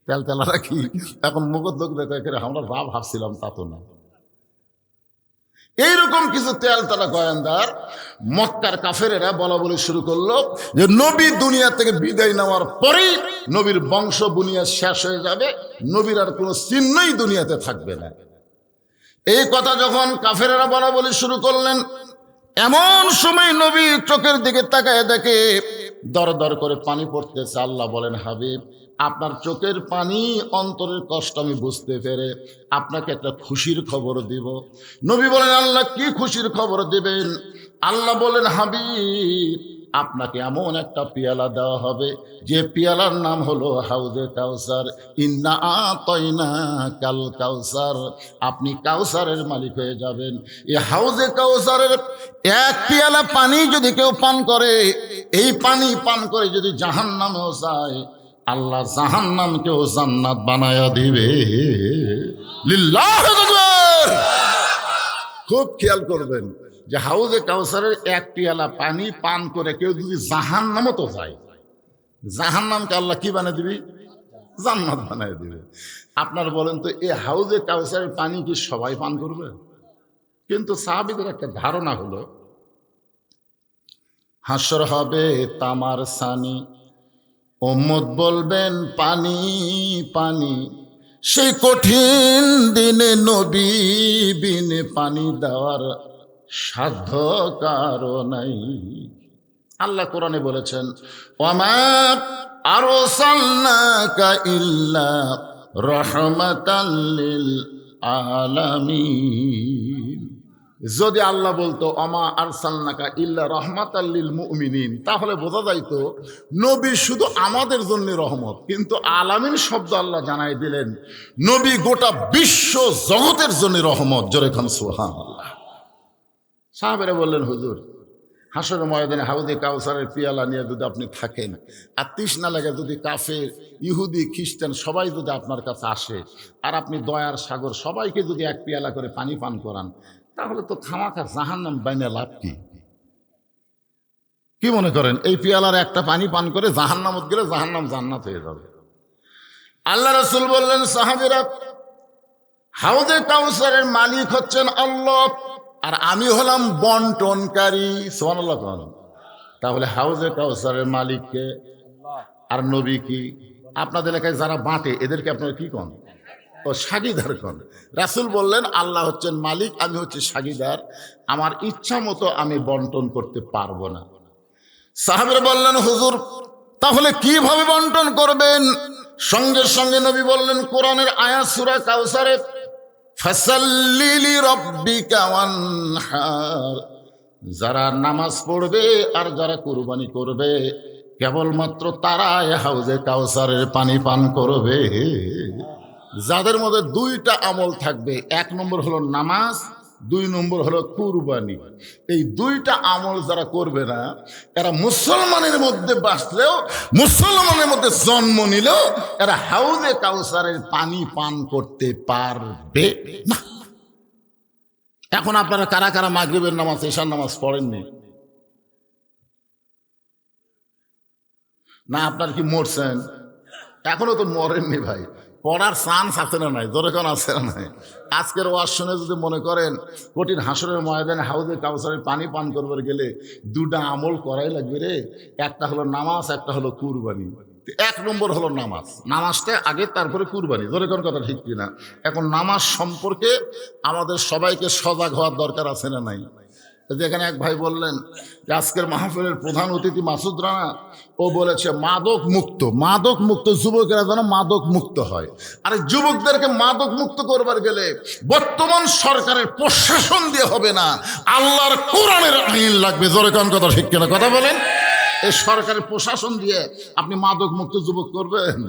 তেল তেলারা কি এখন মুখর লোক দেখে আমরা যা ভাবছিলাম তা তো না। এইরকম কিছু তেল তেলা গোয়েন্দার মক্কার কাফেরেরা বলা বলি শুরু করলো যে নবী দুনিয়া থেকে বিদায় নেওয়ার পরেই নবীর বংশ বুনিয়াদ শেষ হয়ে যাবে, নবীর আর কোনো চিহ্নই দুনিয়াতে থাকবে না। এই কথা যখন কাফেরেরা বলা বলি শুরু করলেন, এমন সময় নবী চোখের দিকে তাকায় দেখে দর দর করে পানি পড়তেছে। আল্লাহ বলেন, হাবিব, আপনার চোখের পানি, অন্তরের কষ্ট আমি বুঝতে পেরে আপনাকে একটা খুশির খবর দিব। নবী বলেন, আল্লাহ কি খুশির খবর দিবেন? আল্লাহ বলেন, হাবিব, আপনাকে এমন একটা পেয়ালা দেওয়া হবে যে পেয়ালার নাম হলো হাউজে কাউসার। ইন্না আতাইনা কাল কাউসার, আপনি কাউসারের মালিক হয়ে যাবেন। এই হাউজে কাউসারের এক পেয়ালা পানি যদি কেউ পান করে, এই পানি পান করে যদি জাহান্নামেও যায়, আল্লাহ জাহান্নামকেও জান্নাত বানায়া দিবে। লিল্লাহু আকবার। খুব খেয়াল করবেন যে হাউজে কাউসারের এক পেয়ালা পানি পান করে কেউ যদি জাহান্নামও তো যায়, জাহান্নামকে আল্লাহ কি বানিয়ে দিবি? জান্নাত বানিয়ে দিবে। আপনার বলেন তো, এই হাউজে কাউসারের পানি কি সবাই পান করবে? কিন্তু সাহাবীদের একটা ধারণা হলো, হাসর হবে তামার সানি, উম্মত বলবেন পানি পানি, সেই কঠিন দিনে নবী বিনে পানি দেওয়ার সাধ্য কারো নাই। আল্লাহ কোরআনে বলেছেন, ওয়ামা আরসালনাকা ইল্লা রাহমাতাল লিল আলামিন। যদি আল্লাহ বলতো ওমা আরসালনাকা ইল্লা রাহমাতাল লিল মুমিনিন, তাহলে বোঝা যাইতো নবী শুধু আমাদের জন্য রহমত। কিন্তু আলামিন শব্দ আল্লাহ জানাই দিলেন, নবী গোটা বিশ্ব জগতের জন্য রহমত। জোরে খান সুবহানাল্লাহ। সাহাবেরা বললেন, হুজুর, হাসরের ময়দানে হাউজে কাউসারের পিয়ালা নিয়ে যদি আপনি থাকেন, আর তৃষ্ণা লাগে যদি কাফের, ইহুদি, খ্রিস্টান সবাই যদি আপনার কাছে আসে, আর আপনি দয়ার সাগর সবাইকে যদি এক পিয়ালা করে পানি পান করান, তাহলে তো খামাখা জাহান্নাম বাইনা লাভ কি? কি মনে করেন? এই পিয়ালার একটা পানি পান করে জাহান্নামত গেলে জাহান্নাম জান্নাত হয়ে যাবে। আল্লাহ রাসূল বললেন, সাহাবীরা, হাউজে কাউসারের মালিক হচ্ছেন আল্লাহ, আর আমি হলাম বন্টনকারী। সুবহানাল্লাহ। তাহলে হাউজে কাউসারের মালিককে আর নবী কি? আপনাদের এলাকায় যারা বাঁটে এদেরকে আপনারা কি কন? ও সাগীদার কন। রাসূল বললেন, আল্লাহ হচ্ছেন মালিক, আমি হচ্ছি সাগীদার, আমার ইচ্ছা মতো আমি বন্টন করতে পারবো না। সাহাবীরা বললেন, হুজুর, তাহলে কিভাবে বন্টন করবেন? সঙ্গে সঙ্গে নবী বললেন, কোরআনের আয়াত সূরা কাউসারে, ফাসাল্লি লিরাব্বিকা ওয়ানহার, যারা নামাজ পড়বে আর যারা কুরবানি করবে কেবলমাত্র তারাই হাউজে কাউসারের পানি পান করবে। যাদের মধ্যে দুইটা আমল থাকবে, এক নম্বর হলো নামাজ, দুই নম্বর হলো কুরবানি। এই দুইটা আমল যারা করবে না, এরা মুসলমানের মধ্যে বাঁচলেও, মুসলমানের মধ্যে জন্ম নিলেও এরা হাউজে কাউসারের পানি পান করতে পারবে না। এখন আপনারা কারা কারা মাগরিবের নামাজ, এশার নামাজ পড়েননি? না, আপনার কি মরছেন? এখনো তো মরেননি ভাই। পড়ার চান্স আছে না নাই? দরকার আছে না নাই? আজকের ওয়াজ শুনে যদি মনে করেন কঠিন হাসরের ময়দানে হাউজে কাউসারের পানি পান করবার গেলে দুটা আমল করাই লাগবে রে। একটা হলো নামাজ, একটা হলো কুরবানি। এক নম্বর হলো নামাজ, নামাজটা আগে, তারপরে কুরবানি। দরকার কথা ঠিক কিনা? এখন নামাজ সম্পর্কে আমাদের সবাইকে সজাগ হওয়ার দরকার আছে না নাই? যেখানে এক ভাই বললেন যে আজকের মাহফিলের প্রধান অতিথি মাসুদ রানা, ও বলেছে মাদক মুক্ত যুবকেরা যেন মাদক মুক্ত হয়। আর যুবকদেরকে মাদক মুক্ত করবার গেলে বর্তমান সরকারের প্রশাসন দিয়ে হবে না, আল্লাহর কোরআনের আইন লাগবে। জোরে কোন কথা ঠিক কিনা? কথা বলেন। এই সরকারের প্রশাসন দিয়ে আপনি মাদক মুক্ত যুবক করবেন?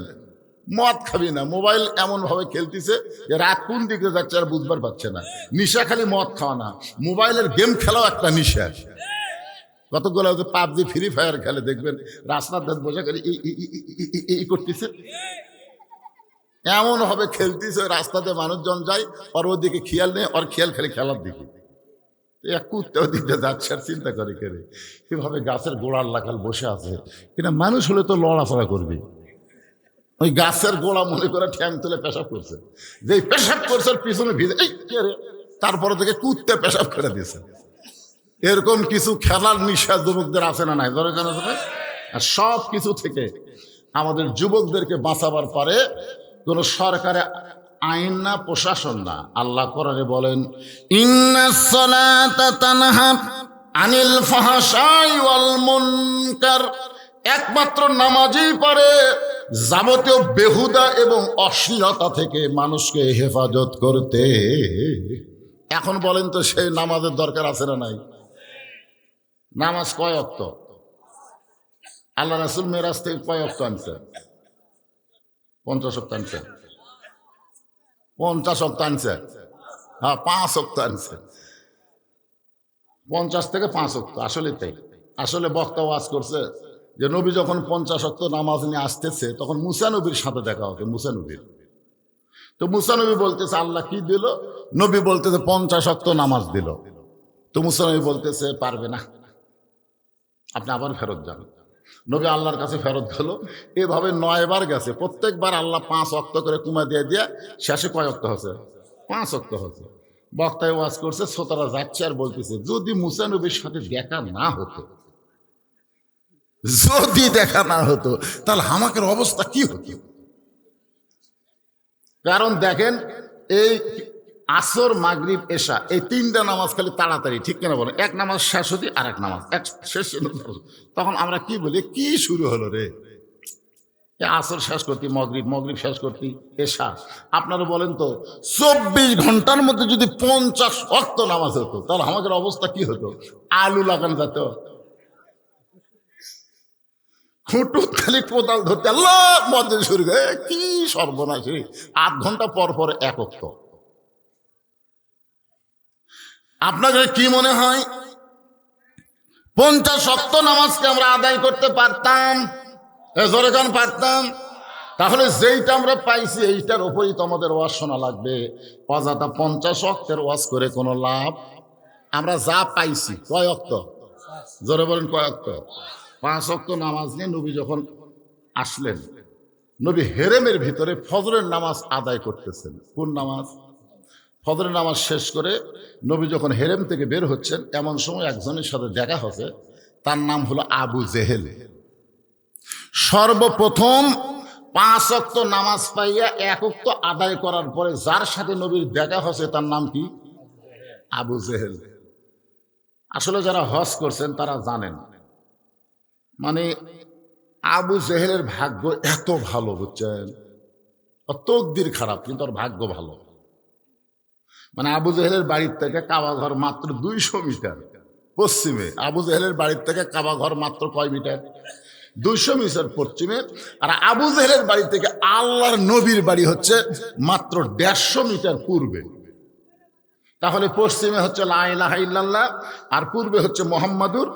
মদ খাবি না, মোবাইল এমন ভাবে খেলতেছে যে রাত কোন দিকে যাচ্ছে আর বুঝবার পারছে না। নিশা খালি মদ খাওয়া না, মোবাইলের গেম খেলাও একটা নিশা। কতগুলো পাবজি, ফ্রি ফায়ার খেলে, দেখবেন রাস্তার ধার বোঝা করে এই করতেছে, এমন ভাবে খেলতেছে রাস্তাতে মানুষজন যায়, ওর ওদিকে খেয়াল নেই, ওর খেয়াল খালি খেলার দিকে। এক কুত্তাও দিকে যাচ্ছে আর চিন্তা করে কেড়ে কিভাবে গাছের গোড়ার লাগাল বসে আছে কিনা। মানুষ হলে তো লড়াচড়া করবে, ওই গাছের গোড়া মনে করে ঠ্যাং তুলে পেশাব করছে, যে পেশাব করছে পিছনে ভিজে এই কে রে, তারপরে থেকে কুত্তে পেশাব করে দিয়েছে। এরকম কিছু খেলার নিশা যুবকদের আছে না নাই? ধরে জানা যাবে। আর সব কিছু থেকে আমাদের যুবকদেরকে বাঁচাবার পারে কোন সরকারে আইন না, প্রশাসন না। আল্লাহ কোরআনে বলেন, ইন্নাস সালাতা তানহা আনিল ফাহশাই ওয়াল মুনকার, একমাত্র নামাজই পারে যাবতীয় বেহুদা এবং অশ্লীলতা থেকে মানুষকে হেফাজত করতে। এখন বলেন তো সেই নামাজের দরকার আছে না নাই? নামাজ কয় ওয়াক্ত? আল্লাহ রাসূল মেরাজ থেকে কয় ওয়াক্ত আনছে? 50 ওয়াক্ত আনছে। 50 ওয়াক্ত আনছে। হ্যাঁ, 5 ওয়াক্ত আনছে। 50 থেকে 5 ওয়াক্ত। আসলে তাই। আসলে বক্তা ওয়াজ করছে যে নবী যখন 50 ওয়াক্ত নামাজ নিয়ে আসতেছে তখন মুসা নবীর সাথে দেখা হতো। মুসা নবীর তো মুসা নবী বলতেছে আল্লাহ কি দিল? নবী বলতেছে 50 ওয়াক্ত নামাজ দিল। তো মুসা নবী বলতেছে পারবে না, আপনি আবার ফেরত যান। নবী আল্লাহর কাছে ফেরত গেল। এভাবে 9 বার গেছে। প্রত্যেকবার আল্লাহ 5 ওয়াক্ত করে কুমা দিয়ে দিয়ে শেষে কয় ওয়াক্ত হচ্ছে? 5 ওয়াক্ত হচ্ছে। বক্তায় ওয়াজ করছে, শ্রোতারা যাচ্ছে আর বলতেছে যদি মুসা নবীর সাথে দেখা না হতো, যদি দেখা না হতো তাহলে আমাদের অবস্থা কি হতো? কারণ দেখেন, এই আসর, মাগরিব, এশা এই 3টা নামাজ খালি তাড়াতাড়ি, ঠিক কিনা বলেন? এক নামাজ শেষ হতে আর এক নামাজ এক শেষ, তখন আমরা কি বলি, কি শুরু হলো রে? আসর শেষ করতি মগরিব, মগরিব শেষ করতি এশা। আপনারা বলেন তো 24 ঘন্টার মধ্যে যদি 50 ওয়াক্ত নামাজ হতো তাহলে আমাদের অবস্থা কি হতো? আলু লাগানো যেত, খুঁটুত খালি কোদাল ধরতে আল্লাহ মধ্যে শুরু করে কি সর্বনাশ! 8 ঘন্টা পর পর এক ওয়াক্ত। আপনাদের কি মনে হয় 50 ওয়াক্ত নামাজকে আমরা আদায় করতে পারতাম? জোরে গান পারতাম? তাহলে যেইটা আমরা পাইছি এইটার উপরই তো আমাদের ওয়াজ শোনা লাগবে। অযথা 50 ওয়াক্তের ওয়াজ করে কোনো লাভ। আমরা যা পাইছি কয় ওয়াক্ত? জোরে বলেন কয় ওয়াক্ত? 5 ওয়াক্ত নামাজ নিয়ে নবী যখন আসলেন, নবী হেরেমের ভিতরে ফজরের নামাজ আদায় করতেছেন। কোন নামাজ? ফজরের নামাজ শেষ করে নবী যখন হেরেম থেকে বের হচ্ছেন, এমন সময় একজনের সাথে দেখা হচ্ছে, তার নাম হলো আবু জেহেল। সর্বপ্রথম 5 ওয়াক্ত নামাজ পাইয়া 1 ওয়াক্ত আদায় করার পরে যার সাথে নবীর দেখা হচ্ছে তার নাম কি? আবু জেহেল। আসলে যারা হজ করছেন তারা জানেন, মানে আবু জেহেলের ভাগ্য এত ভালো, বুঝছেন? তকদির খারাপ কিন্তু ওর ভাগ্য ভালো। মানে আবু জেহেলের বাড়ির থেকে কাবা ঘর মাত্র 200 মিটার পশ্চিমে। আবু জেহেলের বাড়ির থেকে কাবা ঘর মাত্র কয় মিটার? 200 মিটার পশ্চিমে। আর আবু জেহেলের বাড়ি থেকে আল্লাহর নবীর বাড়ি হচ্ছে মাত্র 150 মিটার পূর্বে। তাহলে পশ্চিমে হচ্ছে লা ইলাহা ইল্লাল্লাহ আর পূর্বে হচ্ছে মুহাম্মাদুর,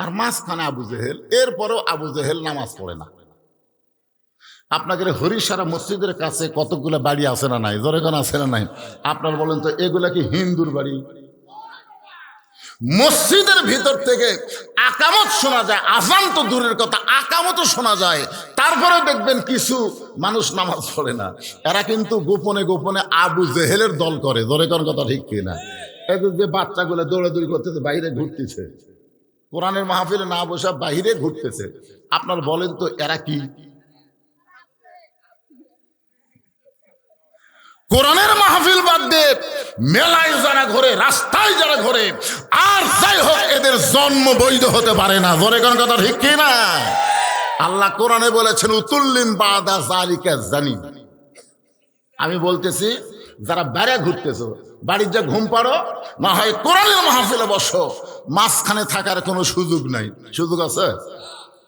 আর মাঝখানে আবু জেহেল। এরপরও আবু জেহেল নামাজ পড়ে না। আপনাদের হরিশারা মসজিদের কাছে কতগুলো বাড়ি আছে না নাই? জোরে কোন আছে না নাই? আপনার বলেন তো এগুলা কি হিন্দুর বাড়ি? মসজিদের ভিতর থেকে আকামত শোনা যায়, আজান তো দূরের কথা, আকামতও শোনা যায়। তারপরে দেখবেন কিছু মানুষ নামাজ পড়ে না। এরা কিন্তু গোপনে গোপনে আবু জেহেলের দল করে। জোরে কোন কথা ঠিক কিনা? এদের যে বাচ্চাগুলো দৌড়াদৌড়ি করতেছে, বাইরে ঘুরতেছে, কোরআনের মাহফিলে না বসে বাইরে ঘুরতেছে, আপনার বলেন তো এরা কি? কোরআনের মাহফিল বাদ দিয়ে মেলায় যারা ঘোরে, রাস্তায় যারা ঘোরে, আর যাই হোক এদের জন্ম বৈধ হতে পারে না। জোরে কোন কথা ঠিক কিনা? আল্লাহ কোরআনে বলেছেন উতুল্লিন বাদা যালিকা জানি। আমি বলতেছি যারা বেড়ে ঘুরতেছো, বাড়ির যা ঘুম পাড়ো, না হয় কোরআনের মাহফিলে বসো, মাঝখানে থাকার কোনো সুযোগ নাই। সুযোগ আছে?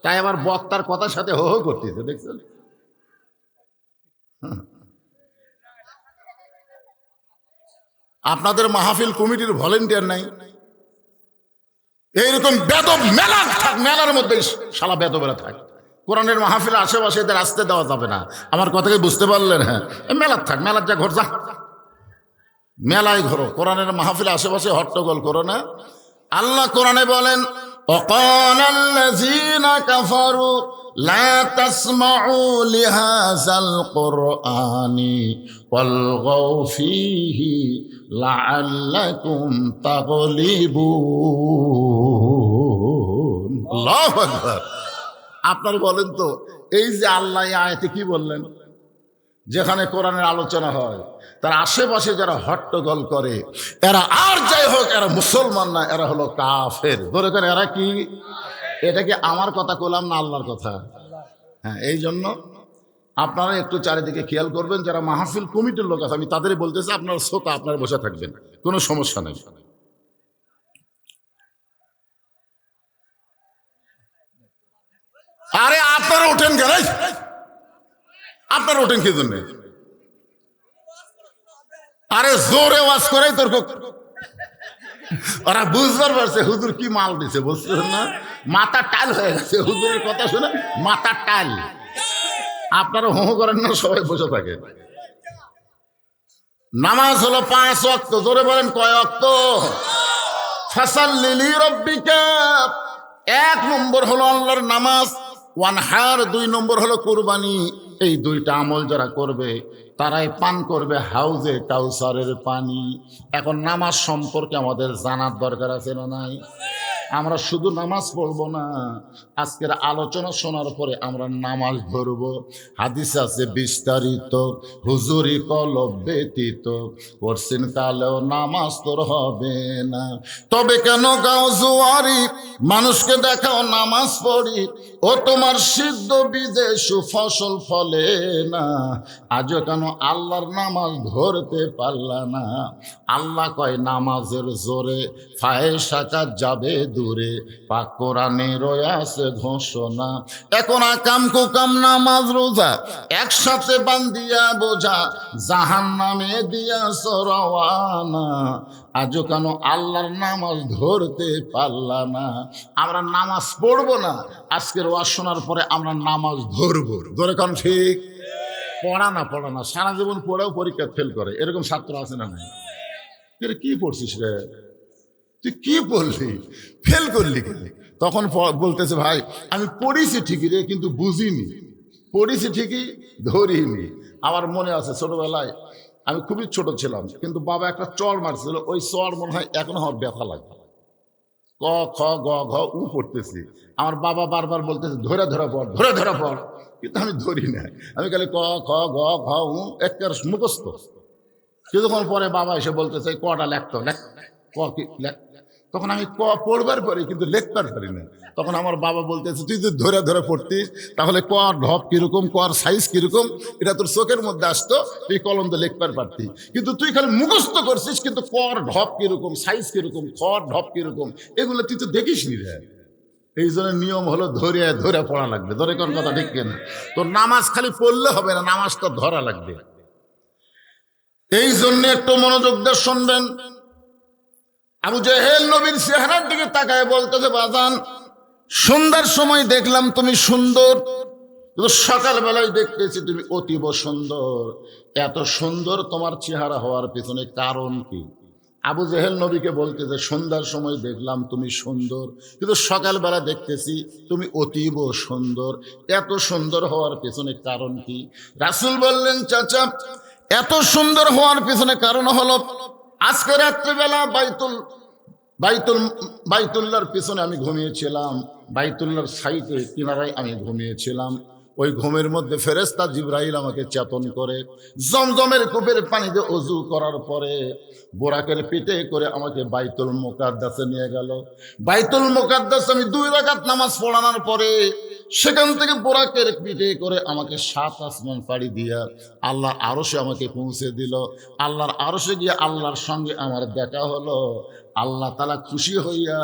তাই আবার বক্তার কথার সাথে হো হো করতেছে, দেখছেন? আপনাদের মাহফিল কমিটির ভলেন্টিয়ার নাই? এইরকম বেদব মেলা থাক, মেলার মধ্যে শালা বেদবেরা থাক। কোরআনের মাহফিল আশেপাশে এদের আসতে দেওয়া যাবে না। আমার কথাকে বুঝতে পারলেন? হ্যাঁ, মেলার থাক, মেলার যা ঘর যা, মেলায় ঘোরো, কোরআনের মাহফিল আশেপাশে হট্টগোল করো না। আল্লাহ কোরআনে বলেন وقال الذين كفروا লা তাসমাউ লিহাযাল কুরআনি ওয়ালগাউ ফীহি লাআল্লাকুম তাগলিবুন। আল্লাহু আকবার। আপনারা বলেন তো, এই যে আল্লাহ এই আয়াতে কি বললেন, যেখানে কোরআনের আলোচনা হয় তার আশেপাশে যারা হট্টগোল করে, এরা আর যাই হোক এরা মুসলমান না, এরা হলো কাফের। ধরে করে এরা কি, এটা কি আমার কথা কলাম না আল্লাহর কথা? হ্যাঁ, এই জন্য আপনারা একটু চারিদিকে খেয়াল করবেন। যারা মাহফিল কমিটির লোক আছে, আমি তাদেরই বলতেছি, আপনার শ্রোতা আপনারা বসে থাকবেন, কোনো সমস্যা নেই। আরে আপনারা ওঠেন কেন? আপনারা ওঠেন কি জন্য? আরে জোরে ওয়াজ করে তোর, ওরা বুঝবার পারছে হুজুর কি মাল দিছে, বুঝছেন না? মাথা টাল হয়ে গেছে হুজুরের কথা শুনে, মাথা টাল। আপনারা হো করেন না, সবাই বসে থাকে। নামাজ হলো 5 ওয়াক্ত। জোরে বলেন কয় ওয়াক্ত? ফাসাল্লি লিরাব্বিকা, 1 নম্বর হলো আল্লাহর নামাজ। ওয়ানহার, 2 নম্বর হলো কুরবানি। এই 2টা আমল যারা করবে তারাই পান করবে হাউজে কাউসারের পানি। এখন নামাজ সম্পর্কে আমাদের জানার দরকার আছে না নাই? আমরা শুধু নামাজ পড়বো না, আজকের আলোচনা শোনার পরে আমরা নামাজ ধরবো। হাদিস আছে বিস্তারিত, হুজুরি কলব ব্যতীত করছেন কালেও নামাজ তোর হবে না। তবে কেন গাও জুয়ারি, মানুষকে দেখাও নামাজ পড়ি, ও তোমার সিদ্ধ বীজে সুফসল ফলে না। আজও কেন আল্লাহর নামাজ ধরতে পারলা না? আল্লাহ কয় নামাজের জোরে ফায়েশা কাজ যাবে দূরে, পাক কোরআনে রয়াছে ঘোষণা। এখন আকাম কুকাম নামাজ রোজা একসাথে বান্দিয়া বোঝা, জাহান্নামে দিয়াছ রওয়ানা। আজও কেন আল্লাহর নামাজ ধরতে পারলা না? আমরা নামাজ পড়বো না, আজকের ওয়াজ শোনার পরে আমরা নামাজ ধরবো। ধরে কারণ ঠিক পড়া না সারা জীবন পড়েও পরীক্ষা ফেল করে, এরকম ছাত্র আছে না নাই? কি পড়ছিস রে, তুই কি পড়লি, ফেল করলি কেন? তখন বলতেছে ভাই আমি পড়িছি ঠিকই রে, কিন্তু বুঝিনি। পড়িছি ঠিকই, ধরিনি। আমার মনে আছে ছোটবেলায় আমি খুবই ছোট ছিলাম, কিন্তু বাবা একটা চড় মারছিল, ওই চড় মনে হয় এখন আমার ব্যথা লাগে। ক খ গ ঘ উ পড়তেছি, আমার বাবা বারবার বলতেছে ধরে ধরে পড়, ধরে ধরে পড়, কিন্তু আমি ধরি না। আমি খালি ক খ গ ঘ উ একটা মুখস্থ। কিছুক্ষণ পরে বাবা এসে বলতেছে কটা লেখতো, লেখ ক কি লেখ। তখন আমি ক পড়বার পারি কিন্তু লেখবার পারি না। তখন আমার বাবা বলতেছে তুই যদি ধরে ধরে পড়তিস তাহলে ক ঢপ কিরকম, কর সাইজ কিরকম, এটা তোর চোখের মধ্যে আসতো, তুই কলম দিয়ে লেখবার পারতি। কিন্তু তুই খালি মুখস্থ করছিস, কিন্তু কর ঢপ কিরকম, সাইজ কিরকম, খর ঢপ কিরকম, এগুলো তুই তো দেখিস নি রে। এই জন্য নিয়ম হলো ধরে ধরে পড়া লাগবে। ধরে কোন কথা ঠিক কেনা? তোর নামাজ খালি পড়লে হবে না, নামাজটা ধরা লাগবে। এই জন্য একটু মনোযোগ দিয়ে শুনবেন। আবু জেহেল নবীর চেহারার দিকে তাকায় বলতেছে বাজান, সন্ধ্যার সময় দেখলাম তুমি সুন্দর, কিন্তু সকালবেলায় দেখতেছি তুমি অতীব সুন্দর। এত সুন্দর তোমার চেহারা হওয়ার পেছনে কারণ কি? আবু জেহেল নবীকে বলতেছে সন্ধ্যার সময় দেখলাম তুমি সুন্দর, কিন্তু সকালবেলা দেখতেছি তুমি অতীব সুন্দর। এত সুন্দর হওয়ার পেছনে কারণ কি? রাসূল বললেন চাচা, এত সুন্দর হওয়ার পেছনে কারণ হলো আজকে রাত্রিবেলা বাইতুল্লাহর পিছনে আমি ঘুমিয়েছিলাম, বাইতুল্লাহর সাইডে কিনারায় আমি ঘুমিয়েছিলাম। ওই ঘুমের মধ্যে ফেরেশতা জিবরাইল আমাকে চেতন করে জমজমের কূপের পানিতে ওযু করার পরে বোরাকের পিঠে করে আমাকে বাইতুল মুকাদ্দাসে নিয়ে গেল। বাইতুল মুকাদ্দাস আমি 2 রাকাত নামাজ পড়ানোর পরে সেখান থেকে বোরাকের পিঠে করে আমাকে 7 আসমান পাড়ি দিয়া আল্লাহর আরশে আমাকে পৌঁছে দিল। আল্লাহর আরশে গিয়ে আল্লাহর সঙ্গে আমার দেখা হলো। আল্লাহ তাআলা খুশি হইয়া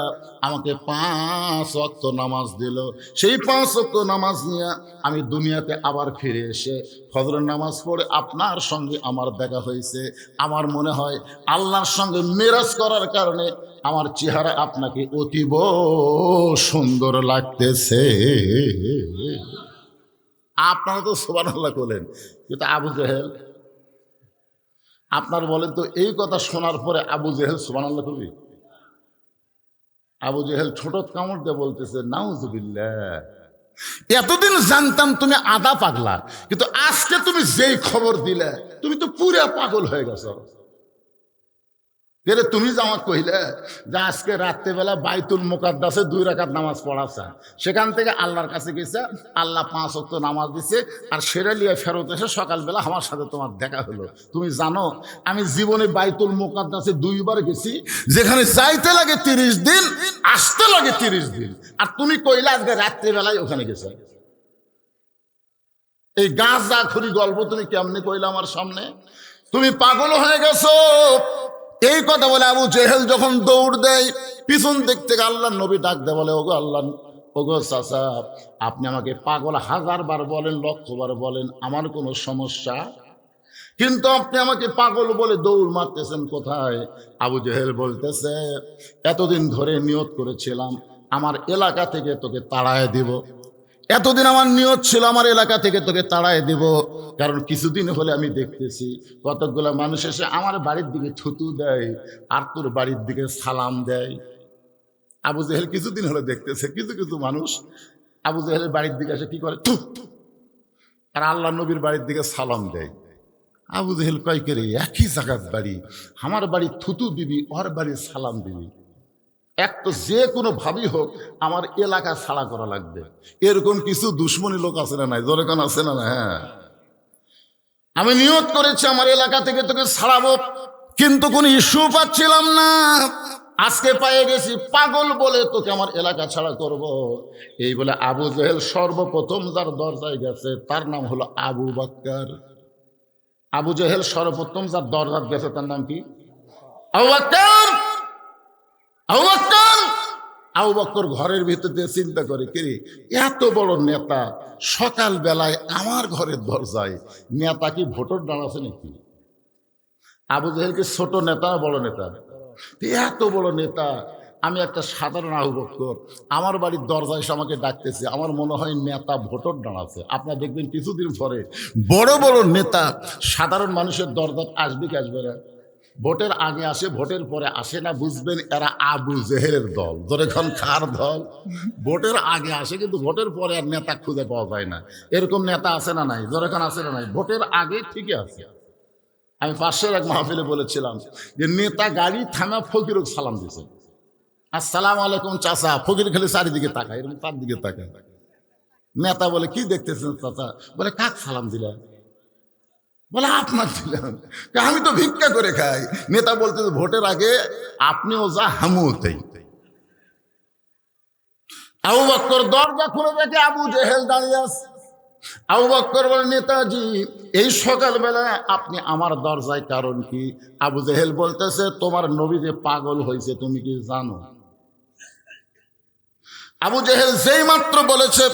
আমাকে 5 ওয়াক্ত নামাজ দিল। সেই 5 ওয়াক্ত নামাজ নিয়ে আমি দুনিয়াতে আবার ফিরে এসে ফজরের নামাজ পড়ে আপনার সঙ্গে আমার দেখা হয়েছে। আমার মনে হয় আল্লাহর সঙ্গে মেরাজ করার কারণে আমার চেহারা আপনাকে অতীব সুন্দর লাগতেছে। আপনারা তো সুবহানাল্লাহ বলেন, কিন্তু আবু জেহেল, আপনার বলেন তো এই কথা শোনার পরে আবু জেহেল সুবহানাল্লাহ করবি? আবু জেহেল ছোট কামড় দিয়ে বলতেছে নাউজুবিল্লাহ, এতদিন জানতাম তুমি আধা পাগলা, কিন্তু আজকে তুমি যেই খবর দিলে তুমি তো পুরা পাগল হয়ে গেছো। তুমি যে আমাকে কইলে যে আজকে রাত্রেবেলা বাইতুল মুকাদ্দাসে 2 রাকাত নামাজ পড়াছে, সেখান থেকে আল্লাহর কাছে গেছে, আল্লাহ 5 ওয়াক্ত নামাজ দিছে, আর সেরে লিয়ে ফেরত এসে সকালবেলা আমার সাথে তোমার দেখা হলো। তুমি জানো আমি জীবনে বাইতুল মুকাদ্দাসে 2 বার গেছি, যেখানে যাইতে লাগে 30 দিন, আসতে লাগে 30 দিন, আর তুমি কইলে আজকে রাত্রেবেলায় ওখানে গেছে। এই গাঁজা খুরি গল্প তুমি কেমনে কইলে আমার সামনে? তুমি পাগল হয়ে গেছো। এই কথা বলে আবু জেহেল যখন দৌড় দেয়, পিছন দিক থেকে আল্লাহ নবী ডাক দেয়, বলে ওগো আল্লাহ, ওগো চাচা, আপনি আমাকে পাগল 1000 বার বলেন, 1,00,000 বার বলেন, আমার কোনো সমস্যা, কিন্তু আপনি আমাকে পাগল বলে দৌড় মারতেছেন কোথায়? আবু জেহেল বলতেছে, এতদিন ধরে নিয়ত করেছিলাম আমার এলাকা থেকে তোকে তাড়ায় দিব। এতদিন আমার নিয়ত ছিল আমার এলাকা থেকে তোকে তাড়ায় দিব, কারণ কিছুদিন হলে আমি দেখতেছি কতগুলো মানুষ এসে আমার বাড়ির দিকে থুতু দেয় আর তোর বাড়ির দিকে সালাম দেয়। আবু জেহেল কিছুদিন হলে দেখতেছে কিছু কিছু মানুষ আবু জেহেলের বাড়ির দিকে এসে কি করে, থু, আর আল্লাহ নবীর বাড়ির দিকে সালাম দেয়। আবু জেহেল কয় করে একই জায়গার বাড়ি, আমার বাড়ি থুতু দিবি, ওর বাড়ি সালাম দিবি, এক তো যে কোনো ভাবি হোক আমার এলাকা ছাড়া করা লাগবে। এরকম কিছু দুশ্মনী লোক আছে না নাই? জোরে কান আছে না? না, হ্যাঁ, আমি নিয়ত করেছি আমার এলাকা থেকে তোকে ছাড়াবো, কিন্তু কোন ইস্যু পাচ্ছিলাম না। আজকে পেয়ে গেছি, পাগল বলে তোকে আমার এলাকা ছাড়া করব। এই বলে আবু জেহেল সর্বপ্রথম যার দরজায় গেছে তার নাম হলো আবু বকর। আবু জেহেল সর্বপ্রথম যার দরজায় গেছে তার নাম কি? আবু বকর। আবু বকর, আবু বকর ঘরের ভিতরে চিন্তা করে, কে এত বড় নেতা সকাল বেলায় আমার ঘরের দরজায়, নেতা কি ভোটর দাঁড়াচ্ছে নাকি? আবু জেহেল কি ছোট নেতা না বড় নেতা? এত বড় নেতা, আমি একটা সাধারণ আবু বকর, আমার বাড়ির দরজায় এসে আমাকে ডাকতেছে, আমার মনে হয় নেতা ভোটর দাঁড়াচ্ছে। আপনারা দেখবেন কিছুদিন পরে বড় বড় নেতা সাধারণ মানুষের দরজা আসবে কি আসবে না? ভোটের আগে আসে, ভোটের পরে আসে না, বুঝবেন এরা আবু জেহেলের দল। ধরে এখন কার দল? ভোটের আগে আসে, কিন্তু ভোটের পরে আর নেতা খুঁজে পাওয়া যায় না। এরকম নেতা আছে না নাই? ধরে এখন আছে না নাই? ভোটের আগে ঠিকই আছে। আমি পাশের এক মাহফিলে বলেছিলাম যে নেতা গাড়ি থানা ফকিরক সালাম দিয়েছে, আসসালামু আলাইকুম চাচা, ফকির খালি চারিদিকে তাকায়, এরকম তার দিকে তাকায়। নেতা বলে কি দেখতেছেন চাচা? বলে কাক সালাম দিলেন? বলে আপনার দিলাম। আমি তো ভিক্ষা করে খাই। নেতা বলতে ভোটের আগে আপনিও যা হামুও তাই। আবু বকর দরজা খুলে দেখে আবু জেহেল দাঁড়িয়ে আছে। আবু বকর বলে, নেতাজি এই সকালবেলা আপনি আমার দরজায় কারণ কি? আবু জেহেল বলতেছে, তোমার নবী যে পাগল হয়েছে তুমি কি জানো? আবু জেহেল যেই মাত্র বলেছে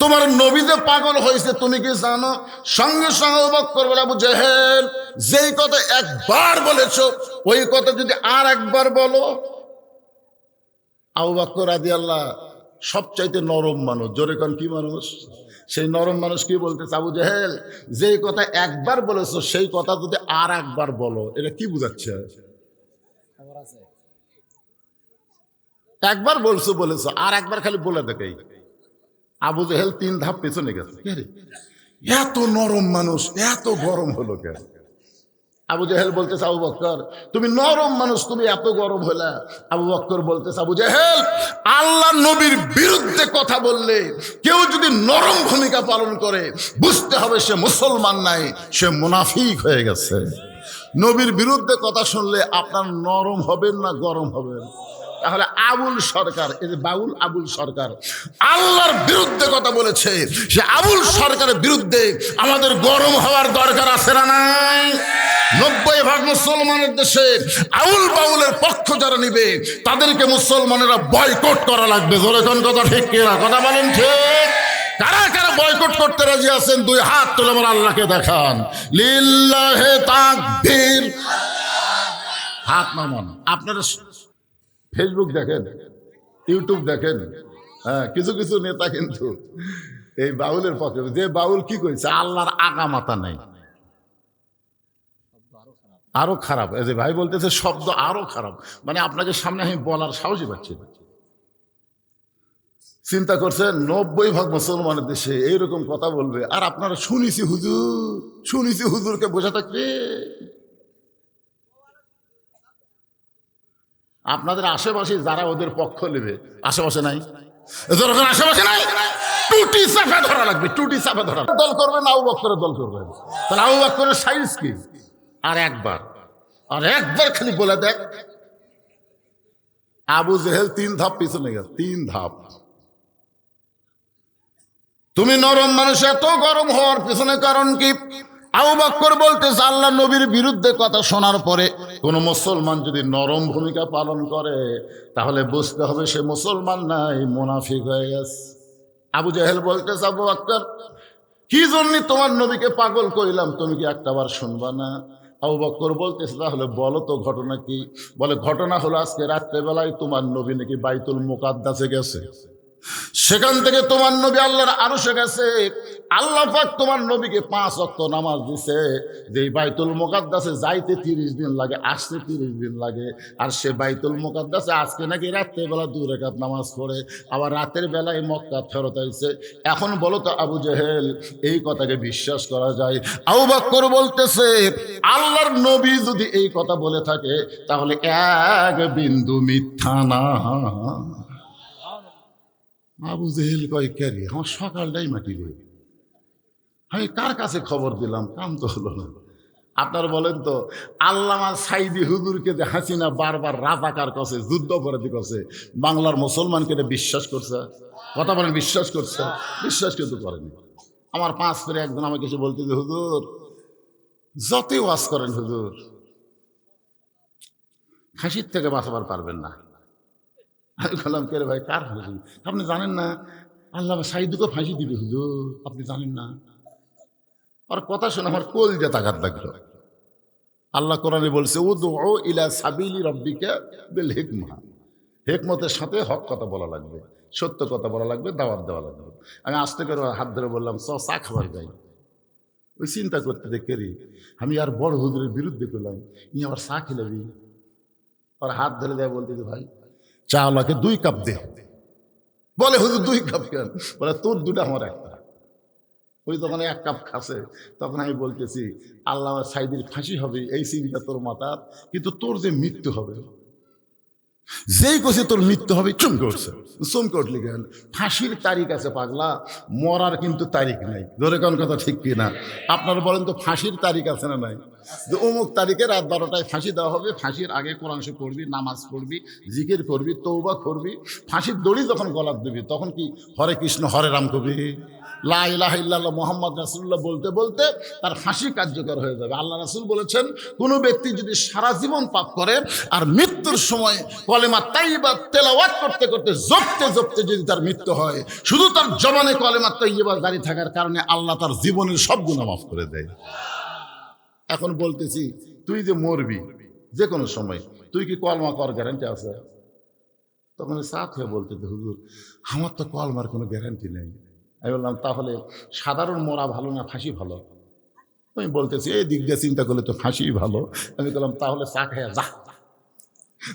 তোমার নবী যে পাগল হয়েছে তুমি কি জানো, সঙ্গে সঙ্গে আবু বকর বলে, আবু জেহেল যেই কথা একবার বলেছ ওই কথা যদি আর একবার বলো। আবু বকর রাদিয়াল্লাহু সবচাইতে নরম মানুষ। জোরে কোন কি মানুষ? সেই নরম মানুষ কি বলতেছে, আবু জেহেল যেই কথা একবার বলেছো সেই কথা যদি আর একবার বলো। এটা কি বুঝাচ্ছে? একবার বলেছো আর একবার খালি বলে দেখে। আবু জেহেল 3 ধাপ পেছনে গেছে। এত নরম মানুষ এত গরম হলো কেন? আবু জেহেল বলতেছে, আবু বকর তুমি নরম মানুষ, তুমি এত গরম হলে? আবু বকর বলতেছে, আবু জেহেল আল্লাহ নবীর বিরুদ্ধে কথা বললে কেউ যদি নরম ভূমিকা পালন করে বুঝতে হবে সে মুসলমান নাই, সে মুনাফিক হয়ে গেছে। নবীর বিরুদ্ধে কথা শুনলে আপনার নরম হবেন না গরম হবেন? তাহলে আবুল সরকার, এই যে বাউল আবুল সরকার আল্লাহর বিরুদ্ধে কথা বলেছে, সে আবুল সরকারের বিরুদ্ধে আমাদের গরম হওয়ার দরকার আছে না নাই? 90% মুসলমানের দেশে আউল বাউলের পক্ষ যারা নিবে তাদেরকে মুসলমানেরা বয়কট করা লাগবে। জোরে কোন কথা ঠিক কিনা? কথা বলেন ঠিক? কারা কারা বয়কট করতে রাজি আছেন? 2 হাত তুলে আমার আল্লাহকে দেখান। লিল্লাহে তাকবীর। হাত নামান। আপনারা ফেসবুক দেখেন, ইউটিউব দেখেন, হ্যাঁ, কিছু কিছু নেতা কিন্তু এই বাউলের পক্ষে। যে বাউল কি করেছে, আল্লাহর আগা মাথা নাই, আরো খারাপ। এই যে ভাই বলতেছে শব্দ আরো খারাপ, মানে আপনাকে সামনে আমি বলার সাহসই পাচ্ছি না। চিন্তা করছেন 90% মুসলমানের দেশে এইরকম কথা বলবে, আর আপনারা শুনেছি হুজুরকে বোঝা থাকবে। আপনাদের আশেপাশে যারা ওদের পক্ষ নেবে, আশেপাশে নাই, যখন আশেপাশে নাই, টুটি চাপা ধরা লাগবে, টুটি চাপা ধরা। দল করবেন আবু বকরের দল করবেন, তাহলে আবু বকরের সাইজ কি? আর একবার খালি বলে দেখ, আবু জেহেল 3 ধাপ পিছনে গেছে, 3 ধাপ। তুমি নরম মানুষ, এত গরম হওয়ার পিছনে কারণ কি? আবু বকর বলতেছে, আল্লাহ নবীর বিরুদ্ধে কথা শোনার পরে কোন মুসলমান যদি নরম ভূমিকা পালন করে তাহলে বুঝতে হবে সে মুসলমান নাই, মুনাফিক হয়ে গেছে। আবু জেহেল বলতেছে, আবু বকর কি জন্য তোমার নবীকে পাগল কইলাম, তুমি কি একটাবার শুনবা না? আবু বকর বলতেছে, তাহলে বলো তো ঘটনা কি? বলে, ঘটনা হলো আজকে রাত্রেবেলায় তোমার নবী নাকি বাইতুল মুকাদ্দাসে গেছে, সেখান থেকে তোমার নবী আল্লাহর আরশে গেছে। আল্লাহ পাক তোমার নবীকে 5 ওয়াক্ত নামাজ দিছে, যে বাইতুল মুকাদ্দাসে যাইতে 30 দিন লাগে, আসতে 30 দিন লাগে। আর সে বাইতুল মুকাদ্দাসে আজকে নাকি রাতের বেলা 2 রাকাত নামাজ পড়ে, আবার রাতের বেলায় মক্কা ফেরত আইছে। এখন বলো তো আবু জেহেল, এই কথাকে বিশ্বাস করা যায়? আবু বকর বলতেছে, আল্লাহর নবী যদি এই কথা বলে থাকে তাহলে এক বিন্দু মিথ্যা না। আবু জেহেল কয়, কে রে, আমার সকালটাই মাটি রে, আমি কার কাছে খবর দিলাম, কাম তো হলো না। আপনারা বলেন তো, আল্লামা সাইদি হুজুরকে যে হাসিনা বারবার রাজাকার করছে, যুদ্ধ অপরাধী করছে, বাংলার মুসলমানকে এটা বিশ্বাস করছে? কথা বলেন, বিশ্বাস করছে? বিশ্বাস কিন্তু করেনি। আমার 5 করে একজন আমাকে এসে বলতে, যে হুজুর যতই ওয়াজ করেন হুজুর, হাসির থেকে বাঁচাবার পারবেন না। আমি বললাম, কে রে ভাই, কার ফাঁসি? আপনি জানেন না আল্লাহ সাইদুকে ফাঁসি দিবে হুজুর, আপনি জানেন না? আর কথা শুনে আমার কলজা তাকাত লাগলো। আল্লাহ কোরআনে বলছে, উদউ ইলা সাবিলি রাব্বিকা বিল হিকমা, হিকমতের সাথে হক কথা বলা লাগবে, সত্য কথা বলা লাগবে, দাওয়াত দেওয়া লাগবে। আমি আস্তে করে হাত ধরে বললাম, চা খাবার যাই। ওই চিন্তা করতে দেখে আমি আর বড় হুজুরের বিরুদ্ধে করলাম, ই আবার চা খেলাবি? আর হাত ধরে দেয়, বলতে, ভাই চা ওলাকে 2 কাপ দে। বলে, হুজুর 2 কাপ কেন? বলে, তোর 2টা আমার 1টা। ওই যখন 1 কাপ খাসে, তখন আমি বলতেছি, আল্লাহ সাইদির ফাঁসি হবে এই চিন্তা তোর মাথার, কিন্তু তোর যে মৃত্যু হবে, যেই কছে তোর মৃত্যু হবে, চমকে উঠলি কেন? ফাঁসির তারিখ আছে পাগলা, মরার কিন্তু তারিখ নাই। ধরে কোন কথা ঠিক কিনা? আপনারা বলেন তো, ফাঁসির তারিখ আছে না নাই? যে অমুক তারিখে রাত 12টায় ফাঁসি দেওয়া হবে, ফাঁসির আগে কোরআন শরীফ পড়বি, নামাজ পড়বি, জিকির করবি, তওবা করবি, ফাঁসির দড়ি যখন গলার দিবি তখন কি হরে কৃষ্ণ হরে রাম কবি, লা ইলাহা ইল্লাল্লাহ মুহাম্মদ রাসূলুল্লাহ বলতে বলতে তার ফাঁসি কার্যকর হয়ে যাবে। আল্লাহ রাসূল বলেছেন, কোনো ব্যক্তি যদি সারা জীবন পাপ করে আর মৃত্যুর সময় কলেমা তাইয়্যিবা তেলাওয়াত করতে করতে জপতে যদি তার মৃত্যু হয়, শুধু তার জবানে কলেমা তাইয়্যিবা জারি থাকার কারণে আল্লাহ তার জীবনের সব গুনাহ মাফ করে দেয়। এখন বলতেছি, তুই যে মরবি যে কোনো সময়, তুই কি কলমা কর গ্যারান্টি আছে? তখন সাথ হয়ে বলতেছে, হুজুর আমার তো কলমার কোনো গ্যারান্টি নেই। আমি বললাম, তাহলে সাধারণ মরা ভালো না ফাঁসি ভালো? আমি বলতেছি, এই দিক দিয়ে চিন্তা করলে তো ফাঁসি ভালো। আমি বললাম, তাহলে চা খেয়ে যা,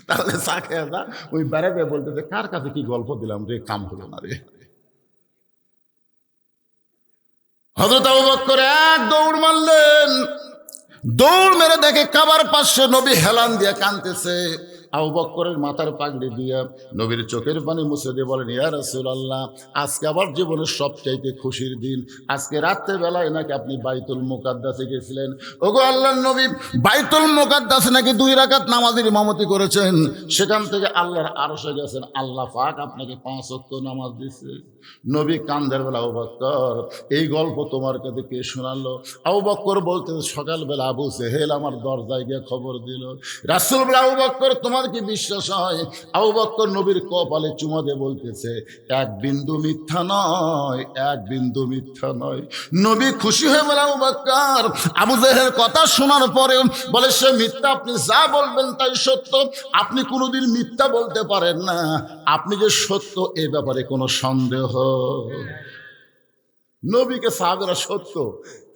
তাহলে চা খেয়ে যা। ওই বেড়াবে বলতেছে, কার কাছে কি গল্প দিলাম রে, কাম হলো না রে। হযরত আবু বকর এক দৌড় মারলেন, দৌড় মেরে দেখে কাবার পাশে নবী হেলান দিয়ে কাঁদতেছে। আবু বকরের মাথার পাগড়ি দিয়া নবীর চোখের পানি মুছে দিয়ে বলেন, ইয়া রাসূলুল্লাহ, আজকে আমার জীবনের সবচাইতে খুশির দিন। আজকে রাত্রে বেলায় নাকি আপনি বাইতুল মুকাদ্দাসে গেছিলেন। ওগো আল্লাহর নবী, বাইতুল মুকাদ্দাসে নাকি 2 রাকাত নামাজের ইমামতি করেছেন, সেখান থেকে আল্লাহর আরশে গেছেন, আল্লাহ পাক আপনাকে 5 ওয়াক্ত নামাজ দিয়েছে। নবী কান্দের বেলা, আবু বকর এই গল্প তোমার কাছে কে শোনালো? আবু বকর বলতে, সকালবেলা আবু জেহেল আমার দরজায় গিয়ে খবর দিল। রাসূল বলে, আবু বকর তোমার কি বিশ্বাস হয়? আবু বকর নবীর কপালে চুমা দিয়ে বলতেছে, 1 বিন্দু মিথ্যা নয়, 1 বিন্দু মিথ্যা নয়। নবী খুশি হয়ে বলে, আবু বকর আবু জেহেল কথা শোনার পরে বলে, সে মিথ্যা, আপনি যা বলবেন তাই সত্য, আপনি কোনোদিন মিথ্যা বলতে পারেন না, আপনি যে সত্য এ ব্যাপারে কোনো সন্দেহ। নবীকে সাহাবেরা সত্য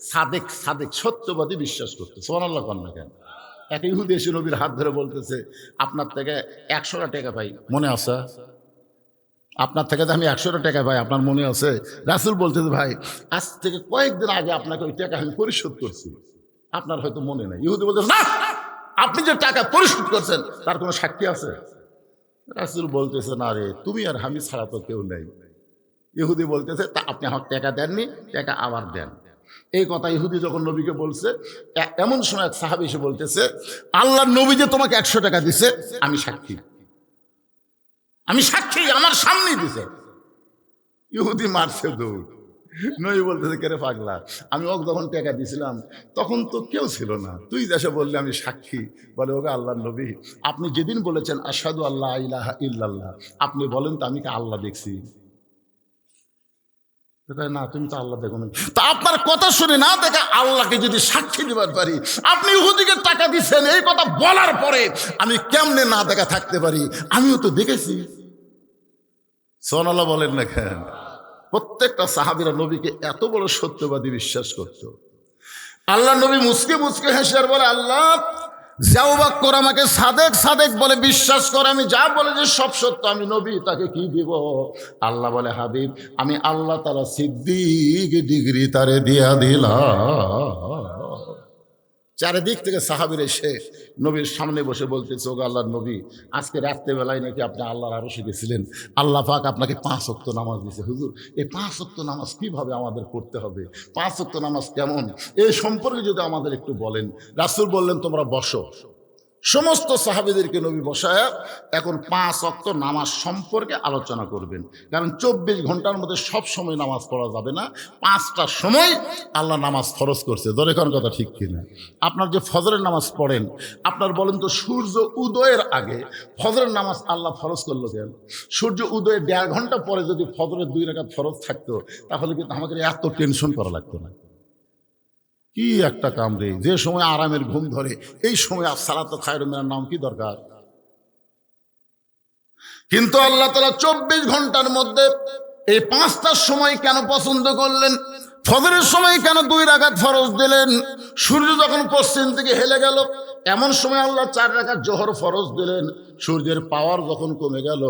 সাদেক সত্যবাদী বিশ্বাস করতে। সুবহানাল্লাহ কন্যা কেন? এক ইহুদি এসে নবীর হাত ধরে বলতেছে, আপনার থেকে 100টা টাকা পাই, মনে আছে? আপনার থেকে তো আমি 100 টাকা ভাই, আপনার মনে আছে? রাসূল বলতেছে ভাই আজ থেকে কয়েকদিন আগে আপনাকে ওই টাকা আমি পরিশোধ করছি, আপনার হয়তো মনে নেই। ইহুদি বলতেছে না, আপনি যে টাকা পরিশোধ করছেন তার কোনো সাক্ষী আছে? রাসূল বলতেছে না রে, তুমি আর আমি ছাড়া তো কেউ নেই। ইহুদি বলতেছে তা আপনি আমাকে টাকা দেননি, টাকা আবার দেন। এই কথা ইহুদি যখন নবীকে বলছে, এমন সময় এক সাহাবী এসে বলতেছে আল্লাহর নবী যে তোমাকে 100 টাকা দিছে, আমি সাক্ষী, আমি সাক্ষী, আমার সামনেই দিছে। ইহুদি মারছে দৌড়। নবী বলতেছে কেরে পাগলা, আমি ওকে যখন টাকা দিছিলাম তখন তো কেউ ছিল না, তুই দেশে বললে আমি সাক্ষী। বলে ওকে আল্লাহর নবী, আপনি যেদিন বলেছেন আশহাদু আল্লা ইলাহা ইল্লাল্লাহ, আপনি বলেন তো আমি কি আল্লাহ দেখছি? না, তুমি তো আল্লাহ দেখো না। তা আপনার কথা শুনে না দেখে আল্লাহকে যদি সাক্ষী দিবার পারি, আপনি ইহুদিকে টাকা দিচ্ছেন এই কথা বলার পরে আমি কেমনে না দেখা থাকতে পারি? আমিও তো দেখেছি। সুবহানাল্লাহ বলেন না কেন? প্রত্যেকটা সাহাবীরা নবীকে এত বড় সত্যবাদী বিশ্বাস করত। আল্লাহ নবী মুসকে মুসকে হেসে আর বলে আল্লাহ যাও বাক্কর আমাকে সাদেক সাদেক বলে বিশ্বাস করে, আমি যা বলে যে সব সত্য, আমি নবী, তাকে কি দিব? আল্লাহ বলে হাবিব আমি আল্লাহ তাআলা সিদ্দিক ডিগ্রি তারে দিয়া দিলাম। চারিদিক থেকে সাহাবীর এসে নবীর সামনে বসে বলতেছে ওগো আল্লাহর নবী, আজকে রাত্রেবেলায় নাকি আপনি আল্লাহর আরশে গেছিলেন, আল্লাহ পাক আপনাকে 5 ওয়াক্ত নামাজ দিয়েছে। হুজুর এই 5 ওয়াক্ত নামাজ কিভাবে আমাদের পড়তে হবে, 5 ওয়াক্ত নামাজ কেমন, এই সম্পর্কে যদি আমাদের একটু বলেন। রাসূল বললেন তোমরা বসো। সমস্ত সাহাবীদেরকে নবী বসায় এখন 5 ওয়াক্ত নামাজ সম্পর্কে আলোচনা করবেন। কারণ 24 ঘন্টার মধ্যে সব সময় নামাজ পড়া যাবে না, 5টা সময় আল্লাহ নামাজ ফরজ করছে। ধরে কোন কথা ঠিক কিনা? আপনার যে ফজরের নামাজ পড়েন, আপনার বলেন তো সূর্য উদয়ের আগে ফজরের নামাজ আল্লাহ ফরজ করলো কেন? সূর্য উদয়ের 1.5 ঘন্টা পরে যদি ফজরের 2 রাকাত ফরজ থাকতো তাহলে কিন্তু আমাদের এত টেনশন করা লাগতো না। কি একটা কাম রে, যে সময় আরামের ঘুম ধরে এই সময় সালাতু খায়রুম মিনান নাম কি দরকার? কিন্তু আল্লাহ তাআলা 24 ঘন্টার মধ্যে এই 5টা সময় কেন পছন্দ করলেন? ফজরের সময় কেন 2 রাকাত ফরজ দিলেন? সূর্য যখন পশ্চিম থেকে হেলে গেল এমন সময় আল্লাহ 4 রাকাত জোহর ফরজ দিলেন। সূর্যের পাওয়ার যখন কমে গেল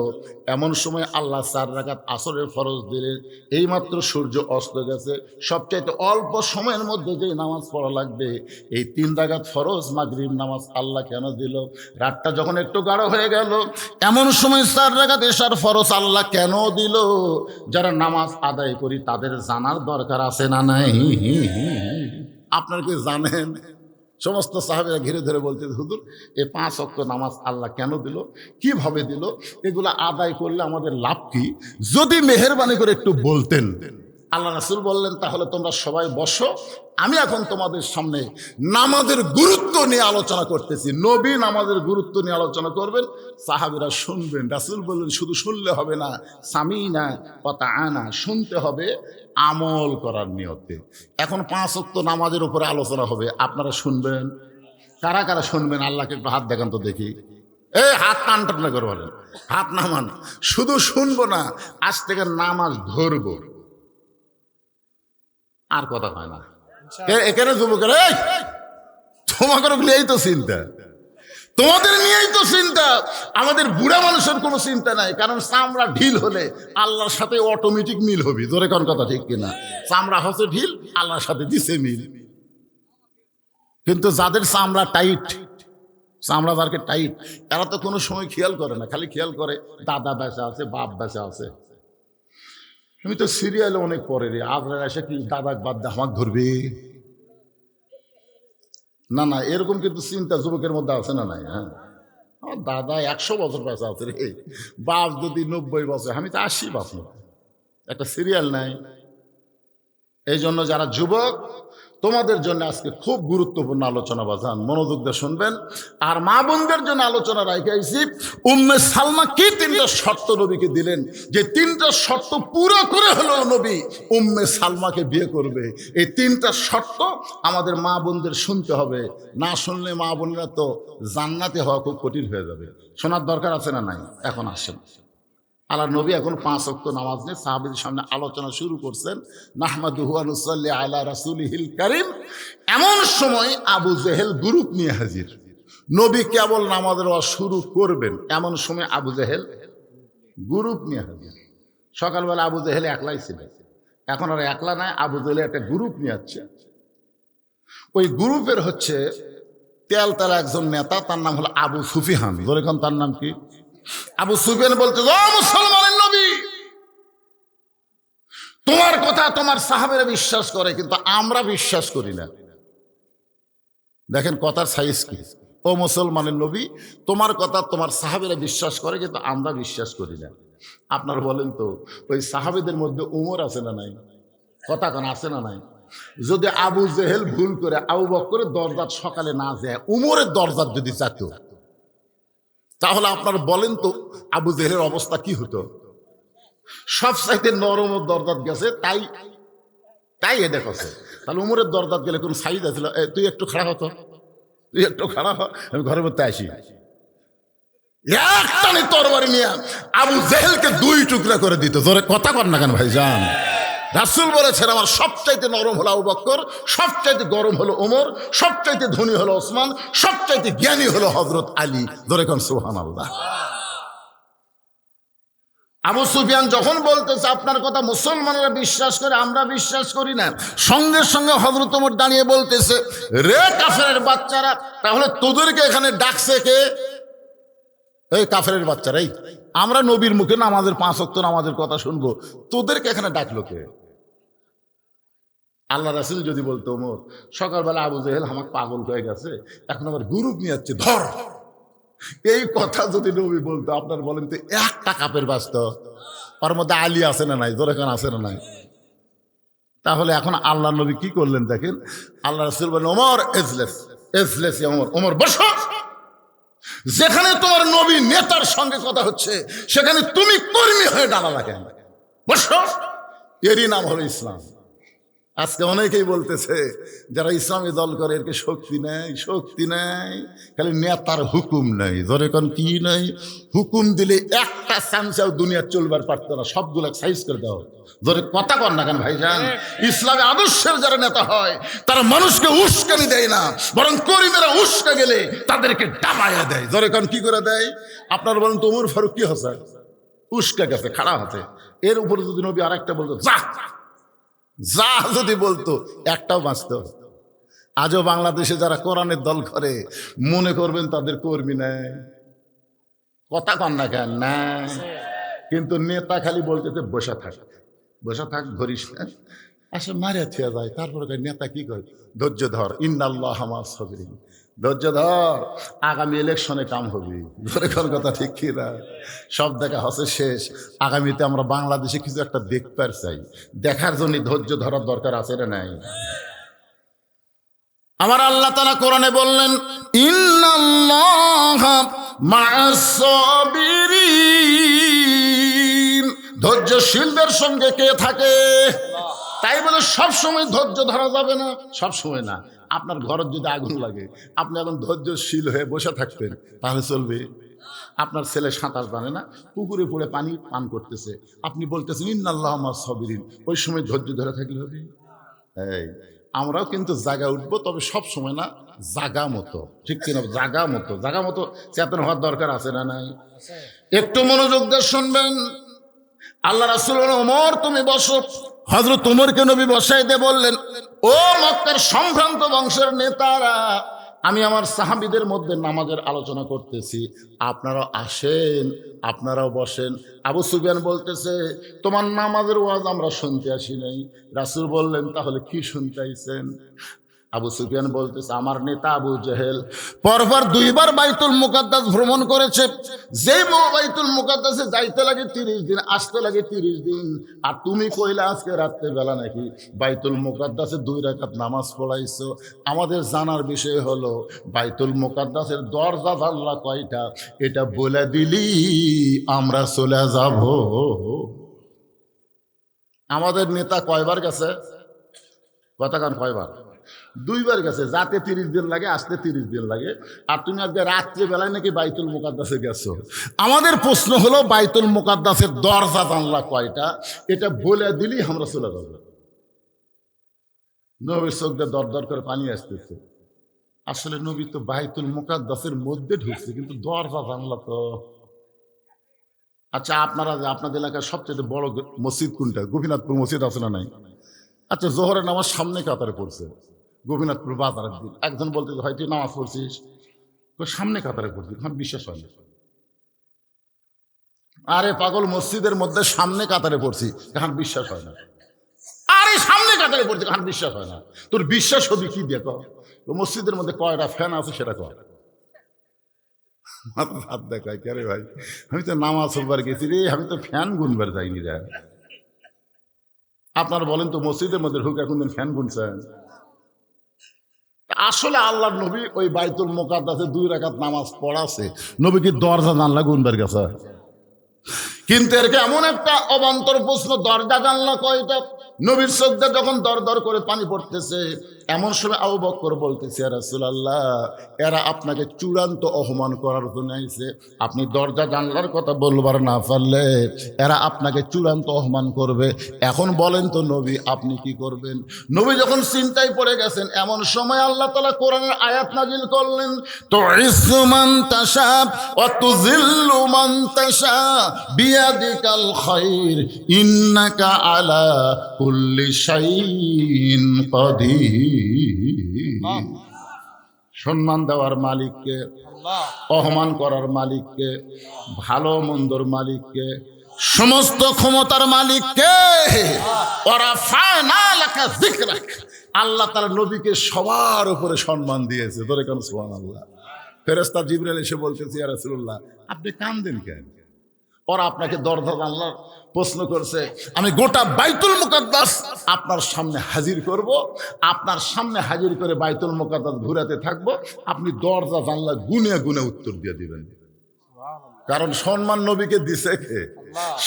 এমন সময় আল্লাহ 4 রাকাত আসরের ফরজ দিলেন। এইমাত্র সূর্য অস্ত গেছে, সবচাইতে অল্প সময়ের মধ্যে যে নামাজ পড়া লাগবে এই 3 রাকাত ফরজ মাগরিব নামাজ আল্লাহ কেন দিল? রাতটা যখন একটু গাঢ় হয়ে গেল এমন সময় 4 রাকাত এশার ফরজ আল্লাহ কেন দিল? যারা নামাজ আদায় করি তাদের জানার দরকার আছে না নাই? আপনারা কি জানেন? সমস্ত সাহাবীরা ঘিরে ধরে বলতে হুজুর এই 5 ওয়াক্ত নামাজ আল্লাহ কেন দিল, কিভাবে দিল, এগুলো আদায় করলে আমাদের লাভ কি? যদি মেহেরবানি করে একটু বলতেন। আল্লাহ রাসূল বললেন তাহলে তোমরা সবাই বসো, আমি এখন তোমাদের সামনে নামাজের গুরুত্ব নিয়ে আলোচনা করতেছি। নবী নামাজের গুরুত্ব নিয়ে আলোচনা করবেন, সাহাবীরা শুনবেন। রাসূল বললেন শুধু শুনলে হবে না, সামিনা ওয়া তাআনা, শুনতে হবে আমল করার নিয়তে। এখন 5 ওয়াক্ত নামাজের উপরে আলোচনা হবে, আপনারা শুনবেন? কারা কারা শুনবেন আল্লাহকে একটু হাত দেখান তো দেখি। এই হাত টান না করে বলেন, হাত নামান। শুধু শুনবো না, আজ থেকে নামাজ ধরবো। আর কথা হয় না এখানে যুবকের, তোমাকে নিয়েই তো চিন্তা, তোমাদের নিয়েই তো চিন্তা। আমাদের বুড়া মানুষের কোনো চিন্তা নাই, কারণ চামড়া ঢিল হলে আল্লাহর সাথে অটোমেটিক মিল হবে। ধরে কোন কথা ঠিক কিনা? চামড়া হচ্ছে ঢিল, আল্লাহর সাথে দিছে মিল। কিন্তু যাদের চামড়া টাইট, চামড়া যাকে টাইট, এরা তো কোনো সময় খেয়াল করে না, খালি খেয়াল করে দাদা বেঁচে আছে, বাপ বেঁচে আছে। আমি তো সিরিয়ালে অনেক পরে রে, আজরা এসে কি দাদা বাদ দে আমাকে ধরবে? না না, এরকম কিন্তু চিন্তা যুবকের মধ্যে আছে না নাই? হ্যাঁ, আমার দাদা 100 বছর বেঁচে আছে রে, বাপ যদি 90 বছর, আমি তো 80 বছর। একটা সিরিয়াল নাই। এই জন্য যারা যুবক তোমাদের জন্য আজকে খুব গুরুত্বপূর্ণ আলোচনা, বাজান মনোযোগ দিয়ে শুনবেন। আর মা বোনদের জন্য আলোচনা রাখাইছি উম্মে সালমা কি 3টা শর্ত নবীকে দিলেন, যে 3টা শর্ত পুরো করে হলেও নবী উম্মে সালমাকে বিয়ে করবে। এই 3টা শর্ত আমাদের মা বোনদের শুনতে হবে, না শুনলে মা বোনেরা তো জান্নাতে হওয়া খুব কঠিন হয়ে যাবে। শোনার দরকার আছে না নাই? এখন আসেন, আল্লাহ নবী এখন 5 ওয়াক্ত নামাজ নিয়ে সাহাবীদের সামনে আলোচনা শুরু করছেন। নাহমাদুহু ওয়া নুসাল্লি আলা রাসূলিহিল কারীম। এমন সময় আবু জেহেল গ্রুপ নিয়ে হাজির। নবী কেবল নামাজের ওয়াজ শুরু করবেন, এমন সময় আবু জেহেল গ্রুপ নিয়ে হাজির। সকালবেলা আবু জেহেল একলাই ছিল, এখন আর একলা নাই, আবু জেহেল একটা গ্রুপ নিয়ে যাচ্ছে। ওই গ্রুপের হচ্ছে তেলতালা একজন নেতা, তার নাম হলো আবু সুফিয়ান। এখন তার নাম কি? আবু সুফিয়ান বলতে, ও মুসলমানের নবী, তোমার কথা তোমার সাহাবেরা বিশ্বাস করে, কিন্তু আমরা বিশ্বাস করি না। দেখেন কথার সাইজ কি। ও মুসলমানের নবী, তোমার কথা তোমার সাহাবেরা বিশ্বাস করে, কিন্তু আমরা বিশ্বাস করি না। আপনারা বলেন তো, ওই সাহাবেদের মধ্যে উমর আছে না নাই? কথা কোন আছে না নাই? যদি আবু জেহেল ভুল করে আবু বকরের দরজাত সকালে না যায়, উমরের দরজাত যদি যেত, তাহলে আপনারা বলেন তো আবু জেহেলের অবস্থা কি হতো? সব চাইতে নরম দরজাত গেছে, তাই তাই এ দেখছে। তাহলে উমরের দরজাত গেলে কোন সাইজ আছিল? তুই একটু খাড়া হতো, তুই একটু খাড়া হ, আমি ঘরের মধ্যে আসি। একটানে তরবারি নিয়ে আবু জেহেলকে দুই টুকরা করে দিত। জোরে কথা কর না কেন ভাইজান? রাসূল বলেছেন, আমার সবচাইতে নরম হলো আবু বকর, সবচাইতে গরম হলো ওমর, সবচাইতে ধনী হলো ওসমান, সবচাইতে জ্ঞানী হলো হযরত আলী। জোরে কোন সুবহানাল্লাহ। আবু সুফিয়ান যখন বলতেছে আপনার কথা মুসলমানরা বিশ্বাস করে, আমরা বিশ্বাস করি না, সঙ্গে সঙ্গে হযরত ওমর দাঁড়িয়ে বলতেছে, রে কাফেরের বাচ্চারা, তাহলে তোদেরকে এখানে ডাকছে কে? এই কাফেরের বাচ্চারা, এই আমরা নবীর মুখে নামাজের 5 ওয়াক্ত নামাজের কথা শুনবো, তোদেরকে এখানে ডাকলো কে? আল্লাহ রাসূল যদি বলতো, ওমর সকালবেলা আবু জেহেল আমাকে পাগল হয়ে গেছে, এখন আবার গ্রুপ নিয়ে যাচ্ছে, ধর। এই কথা যদি নবী বলতো, আপনার বলেন তো একটা কাপের বাস্ত ওর মধ্যে আলী আছে না নাই? জোরে কান আছে না নাই? তাহলে এখন আল্লাহ নবী কি করলেন দেখেন। আল্লাহ রাসূল বলেন, ওমর এজলেস, এজলেস ওমর, ওমর বসো। যেখানে তোমার নবী নেতার সঙ্গে কথা হচ্ছে, সেখানে তুমি কর্মী হয়ে দাঁড়ালা কেন? বসো। এরই নাম হলো ইসলাম। আজকে অনেকেই বলতেছে যারা ইসলামী দল করে, এরকে শক্তি নেই, শক্তি নেই, খালি নেতার হুকুম নেই। ধরে কোন কি নেই? হুকুম দিলে একটা চামচাও দুনিয়া চলবার পারতো না, সবগুলো সাইজ করে দাও। ধরে কথা কর না কেন ভাইজান? ইসলামী আদর্শের যারা নেতা হয়, তারা মানুষকে উস্কানি দেয় না, বরং কর্মীরা উস্কা গেলে তাদেরকে ডাবাইয়া দেয়। ধরে কোন কি করে দেয়? আপনার বলেন তো ওমর ফারুক কি হচ্ছে? উস্কা গেছে, খাড়া হাতে। এর উপরে যদি নবী আর একটা বলতো, যা যা যদি বলতো, একটাও বাঁচত। আজও বাংলাদেশে যারা কোরআনের দল করে, মনে করবেন তাদের কর্মী নেই। কথা কন না কেন? না, কিন্তু নেতা খালি বলতেছে বসা থাক, বসা থাক, ধরিস না, আসে মারে থিয়া যায়। তারপরে নেতা কি করে? ধৈর্য ধর, ইন্নাল্লাহ মা'আস সাবিরিন, ধৈর্য ধর, আগামী ইলেকশনে কাম হবে। ধরে কোন কথা ঠিক কি না? সব দেখা হচ্ছে শেষ। আগামীতে আমরা বাংলাদেশে কিছু একটা দেখতে চাই, দেখার জন্য ধৈর্য ধরার দরকার আছে না নাই? আমার আল্লাহ তাআলা কোরআনে বললেন, ইন্নাল্লাহা মা'আস সাবিরিন, ধৈর্যশীলদের সঙ্গে কে থাকে? তাই বলে সব সময় ধৈর্য ধরা যাবে না, সব সময় না। আপনার ঘরের যদি আগুন লাগে, আপনি এখন ধৈর্যশীল হয়ে বসে থাকবেন, তাহলে চলবে? আপনার ছেলে সাঁতার জানে না, পুকুরে পড়ে পানি পান করতেছে, আপনি বলতেছেন ইন্নাল্লাহা মা'আস সাবিরিন, ওই সময় ধৈর্য ধরে থাকলে হবে? এই আমরাও কিন্তু জাগা উঠবো, তবে সব সময় না, জাগা মতো, ঠিক কিনা? জাগা মতো, জাগা মতো চেতন হওয়ার দরকার আছে না নাই? একটু মনোযোগ দিয়ে শুনবেন। আল্লাহ রাসূল বলেন, ওমর তুমি বসো। হযরত ওমরকে নবী বসাই দিয়ে বললেন, ও মক্কার সম্ভ্রান্ত বংশের নেতারা, আমি আমার সাহাবীদের মধ্যে নামাজের আলোচনা করতেছি, আপনারাও আসেন, আপনারাও বসেন। আবু সুফিয়ান বলতেছে, তোমার নামাজের ওয়াজ আমরা শুনতে আসি নাই। রাসূল বললেন, তাহলে কি শুনতে আইছেন? আবু সুফিয়ান বলতেছে, আমার নেতা আবু জেহেল পরপর 2 বার বাইতুল মুকাদ্দাস ভ্রমণ করেছে। যেই বাইতুল মুকাদ্দাসে যাইতে লাগে 30 দিন, আসতে লাগে 30 দিন। আর তুমি কইলা আজকে রাত্রে বেলা নাকি বাইতুল মুকাদ্দাসে 2 রাকাত নামাজ পড়াইছো। আমাদের জানার বিষয় হলো, বাইতুল মুকাদ্দাসের দরজা জানলা কয়টা, এটা বলে দিলি আমরা চলে যাব। আমাদের নেতা কয়বার গেছে? কথা কান, কয়বার? 2 বার গেছে। যাতে 30 দিন লাগে, আসতে 30 দিন লাগে। আর তুমি আজকে রাত্রে বেলায় নাকি বাইতুল মুকাদ্দাসে গেছো। আমাদের প্রশ্ন হলো, বাইতুল মুকাদ্দাসের দরজা জানলা কয়টা, এটা বলে দিলি আমরা চলে যাব। নবীর চোখ দিয়ে দর দর করে পানি আসতেছে। আসলে নবী তো বাইতুল মুকাদ্দাসের মধ্যে ঢুকছে, কিন্তু দরজা জানলা তো আচ্ছা, আপনাদের এলাকার সবচেয়ে বড় মসজিদ কোনটা? গোপীনাথপুর মসজিদ আছে না নাই? আচ্ছা, জোহরের নামাজ সামনে কাতারে পড়ছে, গোপীনাথপুর বাজারের দিন। একজন বলতে হয় তুই নামাজ পড়ছিস, তো সামনে কাতারে পড়ছিস, আমার বিশ্বাস হয় না। আরে পাগল, মসজিদের মধ্যে সামনে কাতারে পড়ছি, এখন বিশ্বাস হয় না। আরে সামনে কাতারে পড়ছি, এখন বিশ্বাস হয় না। তোর বিশ্বাস হবে কি দেখো, তো মসজিদের মধ্যে কয়টা ফ্যান আছে সেটা কর। হাত দেখায় কে রে ভাই, আমি তো নামাজ পড়বার গেছি রে, আমি তো ফ্যান গুনবার যাইনি রে। আপনারা বলেন তো, মসজিদের মধ্যে ঢুকে কোনদিন ফ্যান গুনছেন? আসলে আল্লাহর নবী ওই বাইতুল মুকাদ্দাসে 2 রাকাত নামাজ পড়াছে, নবী কি দরজা জানলা গুনবার গেছে? কিন্তু এরকে এমন একটা অবান্তর প্রশ্ন, দরজা জানলা কয়টা? নবীর চোখে যখন দর দর করে পানি পড়তেছে, এমন সময় আবু বকর বলতেছে, ইয়া রাসূলুল্লাহ, এরা আপনাকে চূড়ান্ত অপমান করার জন্য আইছে। আপনি দরজা জানলার কথা বলবার না পারলে এরা আপনাকে চূড়ান্ত অপমান করবে। এখন বলেন তো নবী, আপনি কি করবেন? নবী যখন চিন্তায় পড়ে গেছেন, এমন সময় আল্লাহ তাআলা কোরআনের আয়াত নাজিল করলেন, তুইজ্জু মান তাশা ওয়া তুযিল্লু মান তাশা বিয়াদিকাল খায়র ইন্নাকা আলা কুল্লি শাইইন কাদির। সম্মান দেওয়ার মালিককে, অপমান করার মালিককে, ভালো মন্দর মালিককে, সমস্ত ক্ষমতার মালিককে। ওরা ফানা লাকা যিকরাক, আল্লাহ তাআলা নবীকে সবার উপরে সম্মান দিয়েছে। ধরে কেন সুবহানাল্লাহ। ফেরেশতা জিবরাইল এসে বলতেছে, ইয়া রাসূলুল্লাহ, আপনি কাঁদেন কেন? ওরা আপনাকে দরজা জানলার প্রশ্ন করছে, আমি গোটা বাইতুল মুকাদ্দাস আপনার সামনে হাজির করব, আপনার সামনে হাজির করে বাইতুল মুকাদ্দাস ঘুরাতে থাকবো, আপনি দরজা জানলা গুনে গুনে উত্তর দিয়ে দিবেন। কারণ সম্মান নবীকে দিছে কে?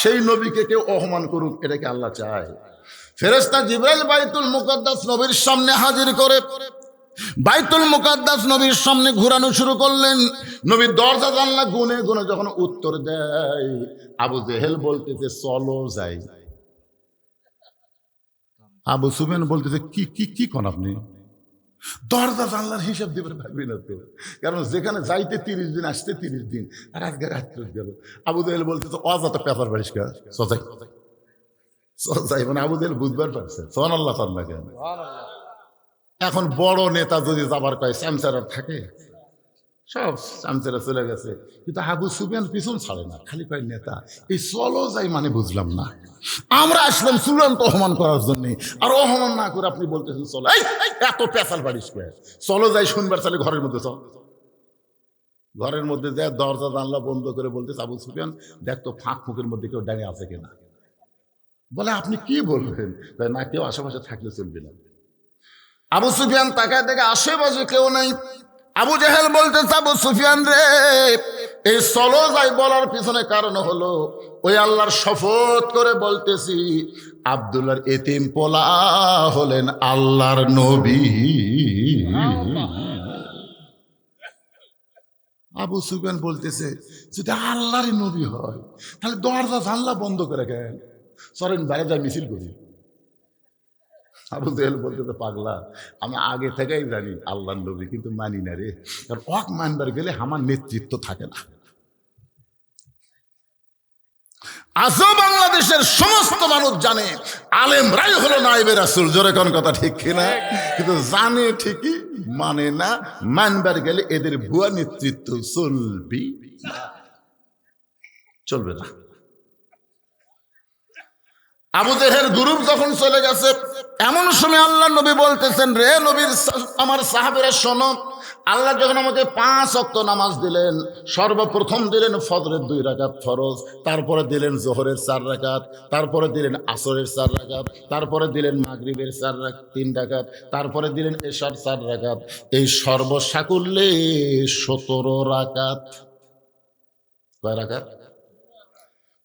সেই নবীকে কেউ অপমান করুক, এটাকে আল্লাহ চায়? ফেরেশতা জিবরাইল বাইতুল মুকাদ্দাস নবীর সামনে হাজির করে বাইতুল মুকাদ্দাস নবীর সামনে ঘোরানো শুরু করলেন। নবীর দরজা জানলা গুনে গুনে যখন উত্তর দেয়, আবু জেহেল বলতেছে চলো যাই। আবু সুফিয়ান বলতেছে কি কি কি কোন আপনি? দরজা জানলার হিসাব দিবেন ভাবি না তো, কারণ যেখানে যাইতে 30 দিন, আসতে 30 দিন, আর আজকে রাত্রে গেল। আবু জেহেল বলতেছে অযথা পেপার পরিষ্কার সজাই সজাই, মানে আবু জেহেল বুঝবার পারছে। সুবহানাল্লাহ আল্লাহ। কেন এখন বড় নেতা যদি যাবার কয়, চামচারা থাকে, সব চামচারা চলে গেছে, কিন্তু আবু সুফিয়ান পিছন ছাড়ে না, খালি কয় নেতা। এই চলো যাই মানে বুঝলাম না। আমরা আসলাম চূড়ান্ত অপমান করার জন্য, আর অপমান না করে আপনি বলতেছেন চলো। এত পেঁচাল বাড়িস কে? চলো যাই শুনবার চালে ঘরের মধ্যে চল। ঘরের মধ্যে দেখ, দরজা জানলা বন্ধ করে বলতেছে, আবু সুফিয়ান দেখ তো ফাঁক ফুঁকের মধ্যে কেউ দাঁড়িয়ে আছে কিনা। বলে আপনি কি বলবেন? না, কেউ আশেপাশে থাকলে চলবে না। আবু সুফিয়ান তাকায় দেখে আশেপাশে কেউ নাই। আবু জেহেল বলতেছে, আবু সুফিয়ান রে, এই চলো যাই বলার পিছনে কারণ হলো, ওই আল্লাহর শপথ করে বলতেছি, আব্দুল্লাহর এতিম পোলা হলেন আল্লাহর নবী। আবু সুফিয়ান বলতেছে, যদি আল্লাহরই নবী হয় তাহলে দরজা জানলা বন্ধ করে কেন? চলেন বাইরে যা মিছিল করি। আবু জেহেল বলতে, পাগলা, আমি আগে থেকেই জানি আল্লাহর নবী, কিন্তু মানি না রে, কারণ ওয়াক মানবার গেলে আমার নেতৃত্ব থাকে না। আজও বাংলাদেশের সমস্ত মানুষ জানে আলেমরাই হলো নায়েবে রাসূল। জোরে কোন কথা ঠিক কিনা? কিন্তু জানে ঠিকই, মানে না। মানবার গেলে এদের ভুয়া নেতৃত্ব চলবে না। আবু জেহেল গ্রুপ যখন চলে গেছে, এমন সময় আল্লাহ নবী বলতেছেন, রে নবীর আমার সাহাবীরা শোনো, আল্লাহ যখন আমাকে 5 ওয়াক্ত নামাজ দিলেন, সর্বপ্রথম দিলেন ফজরের 2 রাকাত ফরজ, তারপরে দিলেন জোহরের 4 রাকাত, তারপরে দিলেন আসরের 4 রাকাত, তারপরে দিলেন মাগরিবের 3 রাকাত, তারপরে দিলেন এশার 4 রাকাত। এই সর্বসাকুল্যে 17 রাকাত। কয় রাকাত?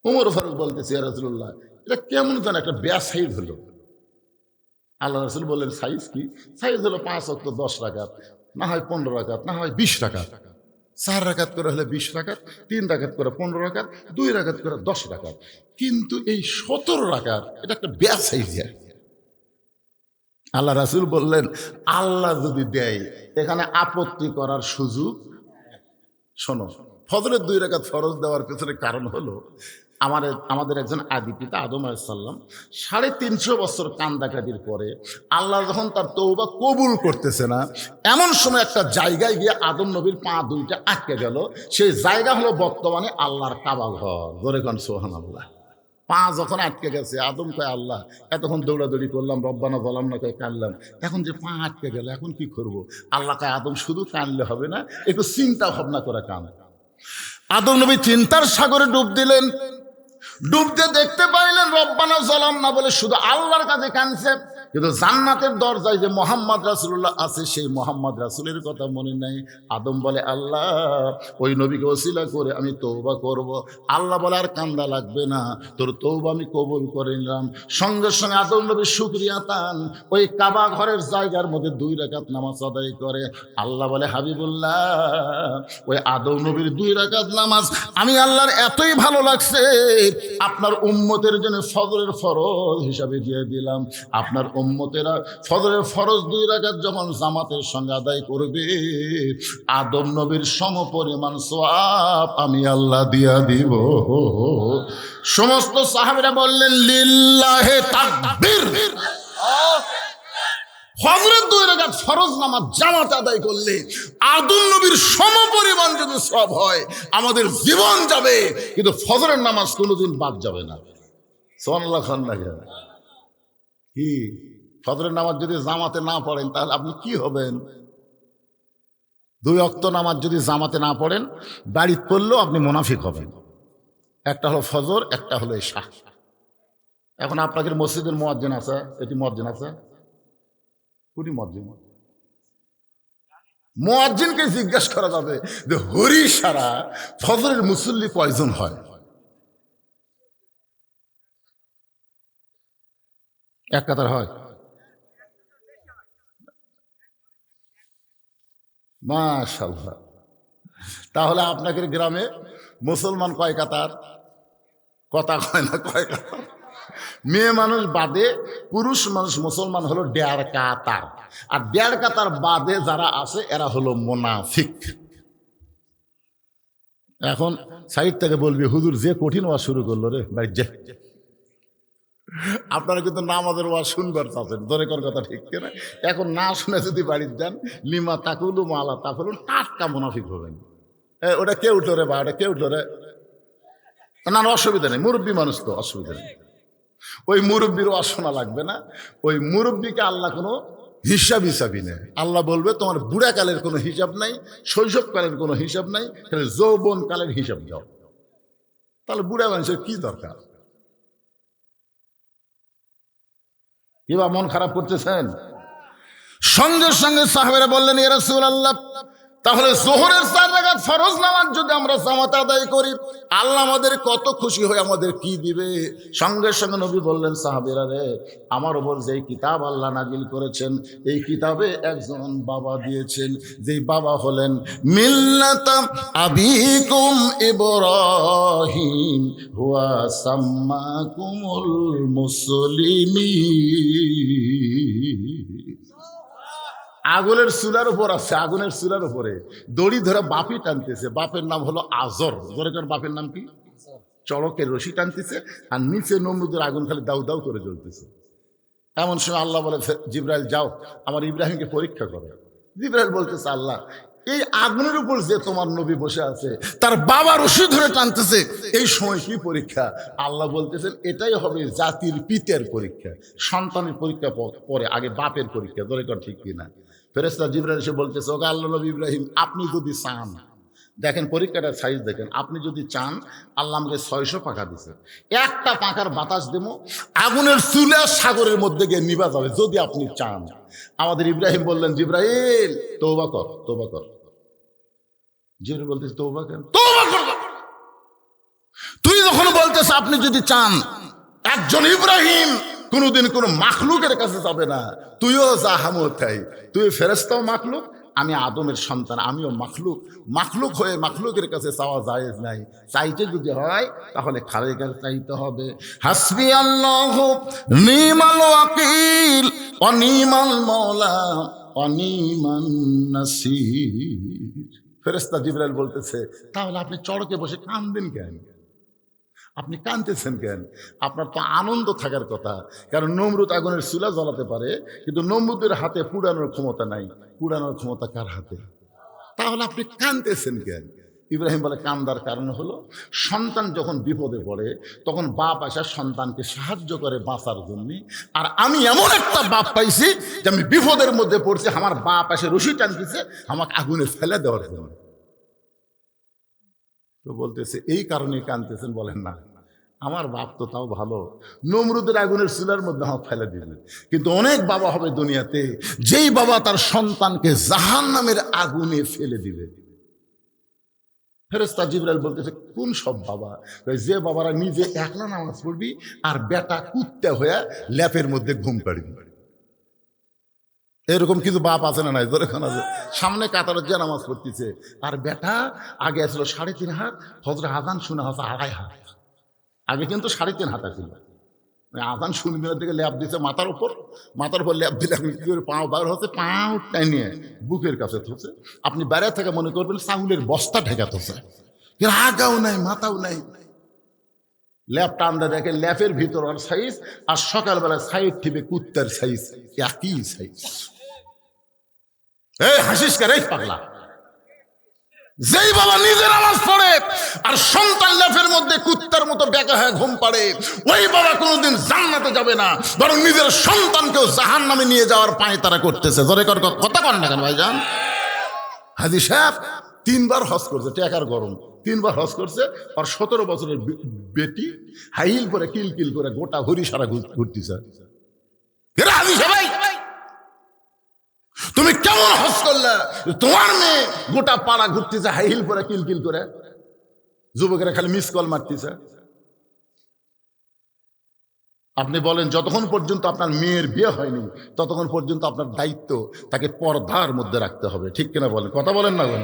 ওমর ফারুক বলতেছে, ইয়া রাসূলুল্লাহ, এটা কেমন যেন একটা বেসাইজ হলো। আল্লাহ রাসূল বললেন, সাইজ কি? সাইজ হলো 5 ওয়াক্ত 10 রাকাত, না হয় 15 রাকাত, না হয় 20 রাকাত। 4 রাকাত করে হলে 20 রাকাত, 3 রাকাত করে 15 রাকাত, 2 রাকাত করে 10 রাকাত। কিন্তু এই 17 রাকাত এটা একটা বেসাইজ। আল্লাহ রাসূল বললেন, আল্লাহ যদি দেয়, এখানে আপত্তি করার সুযোগ। শোনো, ফজরের 2 রাকাত ফরজ দেওয়ার পেছনে কারণ হলো, আমাদের একজন আদি পিতা আদম আলাইহিস সালাম 350 বছর কান্দাকাটির পরে আল্লাহ যখন তার তওবা কবুল করতেছে না, এমন সময় একটা জায়গায় গিয়ে আদম নবীর পা দুইটা আটকে গেল। সেই জায়গা হলো বর্তমানে আল্লাহর কাবা ঘর। জোরে কোন সুবহানাল্লাহ। পা যখন আটকে গেছে, আদম কয় আল্লাহ এতক্ষণ দৌড়াদৌড়ি করলাম, রব্বানা যালামনা কয় কানলাম, এখন যে পা আটকে গেল এখন কি করব? আল্লাহ কয় আদম শুধু কানলে হবে না, একটু চিন্তা ভাবনা করে কান। আদম নবী চিন্তার সাগরে ডুব দিলেন। ডুব দিয়ে দেখতে পাইলেন রব্বানা যালামনা বলে শুধু আল্লাহর কাছে কানছে, কিন্তু জান্নাতের দরজায় যে মোহাম্মদ রাসূলুল্লাহ আছে সেই মোহাম্মদ রাসূলের কথা মনে নাই। আদম বলে আল্লাহ ওই নবীকে ওসিলা করে আমি তওবা করব। আল্লাহ বলে আর কান্দা লাগবে না, তোর তওবা আমি কবুল করে নিলাম। সঙ্গে সঙ্গে আদম নবী শুকরিয়া তান ওই কাবা ঘরের জায়গার মধ্যে 2 রাকাত নামাজ আদায় করে। আল্লাহ বলে হাবিবুল্লাহ ওই আদম নবীর 2 রাকাত নামাজ আমি আল্লাহর এতই ভালো লাগছে, আপনার উম্মতের জন্য ফজরের ফরজ হিসাবে দিয়ে দিলাম। আপনার উম্মতেরা ফজরের ফরজ 2 রাকাত যখন জামাতের সঙ্গে আদায় করবে, আদম নবীর সমপরিমাণ সওয়াব আমি আল্লাহ দিয়া দিব। সমস্ত সাহাবীরা বললেন লিল্লাহে তাকবীর। ফজরের 2 রাকাত ফরজ নামাজ জামাত আদায় করলে আদম নবীর সমপরিমাণ যদি সওয়াব হয়, আমাদের জীবন যাবে কিন্তু ফজরের নামাজ কোনোদিন বাদ যাবে না। সুবহানাল্লাহ খান না কেন? কি ফজরের নামাজ যদি জামাতে না পড়েন তাহলে আপনি কি হবেন? 2 ওয়াক্ত নামাজ যদি জামাতে না পড়েন, বাড়িতে পড়লেও আপনি মুনাফিক হবেন। একটা হলো ফজর, একটা হলো ইশা। এখন আপনাদের মসজিদের মুয়াজ্জিন আছে, এটি মুয়াজ্জিন আছে, কোটি মুয়াজ্জিন? মুয়াজ্জিনকে জিজ্ঞাসা করা যাবে যে হরি সারা ফজরের মুসল্লি কয়জন হয়? এক কাতার হয়? মাশাআল্লাহ। তাহলে আপনাদের গ্রামে মুসলমান কয় কাতার? কথা কয় না, কয় কাতার? মেয়ে মানুষ বাদে পুরুষ মানুষ মুসলমান হলো 1.5 কাতার। আর 1.5 কাতার বাদে যারা আছে এরা হলো মুনাফিক। এখন সাইড থেকে বলবি হুজুর যে কঠিন ওয়াজ শুরু করলো রে ভাই। আপনারা কিন্তু নামাজের ওয়াজ শুনবার চাচ্ছেন, ধরে কোন কথা ঠিক কিনা? এখন না শুনে যদি বাড়িতে যান, লিমা তাকুলু মালা তাকুলু, টাটকা মুনাফিক হবেন। ওটা কে উঠলো রে বা ওটা কে উঠলো রে? না অসুবিধা নেই, মুরব্বী মানুষ তো, অসুবিধা নেই। ওই মুরব্বীর ওয়াজ শোনা লাগবে না। ওই মুরব্বীকে আল্লাহ কোনো হিসাব হিসাবই নেই। আল্লাহ বলবে তোমার বুড়াকালের কোনো হিসাব নাই, শৈশবকালের কোনো হিসাব নাই, তাহলে যৌবনকালের হিসাব দাও। তাহলে বুড়া মানুষের কি দরকার? কিবা মন খারাপ করতেছেন? সঙ্গে সঙ্গে সাহাবেরা বললেন ইয়া রাসূলুল্লাহ, তাহলে যোহরের 4 রাকাত ফরজ নামাজ যদি আমরা জামাত আদায় করি, আল্লাহ আমাদের কত খুশি হয়ে আমাদের কি দিবে? সঙ্গে সঙ্গে নবী বললেন সাহাবীরা রে, আমার উপর যেই কিতাব আল্লাহ নাজিল করেছেন এই কিতাবে একজন বাবা দিয়েছেন, যেই বাবা হলেন মিল্লাতা আবিকুম ইব্রাহিম হুয়া সাম্মাকুমুল মুসলিমিন। আগুনের চুলার উপর আছে, আগুনের চুলার উপরে দড়ি ধরে বাপি টানতেছে। বাপের নাম হলো আজর। জোরেকার বাপের নাম কি? চড়কের রশি টানতেছে, আর নিচে নমরুদের আগুন খালি দাউ দাউ করে জ্বলতেছে। এমন সময় আল্লাহ বলে জিবরাইল যাও আমার ইব্রাহিমকে পরীক্ষা করো। জিবরাইল বলতেছে আল্লাহ এই আগুনের উপর যে তোমার নবী বসে আছে তার বাবা রশি ধরে টানতেছে, এই সময় কি পরীক্ষা? আল্লাহ বলতেছেন এটাই হবে জাতির পিতের পরীক্ষা। সন্তানের পরীক্ষা পরে, আগে বাপের পরীক্ষা। জোরেকার ঠিক কিনা? ফেরেশতা জিবরাইল এসে বলতেছে ওগো আল্লাহ নবী ইব্রাহিম, আপনি যদি চান, দেখেন পরীক্ষাটার সাইজ দেখেন, আপনি যদি চান আল্লাহ আমাকে 600 পাখা দিছে, একটা পাখার বাতাস দেবো, আগুনের চুলা সাগরের মধ্যে গিয়ে নিভা যাবে যদি আপনি চান। আমাদের ইব্রাহিম বললেন জিবরাইল তওবা কর, তওবা কর। জিবরাইল বলতেছে তওবা কেন? তওবা কর। তুই যখন বলতেছ আপনি যদি চান, একজন ইব্রাহিম কোনোদিন কোনো মাখলুকের কাছে যাবে না। তুইও যা হামও তাই, তুই ফেরেশতাও মাখলুক, আমি আদমের সন্তান, আমিও মাখলুক। মাখলুক হয়ে মাখলুকের কাছে চাওয়া জায়েজ নাই। চাইতে যদি হয় তাহলে খালেকার চাইতে হবে। হাসবি আল্লাহু নিমাল ওয়াকিল ওয়া নিমাল মাওলা ওয়া নিমান নাসির। ফেরেশতা জিবরাইল বলতেছে তাহলে আপনি চড়কে বসে কাঁদেন কেন? আপনি কাঁদতেছেন কেন? আপনার তো আনন্দ থাকার কথা, কারণ নমরুদ আগুনের চুলা জ্বালাতে পারে, কিন্তু নমরুদের হাতে পুড়ানোর ক্ষমতা নাই। পুড়ানোর ক্ষমতা কার হাতে? তাহলে আপনি কাঁদতেছেন কেন? ইব্রাহিম বলে, কান্দার কারণ হলো সন্তান যখন বিপদে পড়ে তখন বাপ আসা সন্তানকে সাহায্য করে বাঁচার জন্য। আর আমি এমন একটা বাপ পাইছি যে আমি বিপদের মধ্যে পড়ছি, আমার বাপ এসে রশি টানতেছে আমাকে আগুনে ফেলে দেওয়ার জন্য। তো বলতেছে এই কারণে কাঁদতেছেন? বলেন না, আমার বাপ তো তাও ভালো, নমরুদের আগুনের চুলার মধ্যে আমাকে ফেলে দিবে। কিন্তু অনেক বাবা হবে দুনিয়াতে যেই বাবা তার সন্তানকে জাহান্নামের আগুনে ফেলে দিবে। ফেরেশতা জিবরাইল বলতেছে, কোন সব বাবা? যে বাবারা নিজে একলা নামাজ পড়বি আর বেটা কুত্তে হয়ে ল্যাপের মধ্যে ঘুম পাড়বি। এরকম কিছু বাপ আছে না নাই? ধরে আছে, সামনে কাতারের যে নামাজ পড়তেছে আর বেটা আগে আসল 3.5 হাত, হজরে আজান শুনে হচ্ছে 2.5 হাত। আগে কিন্তু 3.5 হাত ছিল। আজান শুনবি না দিকে ল্যাপ দিচ্ছে মাথার উপর ল্যাপ দিলে আপনি কি করে পাও বার হচ্ছে, পাও টাইনিয়ে বুকের কাছে থুছে। আপনি বাইরে থেকে মনে করবেন চাউলের বস্তা ঢেকা থুছে, কিন্তু আগাও নাই মাথাও নাই। ল্যাপ টানটা দেখে ল্যাপের ভিতর আর সাইজ, আর সকালবেলা সাইড ঠিবে কুত্তার সাইজ, একই সাইজ। এই হাসিস কে রে পাগলা? যেই বাবা নিজে নামাজ পড়ে আর সন্তান লেফের মধ্যে কুত্তার মতো বেকা হয়ে ঘুম পাড়ে, ওই বাবা কোনোদিন জান্নাতে যাবে না, বরং নিজের সন্তানকেও জাহান্নামে নিয়ে যাওয়ার পায় তারা করতেছে। জোরে কর, কথা কন না কেন ভাইজান? হাজী সাহেব 3 বার হজ করছে, টেকার গরম 3 বার হজ করছে। আর 17 বছরের বেটি হাইল করে কিলকিল করে গোটা হরি সারা ঘুরতেছে। হাজী সাহেব তুমি কেমন হজ করলে? তোমার মেয়ে গোটা পাড়া ঘুরতেছে হাইল করে কিলকিল করে, যুবকেরা খালি মিস কল মারতেছে। আপনি বলেন যতক্ষণ পর্যন্ত আপনার মেয়ের বিয়ে হয়নি ততক্ষণ পর্যন্ত আপনার দায়িত্ব তাকে পর্দার মধ্যে রাখতে হবে, ঠিক কিনা বলেন? কথা বলেন না বলেন?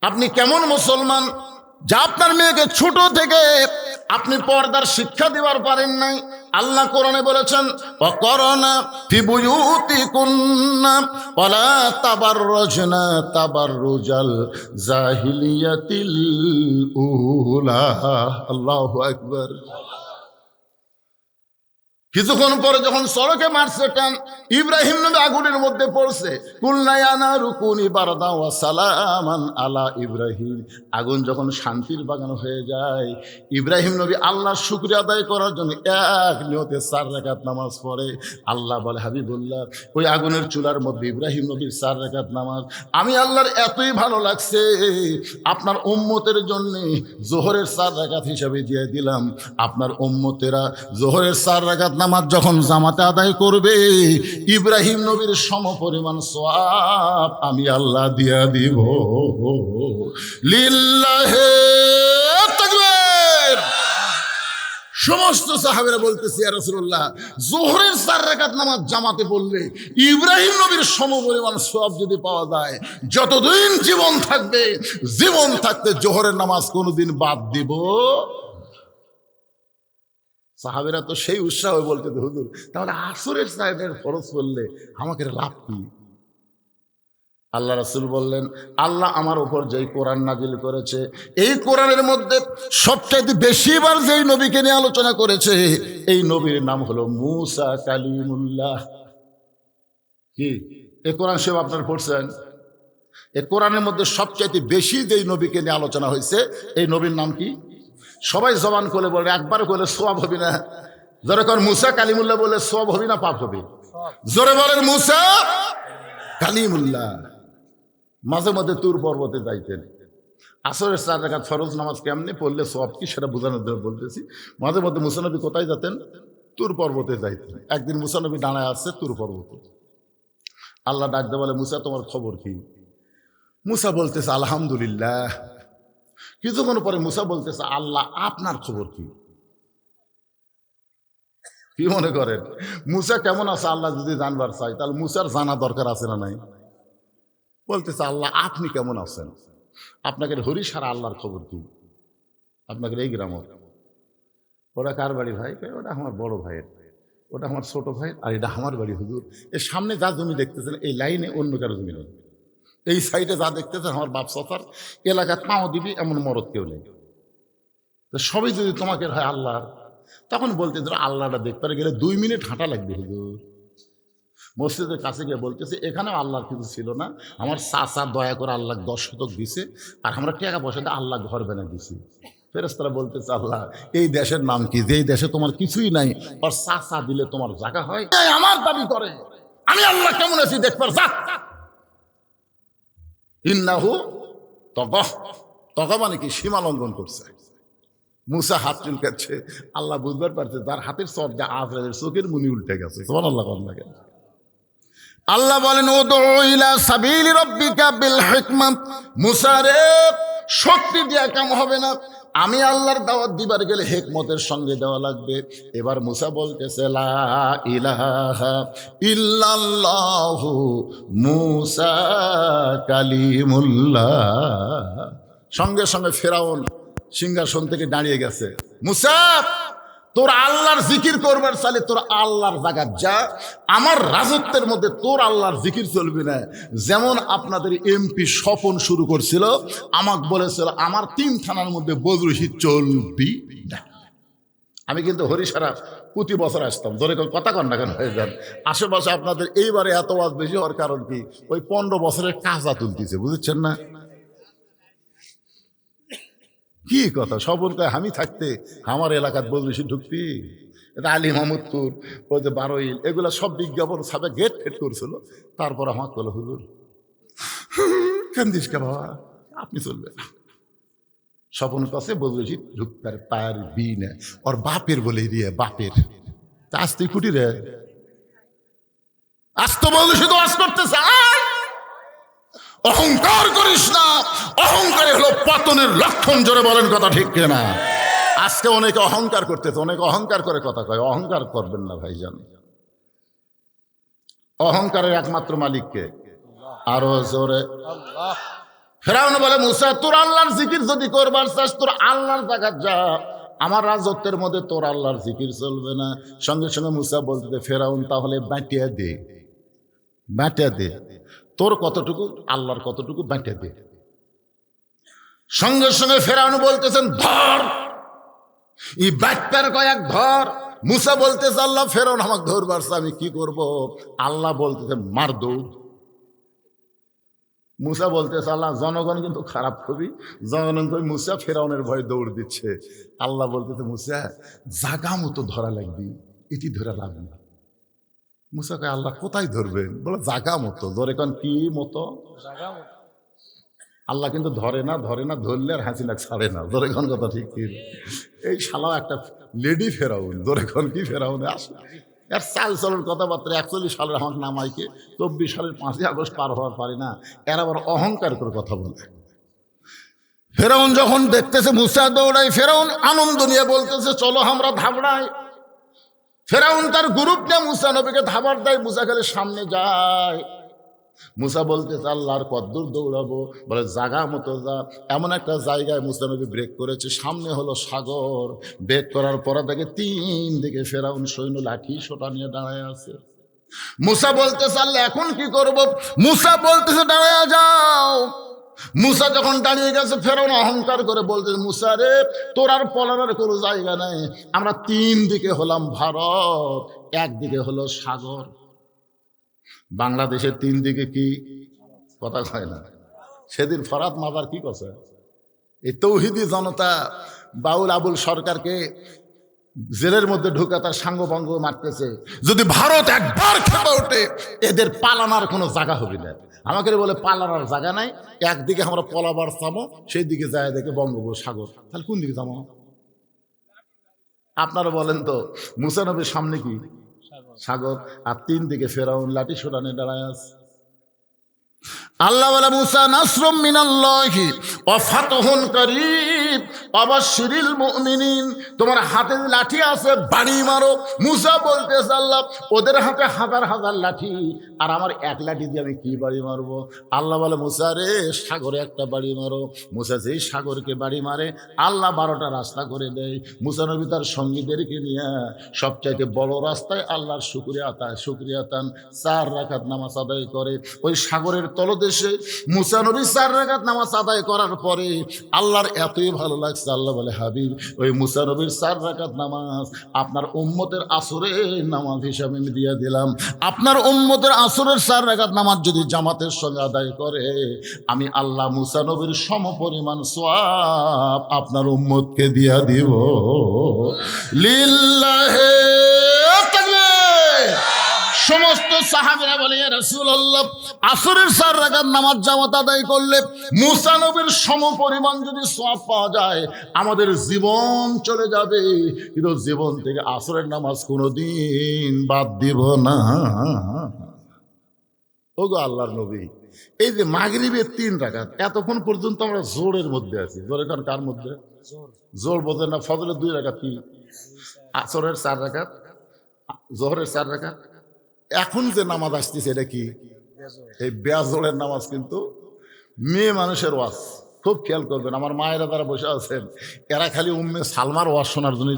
আপনি কেমন মুসলমান যা আপনার মেয়েকে ছোট থেকে আপনি পর্দার শিক্ষা দেওয়ার পারেন নাই? আল্লাহ কোরআনে বলেছেন, ওয়াকরনা ফি বুয়ুতিকুন্না ওয়ালা তাবাররাজনা তাবাররুজাল জাহিলিয়াতিল উলা। আল্লাহু আকবার। কিছুক্ষণ পরে যখন সড়কে মারছে টান, ইব্রাহিম নবী আগুনের মধ্যে পড়ছে। কুলনা ইয়া নারু কুনি বারদান ওয়া সালামান আলা ইব্রাহিম। আগুন যখন শান্তির বাগান হয়ে যায়, ইব্রাহিম নবী আল্লাহর শুকরিয়া আদায় করার জন্য এক নিয়তে 4 রাকাত নামাজ পড়ে। আল্লাহ বলে, হাবিবুল্লাহ ওই আগুনের চুলার মধ্যে ইব্রাহিম নবীর 4 রাকাত নামাজ আমি আল্লাহর এতই ভালো লাগছে, আপনার উম্মতের জন্য জোহরের 4 রাকাত হিসাবে দিয়ে দিলাম। আপনার উম্মতেরা জোহরের 4 রাকাত নামাজ যখন জামাতে আদায় করবে, ইব্রাহিম নবীর সমপরিমাণ সওয়াব আমি আল্লাহ দিয়া দিব। লিল্লাহে তাকবীর। সমস্ত সাহাবীরা বলতেছে, ইয়া রাসূলুল্লাহ যোহরের 4 রাকাত নামাজ জামাতে পড়লে ইব্রাহিম নবীর সমপরিমাণ সওয়াব যদি পাওয়া যায়, যতদিন জীবন থাকবে জীবন থাকতে যোহরের নামাজ কোনোদিন বাদ দিব। সাহাবেরা তো সেই উৎসাহ বলতে, হুজুর তাহলে আসরের সাহেবের ফরজ করলে আমাকে লাভ কি? আল্লাহ রাসূল বললেন, আল্লাহ আমার উপর যেই কোরআন নাজিল করেছে, এই কোরআনের মধ্যে সবচেয়ে বেশিবার যেই নবীকে নিয়ে আলোচনা করেছে, এই নবীর নাম হলো মূসা কালিমুল্লাহ। কি এই কোরআন শরীফ আপনারা পড়ছেন? এই কোরআনের মধ্যে সবচেয়ে বেশি যেই নবীকে নিয়ে আলোচনা হয়েছে, এই নবীর নাম কি? সবাই জবান করে বলে, একবার বলে সওয়াব হবে না। জোরে কর, মূসা কালিমুল্লাহ বলে সওয়াব হবে না পাপ হবে? জোরে বলেন, মূসা কালিমুল্লাহ। মাঝে মধ্যে তুর পর্বতে যাইতেন, আসরের 4 রাকাত ফরজ নামাজ কেমনে পড়লে সওয়াব কি সেটা বোঝানোর জন্য বলতেছি। মাঝে মধ্যে মূসা নবী কোথায় যেতেন? তুর পর্বতে যাইতেন। একদিন মূসা নবী দাঁড়ায় আসছে তুর পর্বতে। আল্লাহ ডাকতে বলে, মূসা তোমার খবর কি? মূসা বলতেছে আলহামদুলিল্লাহ। কিছুক্ষণ পরে মূসা বলতেছে, আল্লাহ আপনার খবর কি? কি মনে করেন মূসা কেমন আছে আল্লাহ যদি জানবার চাই, তাহলে মূসার জানা দরকার আছে না নাই? বলতেছে, আল্লাহ আপনি কেমন আছেন? আপনাকে হরিসারা আল্লাহর খবর কি? আপনাকে এই গ্রাম, ওটা কার বাড়ি ভাই? ওটা আমার বড় ভাইয়ের, ওটা আমার ছোট ভাই, আর এটা আমার বাড়ি হুজুর। এর সামনে যা জমি দেখতেছেন এই লাইনে অন্য কারো জমি নেই। এই সাইডে যা দেখতেছে আমার বাপ চাচার এলাকার পাও দিবি এমন মরদ কেউ নেই। তো সবই যদি তোমাকে হয় আল্লাহর, তখন বলতে আল্লাহটা দেখতে গেলে 2 মিনিট হাঁটা লাগবে হুজুর। মসজিদের কাছে গিয়ে বলতেছে এখানেও আল্লাহর কিছু ছিল না, আমার চাচা দয়া করে আল্লাহ 10 শতক দিছে, আর আমরা টাকা পয়সা দিয়ে আল্লাহ ঘর বানিয়ে দিছি। ফেরেশতারা বলতেছে আল্লাহ এই দেশের নাম কি, যেই দেশে তোমার কিছুই নাই, আর চাচা দিলে তোমার জায়গা হয়? আমার দাবি করে আমি আল্লাহ কেমন আছি দেখবার যা। ইন্নাহু তগহ, তগহ মানে কি? সীমা লঙ্ঘন করছে। মুসা হাত চুলকাচ্ছে, আল্লাহ বুঝবার পারছে তার হাতের চর যা আজরাইলের চোখের মুনি উল্টে গেছে। সুবহানাল্লাহ। আল্লাহ বলেন উদউ ইলা সাবিলি রাব্বিকা বিল হিকমা, মুসা রে শক্তি দিয়া কাম হবে না, আমি আল্লাহর দাওয়াত দিবার গেলে হিকমতের সঙ্গে দেওয়া লাগবে। এবার মুসা বলতেছে লা ইলাহা ইল্লাল্লাহু মুসা কালিমুল্লাহ। সঙ্গে সঙ্গে ফেরাউন সিংহাসন থেকে দাঁড়িয়ে গেছে। মুসা তোর আল্লাহর জিকির করবার চালে তোর আল্লাহর জায়গা যা, আমার রাজত্বের মধ্যে তোর আল্লাহর জিকির চলবি না। যেমন আপনাদের এমপি স্বপন শুরু করছিল, আমাকে বলেছিল আমার 3 থানার মধ্যে বদরুশি চলবি না। আমি কিন্তু হরিসারা প্রতি বছর আসতাম, ধরে কথা কন না কেন হয়ে যান। আশেপাশে আপনাদের এইবারে এত ওয়াজ বেশি হওয়ার কারণ কি? ওই 15 বছরের কাজা তুলতেছে, বুঝেছেন না? কি কথা, স্বপন কয় আমি থাকতে আমার এলাকার বদরুশি ঢুকবি? এটা আলী মাহমুদপুর, ওই যে বারোইল, এগুলা সব বিজ্ঞাপন সাবে গেট ফেট করছিল। তারপর আমাকে বলো হুজুর কান্দিস কে বাবা, আপনি চলবে না। স্বপন কাছে বদরুশি ঢুকতে পারবি না, ওর বাপের বলে রে, বাপের আসতে খুঁটি রে, আস্ত বদরুশি তো আস করতেছে। অহংকার করিস না, অহংকারে হলো পতনের লক্ষণ। জোরে বলেন কথা ঠিক কিনা? আজকে অনেকে অহংকার করতেছে, অনেকে অহংকার করে কথা কয়। অহংকার করবেন না ভাইজান, অহংকারের একমাত্র মালিককে। আরো জোরে আল্লাহ। ফেরাউন বলে মুসা তোর আল্লাহর জিকির যদি করবার চাস তোর আল্লাহর জায়গা যা, আমার রাজত্বের মধ্যে তোর আল্লাহর জিকির চলবে না। সঙ্গে সঙ্গে মুসা বলতে ফেরাউন তাহলে বাঁটিয়া দে, বাঁটিয়া দে, তোর কতটুকু আল্লাহর কতটুকু বাঁটিয়ে দে। সঙ্গে সঙ্গে ফেরাউন বলতেছেন ধর, ই বাট্টার কয়েক ধর। মুসা বলতেছে আল্লাহ ফেরাউন আমাকে ধরবার, আমি কি করব? আল্লাহ বলতেছে মার দৌড়। মুসা বলতেছে আল্লাহ জনগণ কিন্তু খারাপ কবি, জনগণ কবি মুসা ফেরাউনের ভয়ে দৌড় দিচ্ছে। আল্লাহ বলতেছে মুসা জাগা মতো ধরা লাগবি, এটি ধরে লাভ না। মুসা কয় আল্লাহ কোথায় ধরবেন? বলে জাগা মতো। ধরে কন কি মতো? আল্লাহ কিন্তু ধরে না, ধরে না, ধরলে আর হাসিনা ছাড়ে না। ধরে কন কথা ঠিক কি? এই শালা একটা লেডি ফেরাউন। ধরে কন কি ফেরাউনে আসে এর চাল চলের কথাবার্তা। 41 সালের আমাকে নামাইকে 24 সালের 5ই আগস্ট পার হওয়ার পারি না, এর আবার অহংকার করে কথা বলে। ফেরাউন যখন দেখতেছে মুসা দৌড়াই, ফেরাউন আনন্দ নিয়ে বলতেছে চলো আমরা ধাবড়াই। ফেরাউন তার গ্রুপ নিয়ে মুসা নবীকে ধাবার দেয়, মুসা খালি সামনে যায়। মুসা বলতেছে আল্লাহর কদ্দূর দৌড়াবো? বলে জাগা মতো যা। এমন একটা জায়গায় মুসা নবী ব্রেক করেছে, সামনে হলো সাগর। ব্রেক করার পরে দেখে 3 দিকে ফেরাউন সৈন্য লাঠি সোটা নিয়ে দাঁড়ায় আছে। মুসা বলতেছে আল্লাহ এখন কি করব? মুসা বলতেছে দাঁড়ায় যাও। মুসা যখন দাঁড়িয়ে গেছে ফেরাউন অহংকার করে বলতেছে মুসা রে তোর আর পলানোর কোনো জায়গা নাই, আমরা 3 দিকে হলাম ভারত, একদিকে হলো সাগর। বাংলাদেশের 3 দিকে কি কথা কয় না? সেদিন ফরাত মাজার কি কথা, এই তৌহিদি জনতা বাউল আবুল সরকারকে জেলের মধ্যে ঢুকে তার সাঙ্গভঙ্গ মারতেছে। যদি ভারত একবার খেপে ওঠে এদের পালানোর কোনো জায়গা হবে না। আমাকে বলে পালানোর জায়গা নাই, একদিকে আমরা পলাবার চামো, সেই দিকে যায় দেখে বঙ্গোপসাগর। তাহলে কোন দিকে যাবো? আপনারা বলেন তো, মুসা নবীর সামনে কি সাগর, আর 3 দিকে ফেরাউন লাঠি সোটা নিয়ে দাঁড়ায় আছে। আল্লাহ বলে মুসা নাসরুম মিনাল্লাহি ওয়া ফাতহুন কারীব ওয়াবাশশিরিল মুমিনিন, তোমার হাতে লাঠি আছে বাড়ি মারো। মুসা বলতেছে আল্লাহ ওদের হাতে হাজার হাজার লাঠি, আর আমার এক লাঠি দিয়ে আমি কি বাড়ি মারবো? আল্লাহ বলে মুসা রে সাগরে একটা বাড়ি মারো। মুসা যেই সাগরকে বাড়ি মারে আল্লাহ 12টা রাস্তা করে দেয়। মুসা নবী তার সঙ্গীদেরকে নিয়ে সবচাইতে বড় রাস্তায় আল্লাহর শুকরিয়া আতান 4 রাকাত নামাজ আদায় করে। ওই সাগরের তলদেশে মুসা নবী 4 রাকাত নামাজ আদায় করার পরে আল্লাহর এতই ভালো লাগছে, আল্লাহ বলে হাবিব ওই মুসা নবীর 4 রাকাত নামাজ আপনার উম্মতের আসরের নামাজ হিসাবে আমি দিয়ে দিলাম। আপনার উম্মতের আসরের 4 রাকাত নামাজ যদি জামাতের সঙ্গে আদায় করে আমি আল্লাহ মুসা নবীর সমপরিমাণ সওয়াব আপনার উম্মতকে দিয়া দিব। লিল্লাহে তাকবীর। সমস্ত সাহাবীরা বলে ইয়া রাসূলুল্লাহ আসরের 4 রাকাত নামাজ জামাত আদায় করলে মুসা নবীর সমপরিমাণ যদি সওয়াব পাওয়া যায় আমাদের জীবন চলে যাবে, কিন্তু জীবন থেকে আসরের নামাজ কোনোদিন বাদ দিব না। ওগো আল্লাহর নবী, এই যে মাগরিবের 3 রাকাত এতক্ষণ পর্যন্ত আমরা জোরের মধ্যে আছি। জোরে কার কার মধ্যে? জোর বোঝে না। ফজরের 2 রাকাত, কি আসরের 4 রাকাত, জোহরের 4 রাকাত। এখন যে নামাজ আসতেছে এটা কি? এই বেজোরের নামাজ। কিন্তু মেয়ে মানুষের ওয়াজ খুব খেয়াল করবেন। আমার মায়েরা যারা বসে আছেন এরা খালি উম্মে সালমার ওয়াজ শোনার জন্য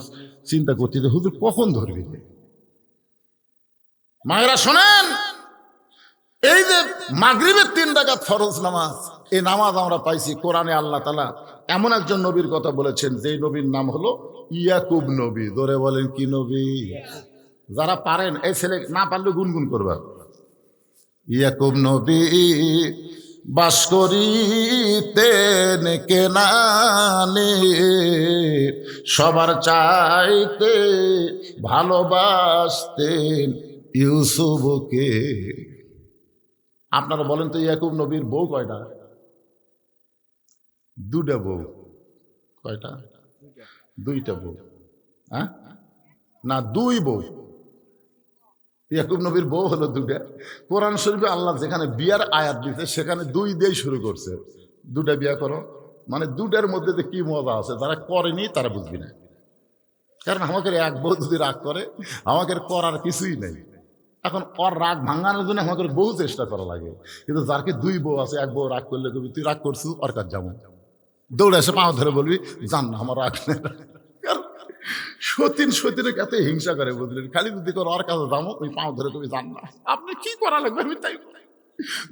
চিন্তা করছে যে হুজুর কখন ধরবি। মায়েরা শোনেন, এই যে মাগরিবের 3 রাকাত ফরজ নামাজ, এই নামাজ আমরা পাইছি কোরআনে। আল্লাহ তাআলা এমন একজন নবীর কথা বলেছেন যে নবীর নাম হলো ইয়াকুব নবী। ধরে বলেন কি নবী? যারা পারেন, এই ছেলে না পারলে গুনগুন করবা। ইয়াকুব নবী বাস করিতেন কেনানে, সবার চাইতে ভালোবাসতেন ইউসুফকে। আপনারা বলেন তো ইয়াকুব নবীর বউ কয়টা? 2টা বউ। কয়টা? 2টা বউ। হ্যাঁ না, 2 বউ। ইয়াকুব নবীর বউ হলো 2টা। কোরআন শরীফে আল্লাহ যেখানে বিয়ার আয়াত দিতে সেখানে 2 দিয়েই শুরু করছে। 2টা বিয়া করো, মানে 2টার মধ্যে যে কি মজা আছে যারা করেনি তারা বুঝবি না। কারণ আমাকে এক বউ যদি রাগ করে আমাকে করার কিছুই নেই। এখন ওর রাগ ভাঙানোর জন্য আমাদের বহু চেষ্টা করা লাগে। কিন্তু যারকে 2 বউ আছে, এক বউ রাগ করলে কবি তুই রাগ করছু ওর কাজ যাবো, দৌড়ে এসে পাও ধরে বলবি জান না আমার রাগ নেই। সতীনের কাছে হিংসা করে বুঝলেন, খালি যদি করে ওর কাছে যাবো ওই পাও ধরে কবি জান না আপনি কি করা লাগবে আমি তাই।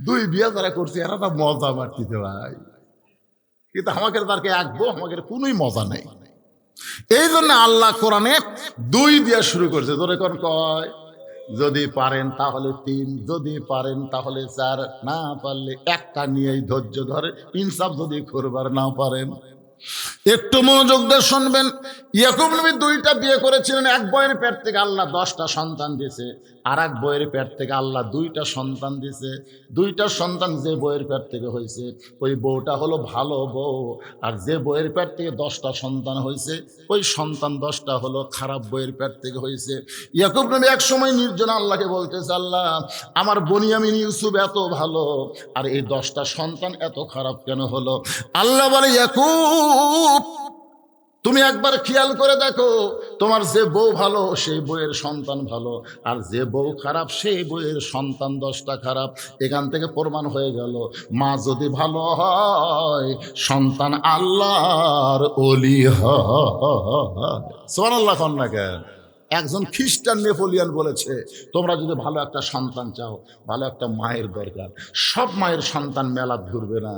2 বিয়া যারা করছি এরা তো মজা মারতিতে ভাই, কিন্তু আমাকে তারকে এক বউ আমাকে কোনোই মজা নেই। এই জন্য আল্লাহ কোরআনে 2 দিয়া শুরু করছে। ধরে কোন কয় যদি পারেন তাহলে 3, যদি পারেন তাহলে 4, না পারলে একটা নিয়েই ধৈর্য ধরে ইনসাফ যদি করবার না পারেন। একটু মনোযোগ দিয়ে শুনবেন। ইয়াকুব নবী 2টা বিয়ে করেছিলেন। এক বউয়ের পেট থেকে আল্লাহ 10টা সন্তান দিয়েছে, আর এক বউয়ের পেট থেকে আল্লাহ 2টা সন্তান দিয়েছে। 2টা সন্তান যে বউয়ের পেট থেকে হয়েছে ওই বউটা হলো ভালো বউ, আর যে বউয়ের পেট থেকে 10টা সন্তান হয়েছে ওই সন্তান 10টা হলো খারাপ বউয়ের পেট থেকে হয়েছে। ইয়াকুব নবী এক সময় নির্জন আল্লাহকে বলতেছে, আল্লাহ আমার বনিয়ামিন ইউসুফ এত ভালো আর এই 10টা সন্তান এত খারাপ কেন হলো? আল্লাহ বলে ইয়াকুব তুমি একবার খেয়াল করে দেখো, তোমার যে বউ ভালো সেই বউয়ের সন্তান ভালো, আর যে বউ খারাপ সেই বউয়ের সন্তান 10টা খারাপ। এখান থেকে প্রমাণ হয়ে গেল মা যদি ভালো হয় সন্তান আল্লাহর ওলি হয়। সুবহানাল্লাহ। কন্যা কেন? একজন খ্রিস্টান নেপোলিয়ন বলেছে তোমরা যদি ভালো একটা সন্তান চাও ভালো একটা মায়ের দরকার। সব মায়ের সন্তান মেলা ঘুরবে না,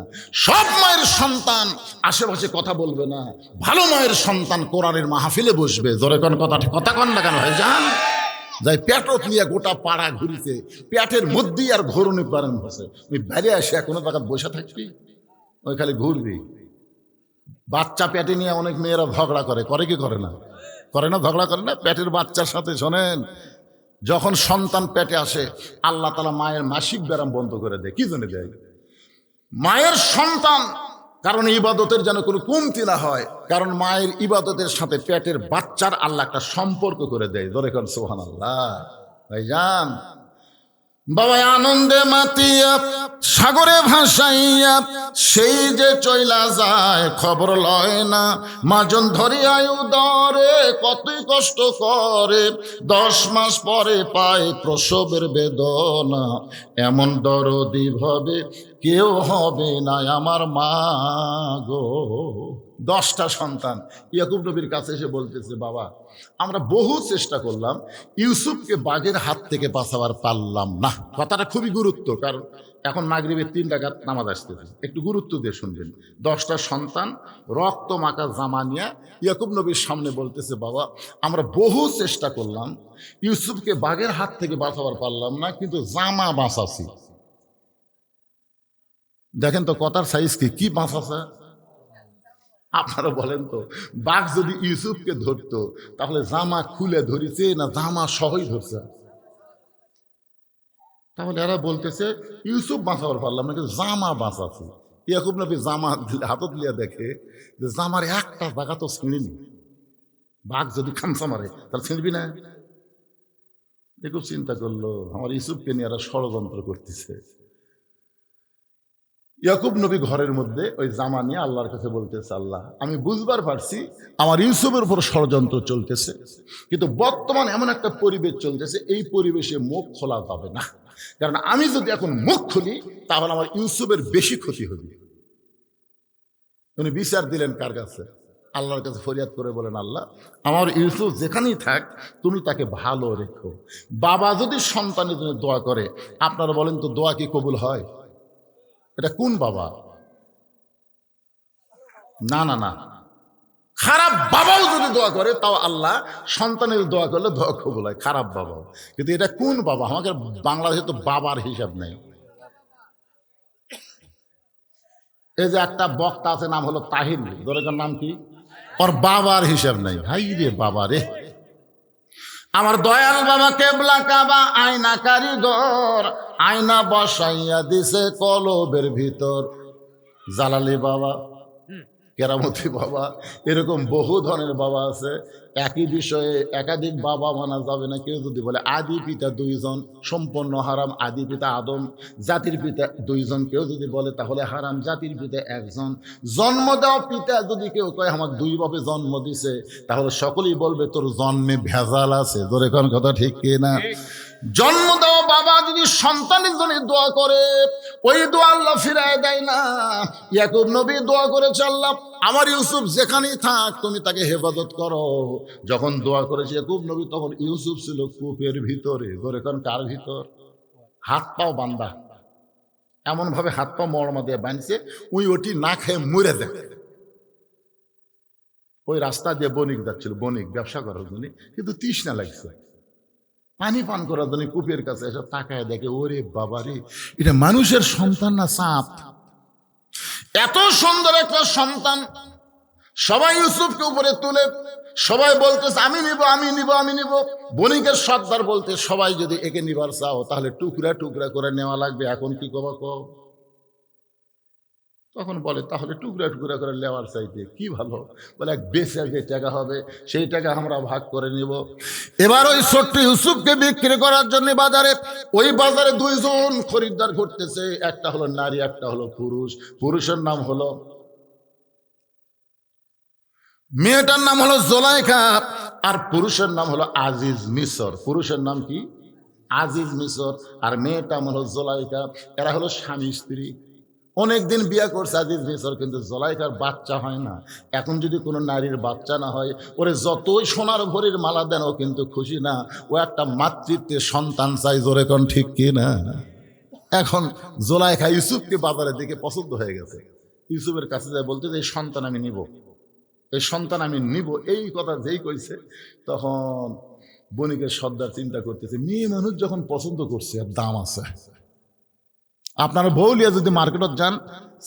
সব মায়ের সন্তান আশেপাশে কথা বলবে না, ভালো মায়ের সন্তান কোরআনের মাহফিলে বসবে। জোরে কোন কথা কন না কেন ভাই জান? যাই পেটত নিয়ে গোটা পাড়া ঘুরিতে, পেটের মধ্যেই আর ঘোরনি পারেন বসে, ওই বাইরে আসে কোনো জায়গা বসে থাকবি, ওই খালি ঘুরবি। বাচ্চা পেটে নিয়ে অনেক মেয়েরা ঝগড়া করে কি করে না? করে না? ঝগড়া করে না পেটের বাচ্চার সাথে। শোনেন, যখন সন্তান পেটে আসে আল্লাহ তাআলা মায়ের মাসিক ব্যায়াম বন্ধ করে দেয়। কি জন্য দেয়? মায়ের সন্তান কারণ ইবাদতের যেন কোনো কমতি না হয়, কারণ মায়ের ইবাদতের সাথে পেটের বাচ্চার আল্লাহ একটা সম্পর্ক করে দেয়। ধরে করেন সুবহানাল্লাহ। ভাইজান বাবা আনন্দে মাতিয়া সাগরে ভাসাইয়া সেই যে চইলা যায় খবর লয় না, মাজন ধরিয়ায় উদরে কতই কষ্ট করে, 10 মাস পরে পায় প্রসবের বেদনা, এমন দরদি ভাবে কেউ হবে না আমার মা গো। 10টা সন্তান ইয়াকুব নবীর কাছে এসে বলতেছে, বাবা আমরা বহু চেষ্টা করলাম ইউসুফকে বাঘের হাত থেকে বাঁচাবার পারলাম না। কথাটা খুবই গুরুত্ব, কারণ এখন মাগরিবের 3 রাকাত নামাজ আসতেছে, একটু গুরুত্ব দিয়ে শুনবেন। 10টা সন্তান রক্ত মাখা জামা নিয়ে ইয়াকুব নবীর সামনে বলতেছে, বাবা আমরা বহু চেষ্টা করলাম, ইউসুফকে বাঘের হাত থেকে বাঁচাবার পারলাম না, কিন্তু জামা বাঁচাছি। দেখেন তো কথার সাইজ কি বাঁচাছে। আপনারা বলেন তো, বাঘ যদি ইউসুফকে ধরতো তাহলে জামা খুলে ধরেছে না জামা সহই ধরছে? তাহলে এরা বলতেছে ইউসুফ বাঁচাবার পারলাম না, কিন্তু জামা বাঁচাছে। ইয়াকুব নবী জামা হাতত লিয়া দেখে যে জামার একটা জায়গা তো ছিঁড়িনি। বাঘ যদি খামসা মারে তাহলে ছিঁড়বি না। একটু চিন্তা করলো, আমার ইউসুফকে নিয়ে এরা ষড়যন্ত্র করতেছে। ইয়াকুব নবী ঘরের মধ্যে ওই জামা নিয়ে আল্লাহর কাছে বলতেছে, আল্লাহ আমি বুঝবার পারছি আমার ইউসুফের উপর ষড়যন্ত্র চলতেছে, কিন্তু বর্তমান এমন একটা পরিবেশ চলতেছে, এই পরিবেশে মুখ খোলা যাবে না, কারণ আমি যদি এখন মুখ খুলি তাহলে আমার ইউসুফের বেশি ক্ষতি হবে। উনি বিচার দিলেন কার কাছে? আল্লাহর কাছে ফরিয়াদ করে বলেন, আল্লাহ আমার ইউসুফ যেখানেই থাক তুমি তাকে ভালো রেখো। বাবা যদি সন্তানের জন্য দোয়া করে, আপনারা বলেন তো দোয়া কি কবুল হয়? এটা কোন বাবা? না না না, খারাপ বাবাও যদি দোয়া করে তাও আল্লাহ সন্তানের দোয়া করলে দোয়া কবুল হয়, খারাপ বাবাও। কিন্তু এটা কোন বাবা? আমাদের বাংলাদেশে তো বাবার হিসাব নেই। এই যে একটা বক্তা আছে, নাম হলো তাহির, দরকার নাম কি, ওর বাবার হিসাব নাই। হাই রে বাবা রে, আমার দয়াল বাবা কেবলা কাবা আয়না কারিগর, আয়না বসাইয়া দিছে কলবের ভিতর। জালালি বাবা, কেরামতি বাবা, এরকম বহু ধরনের বাবা আছে। একই বিষয়ে একাধিক বাবা মানা যাবে না। কেউ যদি বলে আদি পিতা 2 জন, সম্পূর্ণ হারাম। আদি পিতা আদম, জাতির পিতা 2 জন কেউ যদি বলে তাহলে হারাম। জাতির পিতা 1 জন। জন্ম দেওয়া পিতা যদি কেউ কয় আমাকে 2 ভাবে জন্ম দিছে, তাহলে সকলেই বলবে তোর জন্মে ভেজাল আছে। তোর এখন কথা ঠিক কিনা? জন্ম দেওয়া বাবা যদি সন্তানের জন্য দোয়া করে, ওই দোয়া আল্লাহ ফিরায় দেয় না। ইয়াকুব নবী দোয়া করেছে, আল্লাহ আমার ইউসুফ যেখানেই থাক তুমি তাকে হেফাজত করো। যখন দোয়া করেছে ইয়াকুব নবী, তখন ইউসুফ ছিল কূপের ভিতরে। ধরে কোন কার ভিতর? হাত পাও বান্ধা, এমন ভাবে হাত পা মরমা দিয়ে বাঁধছে, ওটি না খেয়ে মরে যায়। ওই রাস্তা দিয়ে বণিক যাচ্ছিল, বণিক ব্যবসা করার জন্য, কিন্তু তৃষ্ণা লাগছে, পানি পান করার জন্য কূপের কাছে এসব তাকায় দেখে, ওরে বাবারে, এটা মানুষের সন্তান না সাপ। এত সুন্দর একটা সন্তান। সবাই ইউসুফকে উপরে তুলে সবাই বলতেছে আমি নিব, আমি নিব, আমি নিব। বণিকের সর্দার বলতে, সবাই যদি একে নিবার চাও তাহলে টুকরা টুকরা করে নেওয়া লাগবে। এখন কি কবা কও? তখন বলে তাহলে টুকরা টুকরা করে নেওয়ার চাইতে কি ভালো, বলে এক বেশি যে টাকা হবে সেই টাকা আমরা ভাগ করে নিব। এবার ওই ছোট্ট ইউসুফকে বিক্রি করার জন্য বাজারে, ওই বাজারে 2 জন খরিদ্দার করতেছে। একটা হলো নারী, একটা হলো পুরুষ। পুরুষের নাম হলো, মেয়েটার নাম হলো জোলাইখা, আর পুরুষের নাম হলো আজিজ মিসর। পুরুষের নাম কি? আজিজ মিসর, আর মেয়েটার নাম হলো জোলাইখা। এরা হলো স্বামী স্ত্রী। অনেকদিন বিয়ে করছে আজিজ মিসর, কিন্তু জোলাইখার বাচ্চা হয় না। এখন যদি কোনো নারীর বাচ্চা না হয়, ওরে যতই সোনার ভরির মালা দেন ও কিন্তু খুশি না। ও একটা মাতৃত্বের সন্তান চাই। জোরে কোন ঠিক কি না? এখন জোলাইখা ইউসুফকে বাজারে দেখে পছন্দ হয়ে গেছে। ইউসুফের কাছে যায় বলতে, এই সন্তান আমি নিব, এই সন্তান আমি নিব। এই কথা যেই কইছে, তখন বণিকের সর্দার চিন্তা করতেছে, মেয়ে মানুষ যখন পছন্দ করছে, আর দাম আছে। আপনারা বউলিয়া যদি মার্কেটত যান,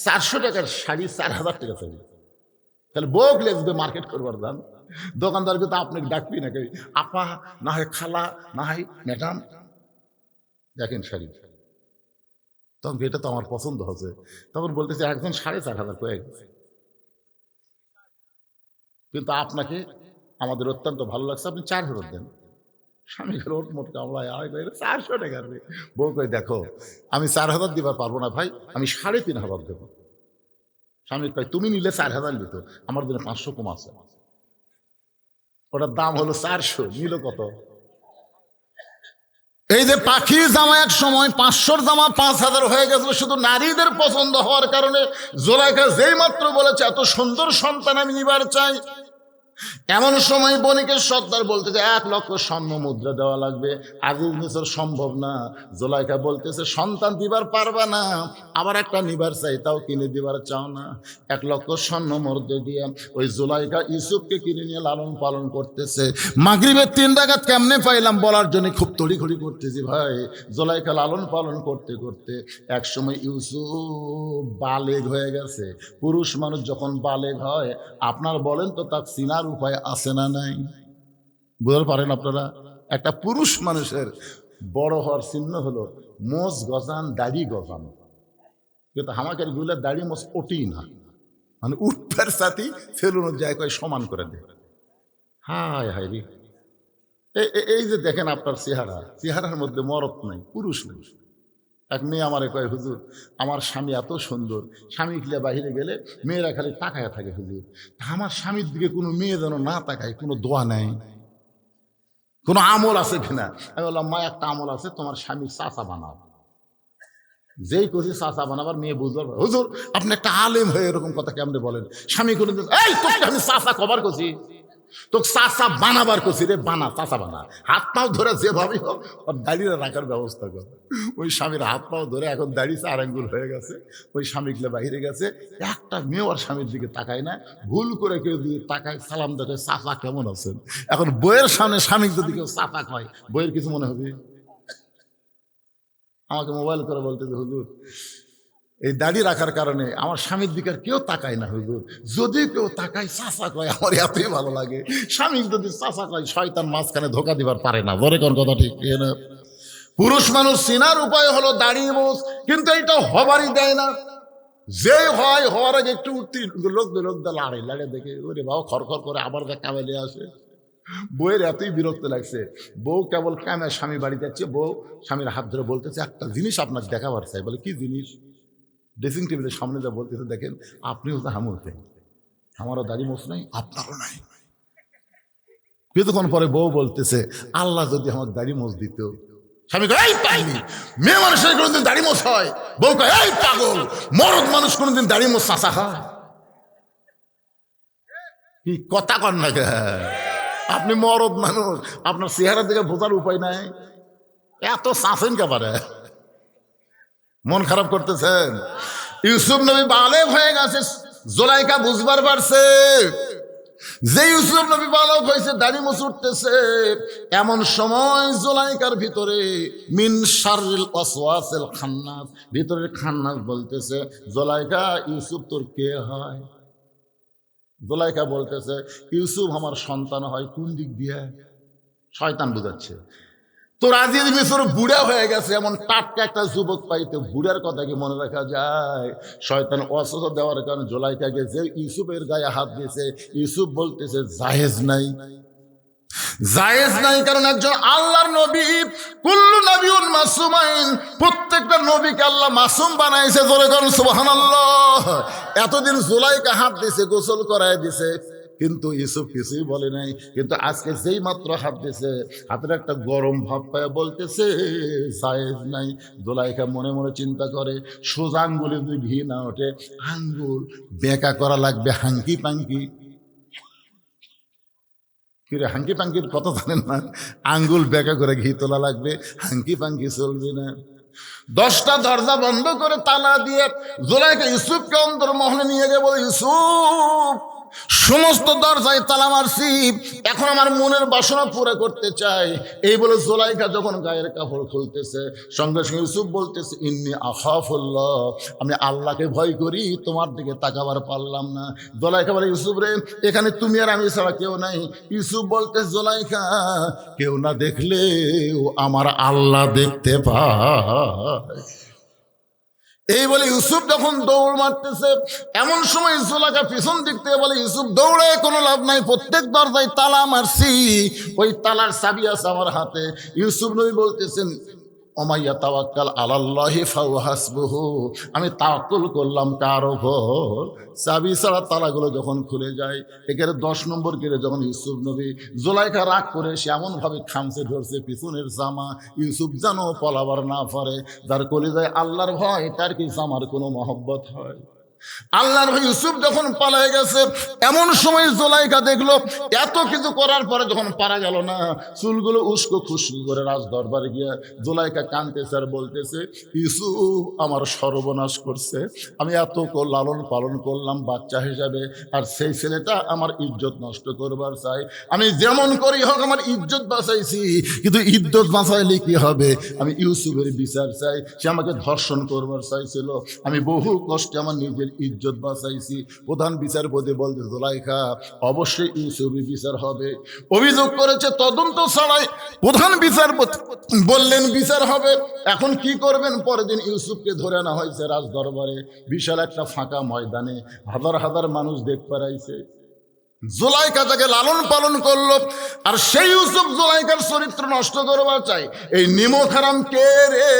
400 টাকার শাড়ি 4000 টাকা চাইবে। তাহলে বউলিয়া যদি মার্কেট করবার যান, দোকানদার কিন্তু আপনাকে ডাকবি না, আপা না হয় খালা, না হয় ম্যাডাম, দেখেন শাড়ি। তখন এটা তো আমার পছন্দ হচ্ছে। তখন বলতেছে একজন 4500 কয়ে গেছে, কিন্তু আপনাকে আমাদের অত্যন্ত ভালো লাগছে, আপনি 4000 দেন। স্বামী ওট মোট কামলায় 400 টাকা। বউ কই দেখো আমি 4000 দিবার পারবো না ভাই, আমি 3500 দেবো। স্বামী কয় তুমি নিলে 4000 দিত, আমার জন্য 500 কম আছে। ওটার দাম হলো 400, নিল কত? এই যে পাখি জামা এক সময় 500 জামা 5000 হয়ে গেছিল, শুধু নারীদের পছন্দ হওয়ার কারণে। জোলাইখা যেই মাত্র বলেছে এত সুন্দর সন্তান আমি নিবার চাই, এমন সময় বণিকের সর্দার বলতেছে 1,00,000 স্বর্ণ মুদ্রা দেওয়া লাগবে। আজিজ মিসর সম্ভব না। জুলাইখা বলতেছে সন্তান দিবার পারবা না, আবার একটা নিবার চাই, তাও কিনে দিবার চাও না। 1,00,000 স্বর্ণ মুদ্রা দিয়ে ওই জুলাইখা ইউসুফকে কিনে নিয়ে লালন পালন করতেছে। মাগরিবের 3 রাকাত কেমনে পাইলাম বলার জন্য খুব তড়িঘড়ি করতেছি ভাই। জুলাইখা লালন পালন করতে করতে এক সময় ইউসুফ বালেগ হয়ে গেছে। পুরুষ মানুষ যখন বালেগ হয়, আপনার বলেন তো তার চিনার উপায় আছে না নাই? বুঝতে পারেন আপনারা? একটা পুরুষ মানুষের বড় হওয়ার চিহ্ন হলো মোজ গজান, দাড়ি গজান। কিন্তু আমাদের গুলার দাড়ি মোজ ওঠেই না, মানে উঠবার সাথে ফেলুন জায়গায় সমান করে দেয়। হায় হায় রে, এই যে দেখেন আপনার চেহারার মধ্যে মরদ নাই, পুরুষ নাই। এক মেয়ে আমারে কয়, হুজুর আমার স্বামী এত সুন্দর, স্বামী খেলে বাহিরে গেলে মেয়েরা খালি তাকায় থাকে হুজুর, আমার স্বামীর দিকে কোনো মেয়ে যেন না তাকায়, কোনো দোয়া নেই, কোনো আমল আছে কিনা? আমি বললাম মা একটা আমল আছে, তোমার স্বামী চাচা বানাও। যেই করছি চাচা বানাবার মেয়ে বুঝবার, হুজুর আপনি একটা আলেম হয়ে এরকম কথা কেমনে বলেন? স্বামী করে এই তোকে আমি চাচা কবার করছি, তোকে চাচা বানাবার করছি রে, বানা, চাচা বানা। হাত পাও ধরে যেভাবেই হোক ওর দাড়িটা রাখার ব্যবস্থা কর। ওই স্বামীর হাত পাও ধরে এখন দাড়ি 4 আঙ্গুল হয়ে গেছে। ওই স্বামীগুলো বাহিরে গেছে, একটা মেয়ে ওর স্বামীর দিকে তাকায় না। ভুল করে কেউ দিকে তাকায়, সালাম দেখে, চাচা কেমন আছেন। এখন বইয়ের সামনে স্বামী যদি কেউ চাচা কয়, বইয়ের কিছু মনে হবে? আমাকে মোবাইল করে বলতে যে হুজুর এই দাড়ি রাখার কারণে আমার স্বামীর দিকে আর কেউ তাকায় না হুজুর, যদি কেউ তাকায় চাচা কয়, আমার এতই ভালো লাগে। স্বামী যদি চাচা কয়, শয়তান মাঝখানে ধোকা দিবার পারে না। বলে কোন কথা ঠিক না? পুরুষ মানুষ চিনার উপায় হলো দাড়ি মোছ, কিন্তু এইটা হবারই দেয় না। যে হয় হওয়ার আগে একটু উঠতি লোক লাড়ে দেখে ওরে বাবা খরখর করে আবার দেখ কামেলে আসে। বউয়ের এতই বিরক্ত লাগছে, বউ কেবল কামে স্বামী বাড়ি যাচ্ছে, বউ স্বামীর হাত ধরে বলতেছে একটা জিনিস আপনাকে দেখাবার চাই। বলে কি জিনিস? ড্রেসিং টেবিলের সামনে যা বলতেছে, দেখেন আপনিও তো হামুতে, আমারও দাড়ি মোছ নাই, আপনারও নাই। কিছুক্ষণ পরে বউ বলতেছে আল্লাহ যদি আমার দাড়ি মোছ দিত। স্বামী কয় এই পাইনি, মেয়ে মানুষের কোনোদিন দাড়ি মোছ হয়? বউ কয় এই পাগল, মরদ মানুষ কোনোদিন দাড়ি মোছ চাচা হয়? কি কথা কন না? আপনি মরদ মানুষ, আপনার চেহারা দিকে বোঝার উপায় নাই, এত চাষেন কেবারে মন খারাপ করতেছেন। ইউসুফ নবী বালেগ হয়ে গেছে, জুলাইখা বুঝবার পারছে যে ইউসুফ নবী বালক হয়েছে, দাড়ি মোছ উঠতেছে। এমন সময় জুলাইখার ভিতরে মিন শাররিল ওয়াসওয়াসিল খান্নাস, ভিতরের খান্নাস বলতেছে জুলাইখা ইউসুফ তোর কে হয়? জুলাইখা বলতেছে ইউসুফ আমার সন্তান হয়। কোন দিক দিয়ে? শয়তান বুঝাচ্ছে। তোর আজিজ মিসর বুড়া হয়ে গেছে, এমন টাটকা একটা যুবক পাইতে বুড়ার কথা কি মনে রাখা যায়? শয়তান অস্ত্র দেওয়ার কারণে জুলাইখাকে যে ইউসুফের গায়ে হাত দিয়েছে, ইউসুফ বলতেছে জায়েজ নাই, জায়েজ নাই। কারণ একজন আল্লাহর নবী, কুল্লু নবিয়্যুন মাসুমাইন, প্রত্যেকটা নবীকে আল্লাহ মাসুম বানাইছে। জোরে করুন সুবহানাল্লাহ। এতদিন জুলাইখা হাত দিছে, গোসল করায় দিছে, কিন্তু ইউসুফ কিছুই বলে নাই। কিন্তু আজকে যেই মাত্র হাত দিছে, হাতের একটা গরম ভাব পায় বলতেছে জায়েজ নাই। জুলাইখা মনে মনে চিন্তা করে সোজা আঙ্গুলে যদি ঘি না ওঠে, আঙ্গুল বেঁকা করা লাগবে, হাঙ্কি পাঙ্কি। কিরে হাঙ্কি পাঙ্কির কথা জানেন না? আঙ্গুল বেঁকা করে ঘি তোলা লাগবে, হাঙ্কি পাঙ্কি চলবে না। 10টা দরজা বন্ধ করে তালা দিয়ে জুলাইখা ইউসুফকে অন্তর্মহলে নিয়ে গিয়ে বলে ইউসুফ সমস্ত দরজায় তালা মারছি, এখন আমার মনের বাসনা পুরো করতে চাই। এই বলে জুলাইখা যখন গায়ের কাপড় খুলতেছে, সঙ্গে সঙ্গে ইউসুফ বলতেছে ইন্নী আখাফুল্লাহ, আমি আল্লাহকে ভয় করি, তোমার দিকে তাকাবার পারলাম না। জুলাইখা বলে ইউসুফ রে, এখানে তুমি আর আমি ছাড়া কেউ নাই। ইউসুফ বলতে জুলাইখা কেউ না দেখলেও আমার আল্লাহ দেখতে পায়। এই বলে ইউসুফ যখন দৌড় মারতেছে, এমন সময় জুলাইখা পিছন দিক থেকে বলে ইউসুফ দৌড়ে কোনো লাভ নাই, প্রত্যেক দরজায় তালা মারছি, ওই তালার চাবি আছে আমার হাতে। ইউসুফ নবী বলতেছেন ওমাইয়া তাওয়াক্কাল আলাল্লাহি ফাহুয়া হাসবুহু, আমি তাওয়াক্কুল করলাম কার উপর? চাবি ছাড়া তালাগুলো যখন খুলে যায়। এখানে 10 নম্বর গেড়ে যখন ইউসুফ নবী, জুলাইখা রাগ করে সে এমনভাবে খামচে ধরছে পিছনের জামা, ইউসুফ যেন পলাবার না পারে। যার কলিজায় আল্লাহর ভয়, তার কি জামার কোনো মহব্বত হয়? আল্লাহর নবী ইউসুফ যখন পালায় গেছে, এমন সময় জুলাইখা দেখলো এত কিছু করার পরে যখন পারা গেল না, চুলগুলো উস্কো খুশকি করে রাজ দরবারে গিয়ে জুলাইখা কাঁদতেছে আর বলতেছে, ইউসুফ আমার সর্বনাশ করছে, আমি এত লালন পালন করলাম বাচ্চা হিসাবে, আর সেই ছেলেটা আমার ইজ্জত নষ্ট করবার চাই। আমি যেমন করি হোক আমার ইজ্জত বাঁচাইছি, কিন্তু ইজ্জত বাঁচাইলে কি হবে, আমি ইউসুফের বিচার চাই। সে আমাকে ধর্ষণ করবার চাইছিল, আমি বহু কষ্টে আমার নিজের ইজ্জত বাঁচাইছি। প্রধান বিচারপতি বলতে, জুলাইখা অবশ্যই ইউসুফের বিচার হবে। অভিযোগ করেছে তদন্ত ছাড়াই, প্রধান বিচারপতি বললেন বিচার হবে। এখন কি করবেন? পরের দিন ইউসুফকে ধরে আনা হয়েছে রাজ দরবারে, বিশাল একটা ফাঁকা ময়দানে, হাজার হাজার মানুষ দেখ পারাইছে। জুলাইখা তাকে লালন পালন করলো, আর সেই ইউসুফ জুলাইখার চরিত্র নষ্ট করবার চাই। এই নিমক হারাম কে রে?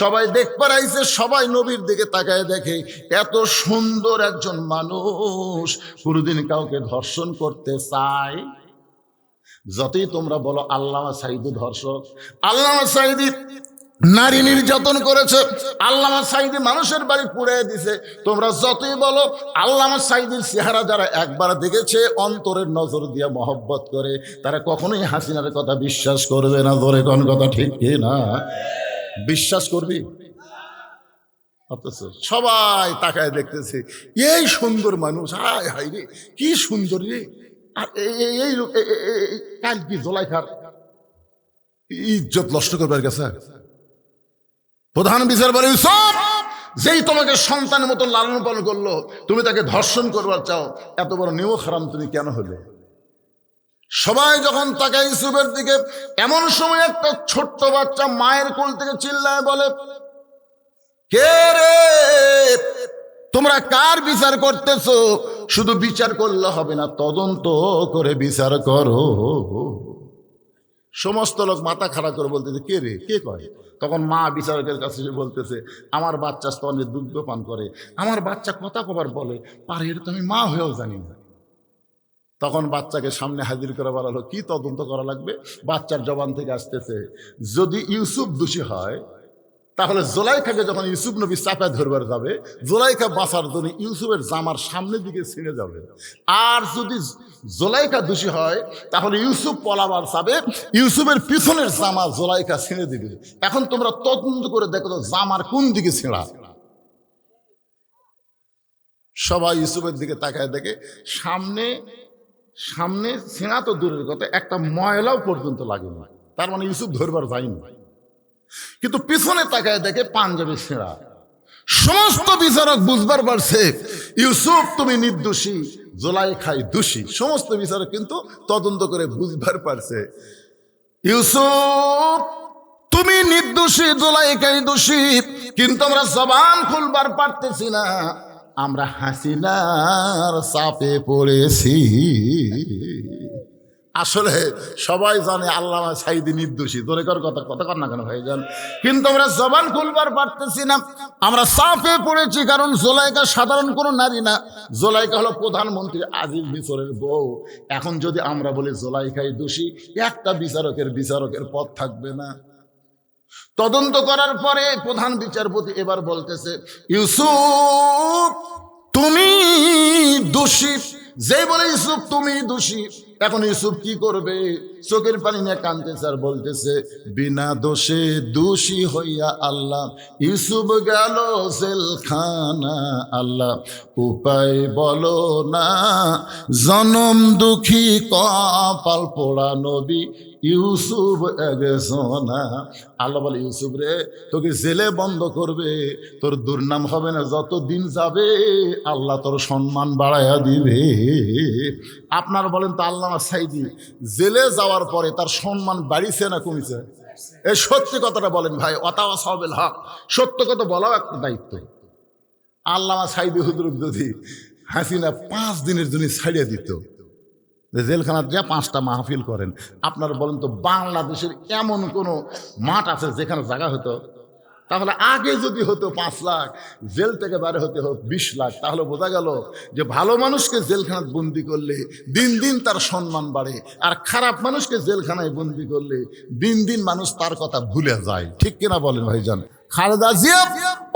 সবাই দেখ পারাইছে, সবাই নবীর দিকে তাকায় দেখে এত সুন্দর একজন মানুষ কোনোদিন কাউকে ধর্ষণ করতে চায়? যতই তোমরা বলো আল্লামা সাঈদী ধর্ষক, আল্লামা সাঈদী নারী নির্যাতন করেছে, আল্লামা সাঈদী মানুষের বাড়ি পুড়ে দিছে, তোমরা যতই বলো, আল্লামা সাঈদীর চেহারা যারা একবার দেখেছে অন্তরের নজর দিয়ে মহব্বত করে, তারা কখনোই হাসিনার কথা বিশ্বাস করবে না। ধরে কোন কথা ঠিক কি না? বিশ্বাস করবি? অথচ সবাই তাকায় দেখতেছে, এই সুন্দর মানুষ, হায় হায় রে কি সুন্দর রে। আর এই কাল কি জুলাইখার ইজ্জত নষ্ট করবার গেছে। প্রধান বিচার বলে, সব যেই তোমাকে সন্তানের মতো লালন পালন করলো, তুমি তাকে ধর্ষণ করবার চাও, এত বড় নিমক হারাম তুমি কেন হলে? সবাই যখন তাকায় ইউসুফের দিকে, এমন সময় একটা ছোট্ট বাচ্চা মায়ের কোল থেকে চিল্লায় বলে, কে রে? তোমরা কার বিচার করতেছো? শুধু বিচার করলে হবে না, তদন্ত করে বিচার করো। সমস্ত লোক মাথা খারাপ করে বলতেছে, কে রে? কে কয়? তখন মা বিচারকের কাছে বলতেছে, আমার বাচ্চা স্তনে দুগ্ধ পান করে, আমার বাচ্চা কথা কবার বলে পারে, এটা তো আমি মা হয়েও জানি না। তখন বাচ্চাকে সামনে হাজির করে বলা হলো, কি তদন্ত করা লাগবে? বাচ্চার জবান থেকে আসতেছে, যদি ইউসুফ দোষী হয় তাহলে জুলাইখাকে যখন ইউসুফ নবী চাপায় ধরবার যাবে, জুলাইখা বাঁচার জন্য ইউসুফের জামার সামনের দিকে ছিঁড়ে যাবে। আর যদি জুলাইখা দোষী হয় তাহলে ইউসুফ পলাবার যাবে, ইউসুফের পিছনের জামা জুলাইখা ছিঁড়ে দিবে। এখন তোমরা তদন্ত করে দেখো তো জামার কোন দিকে ছিঁড়া। সবাই ইউসুফের দিকে তাকায় দেখে সামনে সামনে ছিঁড়া তো দূরের কথা, একটা ময়লাও পর্যন্ত লাগেনি, তার মানে ইউসুফ ধরবার যায়নি। কিন্তু পিছনে তাকায় দেখে পাঞ্জাবি ছেঁড়া। সমস্ত বিচারক বুঝবার পারছে ইউসুফ তুমি নির্দোষী, জুলাইখাই দোষী। সমস্ত বিচারক কিন্তু তদন্ত করে বুঝবার পারছে ইউসুফ তুমি নির্দোষী, জুলাইখাই দোষী, কিন্তু আমরা জবান খুলবার পারতেছি না, আমরা হাসিনার চাপে পড়েছি। আসলে সবাই জানে আল্লামা সাঈদী নির্দোষী, তোরে কর কথা কথা কর না কেন ভাইজান, কিন্তু আমরা জবান খুলবার পারতেছি না, আমরা চাপে পড়েছি। কারণ জুলাইখা সাধারণ কোনো নারী না, জুলাইখা হলো প্রধানমন্ত্রী আজিজ মিসরের বউ। এখন যদি আমরা বলি জুলাইখাই দোষী, একটা বিচারকের পথ থাকবে না। তদন্ত করার পরে প্রধান বিচারপতি এবার বলতেছে, ইউসুফ তুমি দোষী। যেই বলে ইউসুফ তুমি দোষী, এখন ইউসুফ কি করবে? চোখের পানি নিয়ে কাঁদতেছে আর বলতেছে, বিনা দোষে দোষী হইয়া আল্লাহ ইউসুফ গেল জেলখানা, আল্লাহ উপায় বলো না, জনম দুঃখী কপাল পোড়া নবী ইউসুফ একজনা। আল্লাহ বলে, ইউসুফ রে তোকে জেলে বন্ধ করবে, তোর দুর্নাম হবে না, যত দিন যাবে আল্লাহ তোর সম্মান বাড়াইয়া দিবে। আপনার বলেন তো আল্লামা সাঈদী জেলে যাওয়ার পরে তার সম্মান বাড়িছে না কমিছে? এই সত্যি কথাটা বলেন ভাই, ওয়াতাওয়াসাবিল হক, সত্য কথা বলাও একটা দায়িত্ব। আল্লামা সাঈদী হুজুর যদি হাসিনা 5 দিনের জন্য ছাড়িয়ে দিত, জেলখানার যা 5টা মাহফিল করেন, আপনার বলেন তো বাংলাদেশের এমন কোনো মাঠ আছে যেখানে জায়গা হতো? তাহলে আগে যদি হতো 5 লাখ, জেল থেকে বাইরে হতে হোক 20 লাখ, তাহলে বোঝা গেল যে ভালো মানুষকে জেলখানায় বন্দি করলে দিন দিন তার সম্মান বাড়ে, আর খারাপ মানুষকে জেলখানায় বন্দি করলে দিন দিন মানুষ তার কথা ভুলে যায়। ঠিক কিনা বলেন ভাইজান? খালেদা জিয়া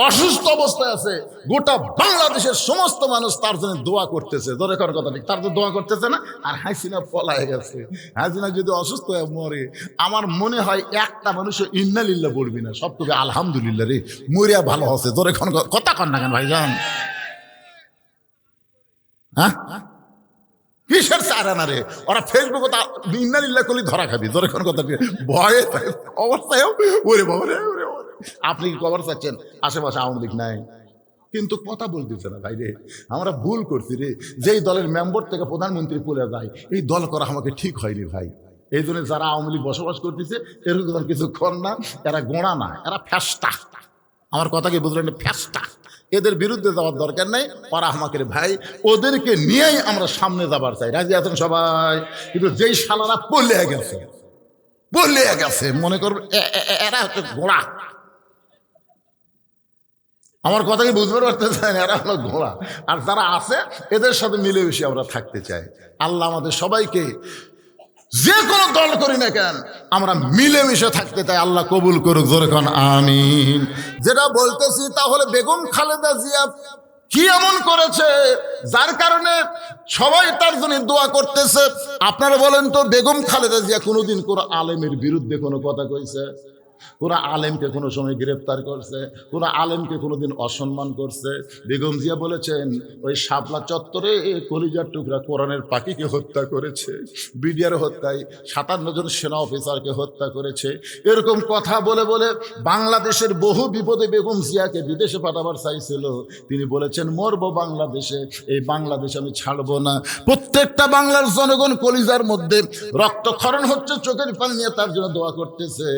অসুস্থ অবস্থায় আছে, গোটা বাংলাদেশের সমস্ত মানুষ তার জন্য দোয়া করতেছে, ধরে কর কথা ঠিক, তার তো দোয়া করতেছে না। আর হাসিনা পলায় গেছে। হাসিনা যদি অসুস্থ হয়ে মরে, আমার মনে হয় একটা মানুষ ইন্নালিল্লাহ বলবি না, সব তোকে আলহামদুলিল্লাহ রে মরিয়া ভালো হচ্ছে, ধরে কথা কর না কেন ভাইজান? হ্যাঁ, কিসের চারানা রে? ওরা ফেসবুকে ইন্নালিল্লাহ করলে ধরা খাবি, ধরে কোন কথা ভয়ে অবস্থায় ওরে বাবা রে, ওরে বাবা রে। আপনি কি খবর চাচ্ছেন আশেপাশে আওয়ামী লীগ নাই, কিন্তু কথা বলতেছে না ভাই রে। আমরা ভুল করছি রে, যেই দলের মেম্বার থেকে প্রধানমন্ত্রী পড়ে যায়, এই দল করা আমাকে ঠিক হয়নি ভাই। এই জন্য যারা আওয়ামী লীগ বসবাস করতেছে এরকম কিছু কর না, এরা গোড়া না, এরা ফ্যাস্টা। আমার কথা কি বুঝলেন? ফ্যাস্টা। এদের বিরুদ্ধে যাওয়ার দরকার নেই, ওরা আমাকে ভাই, ওদেরকে নিয়েই আমরা সামনে যাবার চাই। রাজি আছেন সবাই? কিন্তু যেই শালারা পলিয়ে গেছে মনে করবে এরা হচ্ছে গোড়া। আমার কথা কি বুঝতে পারতেছেন? এরা হলো ঘোড়া। আর যারা আছে এদের সাথে মিলেমিশে আমরা থাকতে চাই। আল্লাহ আমাদের সবাইকে, যে কোনো দল করি না কেন, আমরা মিলেমিশে থাকতে চাই। আল্লাহ কবুল করুক, জোরে কোন আমিন। যেটা বলতেছি তাহলে বেগম খালেদা জিয়া কি এমন করেছে যার কারণে সবাই তার জন্য দোয়া করতেছে? আপনারা বলেন তো, বেগম খালেদা জিয়া কোনোদিন কোনো আলেমের বিরুদ্ধে কোনো কথা কইছে? কোন আলেমকে কোনো সময় গ্রেপ্তার করছে? কোন আলেমকে কোনোদিন অসম্মান করছে? বেগম জিয়া বলেছেন ওই শাপলা চত্বরে কলিজার টুকরা কোরআনের পাখিকে হত্যা করেছে, বিডিআর হত্যায় 57 জন সেনা অফিসারকে হত্যা করেছে। এরকম কথা বলে বলে বাংলাদেশের বহু বিপদে বেগম জিয়াকে বিদেশে পাঠাবার চাইছিল। তিনি বলেছেন মরবো বাংলাদেশে, এই বাংলাদেশ আমি ছাড়বো না। প্রত্যেকটা বাংলার জনগণ কলিজার মধ্যে রক্তক্ষরণ হচ্ছে, চোখের পানি নিয়ে তার জন্য দোয়া করতেছে।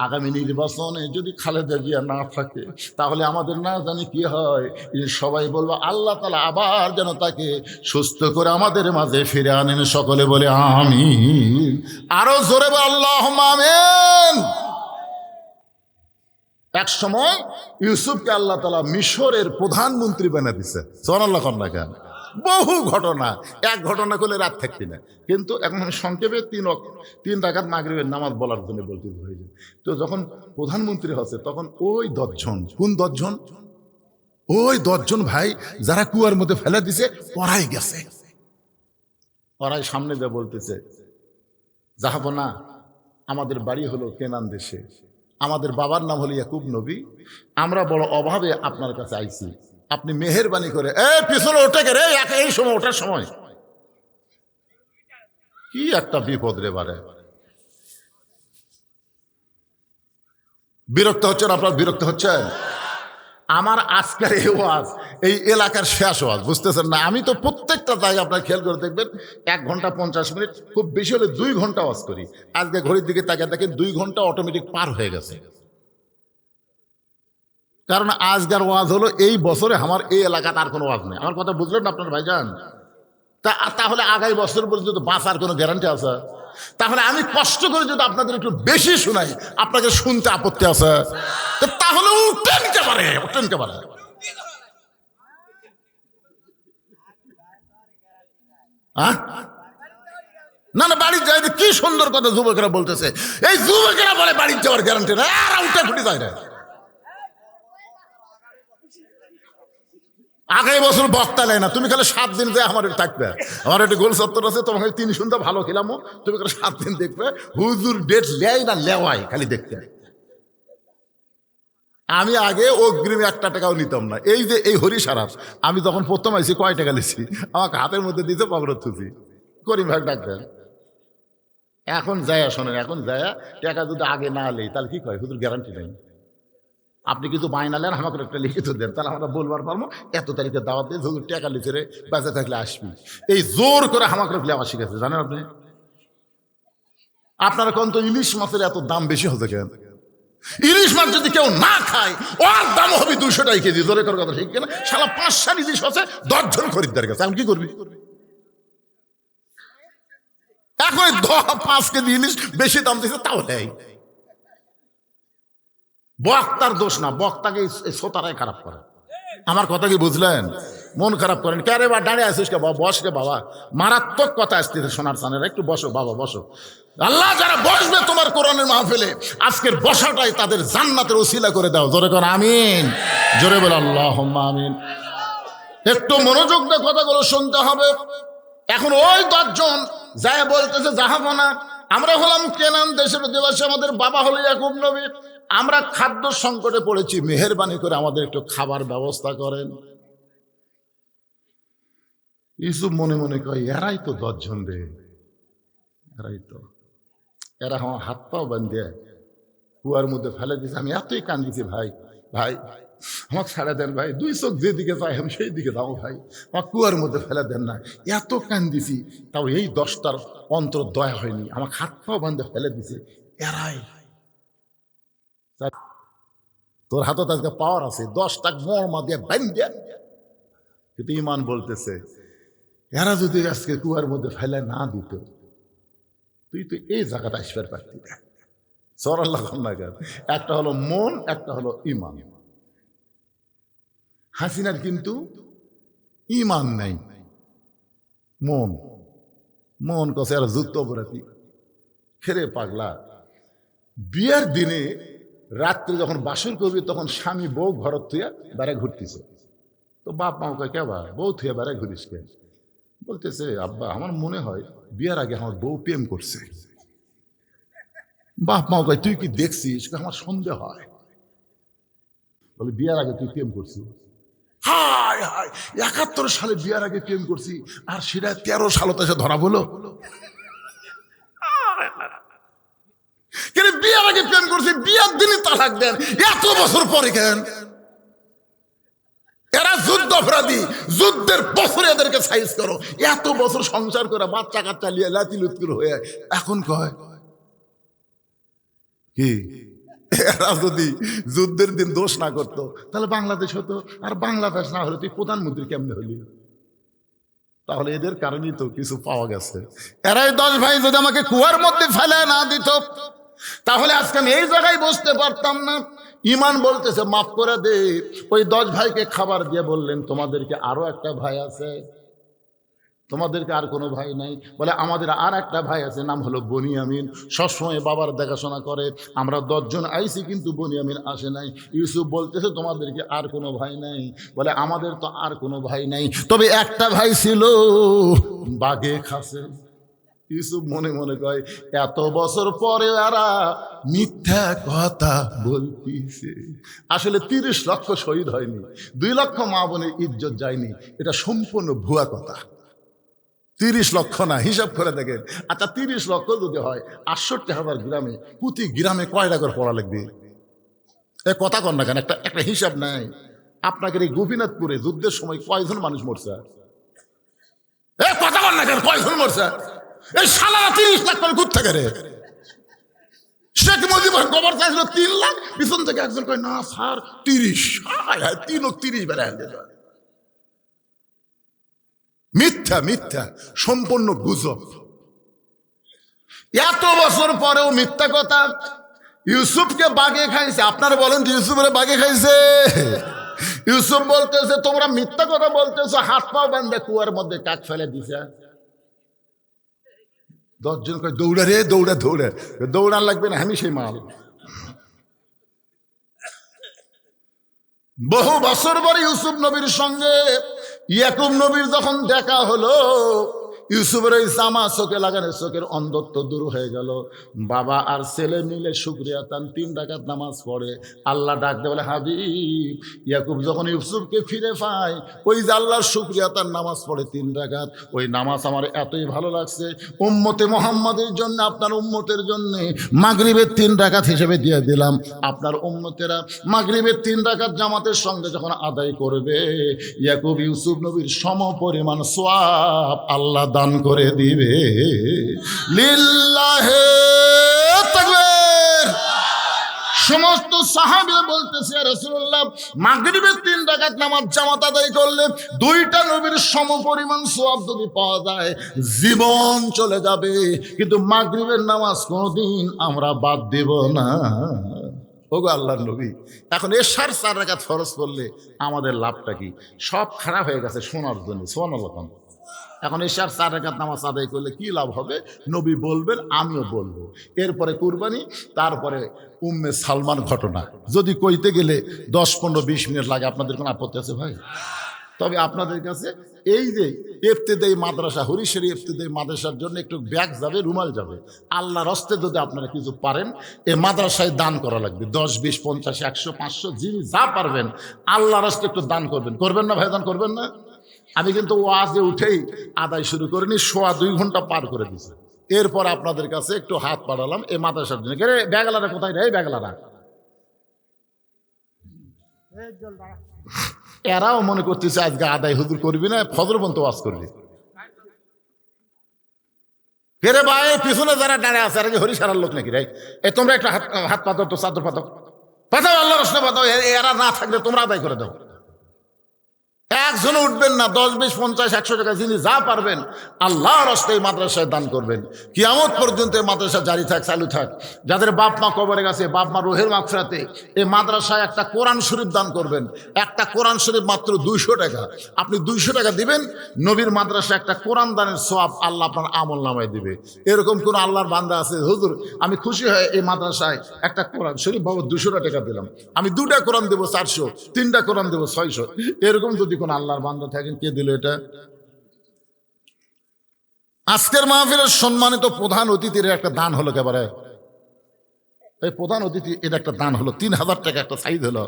আগামী নির্বাচনে যদি খালেদা জিয়া না থাকে তাহলে আমাদের না জানি কি হয়। সবাই বলবো আল্লাহ তাআলা আবার যেন তাকে সুস্থ করে আমাদের মাঝে ফিরে আনেন। সকলে বলে আমিন। আরো জোরে বল আল্লাহুম্মা আমিন। এক সময় ইউসুফকে আল্লাহ তাআলা মিশরের প্রধানমন্ত্রী বানিয়ে দিছে। সুবহানাল্লাহ কন্যা কেন? বহু ঘটনা, এক ঘটনা করলে রাত থাকবি না। কিন্তু এখন আমি সংক্ষেপে 3 রাকাত মাগরিবের নামাজ বলার জন্য বলতে হয়ে যায়। তো যখন প্রধানমন্ত্রী হচ্ছে তখন ওই 10 জন, কোন 10 জন? ওই 10 জন ভাই যারা কুয়ার মধ্যে ফেলে দিছে, ওরাই গেছে। ওরাই সামনে যা বলতেছে, যাবো না, আমাদের বাড়ি হলো কেনান দেশে, আমাদের বাবার নাম হলো ইয়াকুব নবী, আমরা বড় অভাবে আপনার কাছে আইছি, আপনি মেহেরবানি করে পিছনে ওঠে গে রে, এই সময় ওঠার সময় কি একটা বিপদ রে বারে। বিরক্ত হচ্ছেন আপনার? বিরক্ত হচ্ছেন? আমার আজকের এই ওয়াজ এই এলাকার শেষ ওয়াজ, বুঝতেছেন না? আমি তো প্রত্যেকটা জায়গায় আপনার খেয়াল করে দেখবেন 1 ঘন্টা 50 মিনিট, খুব বেশি হলে 2 ঘন্টা ওয়াজ করি। আজকে ঘড়ির দিকে তাকিয়ে দেখেন 2 ঘন্টা অটোমেটিক পার হয়ে গেছে। কারণ আজকের ওয়াজ হলো এই বছরে আমার এই এলাকাতে আর কোনো ওয়াজ নেই। আমার কথা বুঝলেন না আপনার ভাইজান? তাহলে আগামী বছর পর্যন্ত বাঁচার কোনো গ্যারান্টি আছে? তাহলে আমি কষ্ট করে যদি আপনাদের একটু বেশি শোনাই, আপনাকে শুনতে আপত্তি আছে? তাহলে উঠে নিতে পারে। না না, বাড়ি যায় কি সুন্দর কথা যুবকেরা বলতেছে। এই যুবকেরা বলে বাড়ি যাওয়ার গ্যারান্টি না, আর উঠে ফুটে যায় না। আগামী বছর বক্তা নেয় না, তুমি খালি 7 দিন যায় আমার থাকবে। আমার একটা গোল সত্তর আছে, তোমাকে 3 সন্ধ্যা ভালো খেলামো, তুমি খালি 7 দিন দেখবে। হুজুর ডেট লেয় না লেওয়াই খালি দেখতে। আমি আগে অগ্রিম 1 টাকাও নিতাম না। এই যে এই হরিসারাস, আমি যখন প্রথম আইছি কয় টাকা নিছি, আমাকে হাতের মধ্যে দিতে পাগড় থুছি, করিম ভাগ ডাকবেন। এখন যায় শোনেন, এখন যায় টাকা যদি আগে না নেই তাহলে কি কয়, হুজুর গ্যারান্টি নেই। আপনি কিছু বাইনা নেন, আমাকে একটা লিখিত দেন, তাহলে আমরা বলবার পারবো 1 তারিখে দাওয়াত দিয়ে হুজুর টাকা লিখে রে, বেঁচে থাকলে আসবি। এই জোর করে আমাকে আমার শিখেছে, জানেন আপনি? আপনারা কোন তো ইলিশ মাছের এত দাম বেশি হতে কেন? ইলিশ মাছ যদি কেউ না খায়, ওর দাম হবে 200 টাকা কেজি। জোরে করে কথা ঠিক কিনা? শালা 5 ইলিশ আছে, 10 জন খরিদ্দার গেছে, আমি কি করবি? এখন 5 কেজি ইলিশ বেশি দাম দিচ্ছে, তাও নেই। বক্তার দোষ না, বক্তাকে শ্রোতারাই খারাপ করে। আমার কথা কি বুঝলেন? মন খারাপ করেন কে রে বা দাঁড়িয়ে আসিস কে বাবা, বস রে বাবা, মারাত্মক কথা আসতেছে সোনার চানেরা, একটু বসো বাবা বসো। আল্লাহ যারা বসবে তোমার কোরআনের মাহফিলে আজকের বসাটাই তাদের জান্নাতের ওসিলা করে দাও, জোরে কর আমিন, জোরে বল আল্লাহুম্মা আমিন। একটু মনোযোগ দিয়ে কথাগুলো শুনতে হবে। এখন ওই 10 জন যায় বলতেছে জাহাবনা, আমরা হলাম কেনান দেশের অধিবাসী, আমাদের বাবা হলো ইয়াকুব নবী, আমরা খাদ্য সংকটে পড়েছি, মেহেরবানি করে আমাদের একটু খাবার ব্যবস্থা করেন। ইউসুফ মনে মনে কয় এরাই তো 10 জন রে, এরাই তো, এরা আমার হাত পাও বান্ধে কুয়ার মধ্যে ফেলে দিয়েছে, আমি এতই কান্দিছি ভাই, ভাই আমাকে ছাড়া দেন ভাই, 2 চোখ যেদিকে চাই আমি সেই দিকে যাও ভাই, আমার কুয়ার মধ্যে ফেলে দেন না, এত কান্দিছি, তাও এই 10টার অন্তর দয়া হয়নি, আমার হাত পাও বান্ধে ফেলে দিছে এরাই। তোর হাতত আজকে পাওয়ার আছে, 10টা মর্মা দিয়ে বান্ধে, কিন্তু ইমান বলতেছে এরা যদি আজকে কুয়ার মধ্যে ফেলে না দিত তুই তো এই জায়গাটা আসবার পারতি না। সরাল্লাহ একটা হলো মন, একটা হলো ইমান। হাসিনার কিন্তু ইমান নাই, মন, মন কছে আর যুদ্ধ অপরাধী খেরে পাগলা। বিয়ের দিনে রাত্রে যখন বাসর করবি তখন স্বামী বউ ঘর থুয়া বেড়ায় ঘুরতেছে, তো বাপ মা কে কেবা বউ থুয়া বেড়ায় ঘুরিস কে? বলতেছে আব্বা আমার মনে হয় বিয়ের আগে আমার বউ প্রেম করছে। বাপ মা কয় তুই কি দেখছিস? আমার সন্দেহ হয়। বলে বিয়ের আগে তুই প্রেম করছিস? হায় হায়, 71 সালে বিয়ের আগে প্রেম করছি, আর সেটা 13 সালত এসে ধরা বলো। কেন বিয়ের আগে প্রেম করছি, বিয়ের দিনই তালাক দেন, এত বছর পরে কেন? এরা যুদ্ধ অপরাধী, যুদ্ধের বছরে এদেরকে সাইজ করো, এত বছর সংসার করে বাচ্চা কাচ্চা লিয়ে লাতিলুৎকুর হয়ে এখন কয় কি? এরা যদি যুদ্ধের দিন দোষ না করতো তাহলে বাংলাদেশ হতো, আর বাংলাদেশ না হলে তুই প্রধানমন্ত্রী কেমনে হলি? তাহলে এদের কারণেই তো কিছু পাওয়া গেছে। এরাই 10 ভাই যদি আমাকে কুয়ার মধ্যে ফেলে না দিত তাহলে আজকে আমি এই জায়গায় বসতে পারতাম না। ইমান বলতেছে মাফ করে দে। ওই 10 ভাইকে খাবার দিয়ে বললেন তোমাদেরকে আরো একটা ভাই আছে, তোমাদেরকে আর কোনো ভাই নাই? বলে আমাদের আর একটা ভাই আছে, নাম হলো বনিয়ামিন, সবসময় বাবার দেখাশোনা করে, আমরা 10 জন আইছি কিন্তু বনিয়ামিন আসে নাই। ইউসুফ বলতেছে তোমাদেরকে আর কোনো ভাই নাই? বলে আমাদের তো আর কোনো ভাই নাই, তবে একটা ভাই ছিল বাঘে খাসে। ইউসুফ মনে মনে কয় এত বছর পরে এরা মিথ্যা কথা বলতিছে। আসলে 30 লক্ষ শহীদ হয়নি, 2 লক্ষ মা বোনের ইজ্জত যায়নি, এটা সম্পূর্ণ ভুয়া কথা। 30 লক্ষ না, হিসাব করে দেখেন। আচ্ছা 30 লক্ষ যদি হয় 68,000 গ্রামে, প্রতি গ্রামে কয়টা করে পড়া লাগবে? এ কথা কন না কেন? একটা হিসাব নাই। আপনাদের এই গোপীনাথপুরে যুদ্ধের সময় কয়জন মানুষ মরছে? এ কথা কন না কেন? কয়জন মরছে? এই সালারা 30 লাখ করে ঘুর থাকে রে। শেখ মুজিবুর খবর চাইছিল 3 লাখ, পিছন থেকে একজন কয় না স্যার 30। 3 বেড়ায় গেল। মিথ্যা, মিথ্যা, সম্পূর্ণ গুজব। এত বছর পরেও মিথ্যা কথা। ইউসুফকে বাঘে খাইছে, আপনারা বলেন যে ইউসুফের বাঘে খাইছে? ইউসুফ বলতেছে তোমরা মিথ্যা কথা বলতেছো, হাত পা বান্ধে কুয়ার মধ্যে কাক ফেলে দিছে। 10 জন কয় দৌড়া রে, দৌড়া দৌড়া, দৌড়ান লাগবে না, আমি সেই মাল। বহু বছর পরে ইউসুফ নবীর সঙ্গে ইয়াকুব নবীর যখন দেখা হলো, ইউসুফের ওই জামা চোখে লাগানো, চোখের অন্ধত্ব দূর হয়ে গেল। বাবা আর ছেলে মিলে শুকরিয়া তান 3 রাকাত নামাজ পড়ে। আল্লাহ ডাকতে বলে হাবিব। ইয়াকুব যখন ইউসুফকে ফিরে পায়, ওই যে আল্লাহর শুকরিয়া তার নামাজ পড়ে 3 রাকাত, ওই নামাজ আমার এতই ভালো লাগছে, উম্মতে মুহাম্মাদের জন্য, আপনার উম্মতের জন্য মাগরিবের 3 রাকাত হিসেবে দিয়ে দিলাম। আপনার উম্মতেরা মাগরিবের 3 রাকাত জামাতের সঙ্গে যখন আদায় করবে, ইয়াকুব ইউসুফ নবীর সম পরিমাণ সওয়াব আল্লাহ দান করে দিবে। লিল্লাহে তাকবীর। সমস্ত সাহাবীরা বলতেছে রাসূলুল্লাহ মাগরিবের 3 রাকাত নামাজ জামাত আদায় করলে 2টা নবীর সম পরিমাণ সওয়াব যদি পাওয়া যায় জীবন চলে যাবে, কিন্তু মাগরিবের নামাজ কোনোদিন আমরা বাদ দেব না। ওগো আল্লাহর নবী, এখন এশার 4 রাকাত ফরজ পড়লে আমাদের লাভটা কি? সব খারাপ হয়ে গেছে শোনার জন্য। সুবহানাল্লাহ। এখন এশার 4 রাকাত নামাজ আদায় করলে কি লাভ হবে? নবী বলবেন, আমিও বলবো। এরপরে কুরবানি, তারপরে উম্মে সালমান ঘটনা। যদি কইতে গেলে 10, 15, 20 মিনিট লাগে। আপনাদের কোনো আপত্তি আছে ভাই? তবে আপনাদের কাছে এই যে ইফতেদায়ী মাদ্রাসা, হরিশরী ইফতেদায়ী মাদ্রাসার জন্য একটু ব্যাগ যাবে, রুমাল যাবে। আল্লাহর হস্তে যদি আপনারা কিছু পারেন, এই মাদ্রাসায় দান করা লাগবে। 10, 20, 50, 100, 500 যিনি যা পারবেন আল্লাহর হস্তে একটু দান করবেন। করবেন না ভাই? দান করবেন না? আমি কিন্তু ওয়াজে উঠেই আদায় শুরু করিনি, 2.25 ঘন্টা পার করে দিয়েছে। এরপর আপনাদের কাছে একটু হাত বাড়ালাম এই মাদ্রাসার জন্য। ব্যাগলারা কোথায় রে? ব্যাগলারা এরাও মনে করতেছে আজকে আদায় হুজুর করবি না, ফজর পর্যন্ত ওয়াজ করবি। ফেরে ভাই পিছনে যারা দাঁড়িয়ে আছে, আর কি হরিশারার লোক নাকি রে? তোমরা একটা হাত পাতো, তো চাদর পাতো, পাতাও, আল্লাহ রসনা পাতাও। এরা না থাকলে তোমরা আদায় করে দাও। একজনও উঠবেন না। 10, 20, 50, 100 টাকা যিনি যা পারবেন আল্লাহর হস্তে এই মাদ্রাসায় দান করবেন। কিয়ামত পর্যন্ত এই মাদ্রাসা জারি থাক, চালু থাক। যাদের বাপ মা কবরে গেছে, বাপ মা রুহের মাগফিরাতে এই মাদ্রাসায় একটা কোরআন শরীফ দান করবেন। একটা কোরআন শরীফ মাত্র 200 টাকা। আপনি 200 টাকা দিবেন, নবীর মাদ্রাসায় একটা কোরআন দানের সওয়াব আল্লাহ আপনার আমল নামায় দিবে। এরকম কোন আল্লাহর বান্দা আছে? হুজুর আমি খুশি হয়ে এই মাদ্রাসায় একটা কোরআন শরীফ বাবু 200 টাকা দিলাম, আমি 2টা কোরআন দেবো 400, 3টা কোরআন দেবো 600। এরকম যদি কোন আল্লাহর বান্দা থাকেন, কে দিল এটা? আজকের মাহফিলের সম্মানিত প্রধান অতিথির একটা দান হলো। একেবারে এই প্রধান অতিথি এটা একটা দান হলো, 3000 টাকা একটা সাইজ হলো।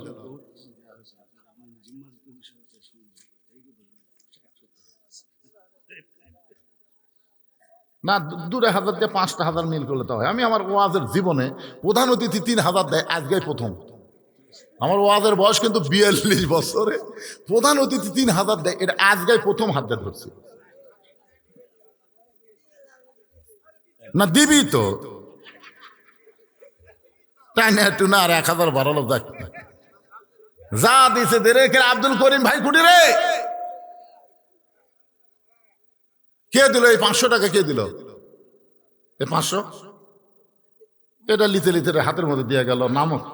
না 2,000 দিয়ে 5,000 মিল করলে তো হয়। আমি আমার ওয়াজের জীবনে প্রধান অতিথি 3000 দেয়, আজকেই প্রথম। আমার ওয়াজের বয়স কিন্তু 42 বছরে প্রধান অতিথি 3000 দেয়, এটা আজকেই প্রথম হাত দিয়ে ধরছি। না দিবি তো তাই না? একটু না আর 1000 বাড়ালো দেখ যা দিছে দে রে। আব্দুল করিম ভাই কুটি রে, কে দিল এই 500 টাকা? কে দিল এই 500? এটা লিতে লিতে হাতের মধ্যে দিয়ে গেল। নামক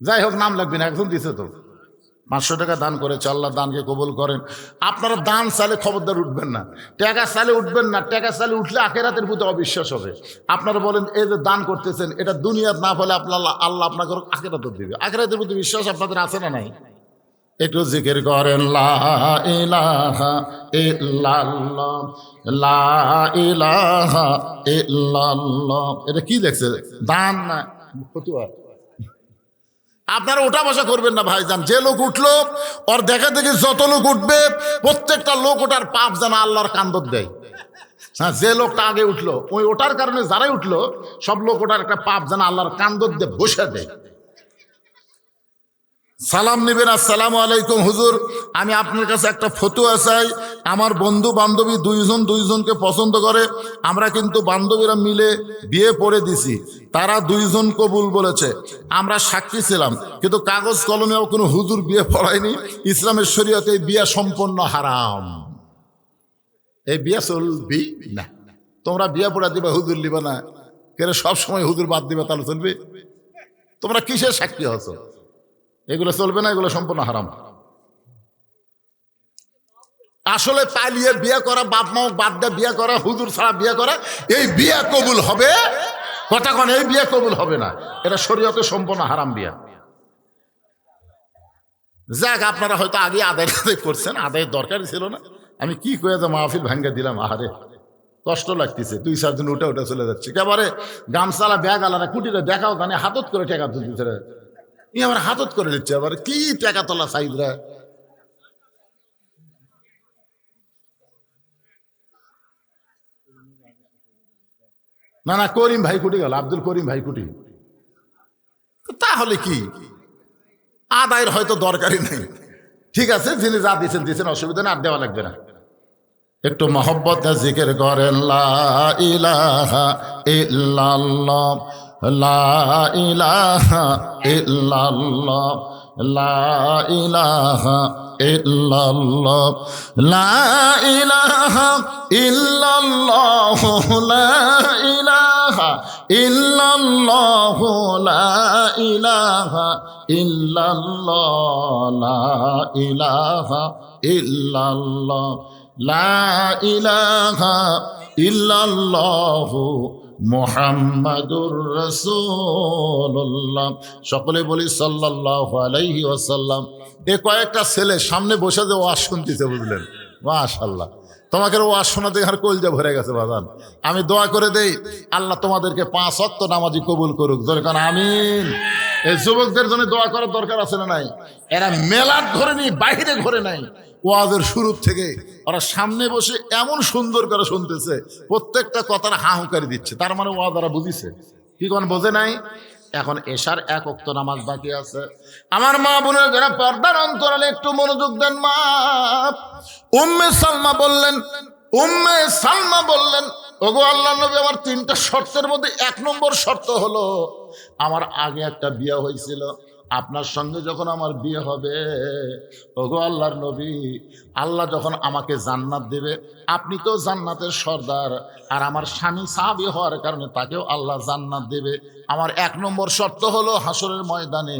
যাই হোক, নাম লাগবে না, একজন দিছে তো। 500 টাকা দান করেছে, আল্লাহ দানকে কবুল করেন। আপনারা দান চালে খবরদার উঠবেন না, টাকা চালে উঠবেন না। টাকা চালে উঠলে আখিরাতের প্রতি অবিশ্বাস হবে। আপনারা বলেন এই যে দান করতেছেন, এটা দুনিয়ার না ফলে আপনার আল্লাহ আপনাকে আখিরাত দিবে। আখিরাতের প্রতি বিশ্বাস আপনাদের আছে না নাই? একটু জিকির করেন লা ইলাহা ইল্লাল্লাহ, লা ইলাহা ইল্লাল্লাহ। এটা কি লেখছে? দান না ফতুয়া। আপনারা ওটা বসা করবেন না ভাইজান। যে লোক উঠলো ওর দেখা দেখি যত লোক উঠবে প্রত্যেকটা লোক ওটার পাপ যেন আল্লাহর কান্দত দেয়। হ্যাঁ, যে লোকটা আগে উঠলো ওই ওটার কারণে যারাই উঠলো সব লোক ওটার একটা পাপ যেন আল্লাহর কান্দত দিয়ে বসে দেয়। সালাম নিবেন, আসসালামু আলাইকুম হুজুর, আমি আপনার কাছে একটা ফতুয়া চাই। আমার বন্ধু বান্ধবী দুইজনকে পছন্দ করে। আমরা কিন্তু বান্ধবীরা মিলে বিয়ে পড়ে দিছি, তারা 2জন কবুল বলেছে, আমরা সাক্ষী ছিলাম, কিন্তু কাগজ কলমেও কোনো হুজুর বিয়ে পড়ায়নি। ইসলামের শরীয়তে এই বিয়ে সম্পূর্ণ হারাম। এই বিয়ে চলবি না। তোমরা বিয়ে পড়া দিবা, হুজুর লিবা না কেন? সবসময় হুজুর বাদ দিবা, তাহলে চলবে? তোমরা কিসের সাক্ষী হছো? এগুলো চলবে না, এগুলো সম্পূর্ণ হারাম। আসলে পালিয়ে বিয়ে করা, বাপ মা বাদ দিয়ে বিয়ে করা, হুজুর ছাড়া বিয়ে করা, এই বিয়ে কবুল হবে কথা কোন? এই বিয়ে কবুল হবে না, এটা শরীয়তে সম্পূর্ণ হারাম বিয়া। যাক, আপনারা হয়তো আগে আদায় করছেন, আদায়ের দরকারই ছিল না। আমি কি করে যে মাহফিল ভাঙ্গা দিলাম, আহারে কষ্ট লাগতেছে। 2-4 দিন উঠে চলে যাচ্ছে। একেবারে গামছালা ব্যাগ আলাদা কুটিরে দেখাও জানে হাতত করে টাকা দিচ্ছে, আমার হাতত করে দিচ্ছে। আবার কি টাকা তোলা সাইদরা। না না, করিম ভাই কুটি গেল, আব্দুল করিম ভাই কুটি। তাহলে কি আদায়ের হয়তো দরকারই নেই। ঠিক আছে, যিনি যা দিয়েছেন অসুবিধা নেই, আর দেওয়া লাগবে না। একটু মহব্বত জিকির করেন লা ইলাহা ইল্লাল্লাহ, লা ইলাহা ইল্লাল্লাহ, লা ইলাহা ইল্লাল্লাহ, লা ইলাহা ইল্লাল্লাহ, লা ইলাহা ইল্লাল্লাহু লা ইলাহা ইল্লাল্লাহ লা ইলাহা ইল্লাল্লাহ লা ইলাহা ইল্লাল্লাহু মুহাম্মাদুর রাসূলুল্লাহ। সকলে বলি সাল্লাল্লাহু আলাইহি ওয়াসাল্লাম। এ কয়েকটা ছেলে সামনে বসে যে ওয়াজ শুনতেছে, বুঝলেন? মাশাআল্লাহ, তোমাকে ওয়াজ শোনাতে আর কলজা ভরে গেছে বাজান। আমি দোয়া করে দেই আল্লাহ তোমাদেরকে 5 ওয়াক্ত নামাজি কবুল করুক, দরকার আমিন। এই যুবকদের জন্য দোয়া করার দরকার আছে না নাই? এরা মেলার ধরে নি, বাইরে ঘরে নাই, ওয়াজের শুরু থেকে ওরা সামনে বসে এমন সুন্দর করে শুনতেছে, প্রত্যেকটা কথার হাহুকারি দিচ্ছে। তার মানে ওয়াজ ওরা বুঝিছে। কি কোন বোঝে নাই? এখন এশার 1 ওয়াক্ত নামাজ বাকি আছে। আমার মা বোনের যারা পর্দার অন্তরালে একটু মনোযোগ দেন। মা উম্মে সালমা বললেন, ওগো আল্লাহর নবী, আমার 3টা শর্তের মধ্যে 1 নম্বর শর্ত হলো আমার আগে একটা বিয়ে হয়েছিল, আপনার সঙ্গে যখন আমার বিয়ে হবে, ওগো আল্লাহর নবী, আল্লাহ যখন আমাকে জান্নাত দেবে, আপনি তো জান্নাতের সর্দার, আর আমার স্বামী সাহাবী হওয়ার কারণে তাকেও আল্লাহ জান্নাত দেবে। আমার 1 নম্বর শর্ত হলো হাসরের ময়দানে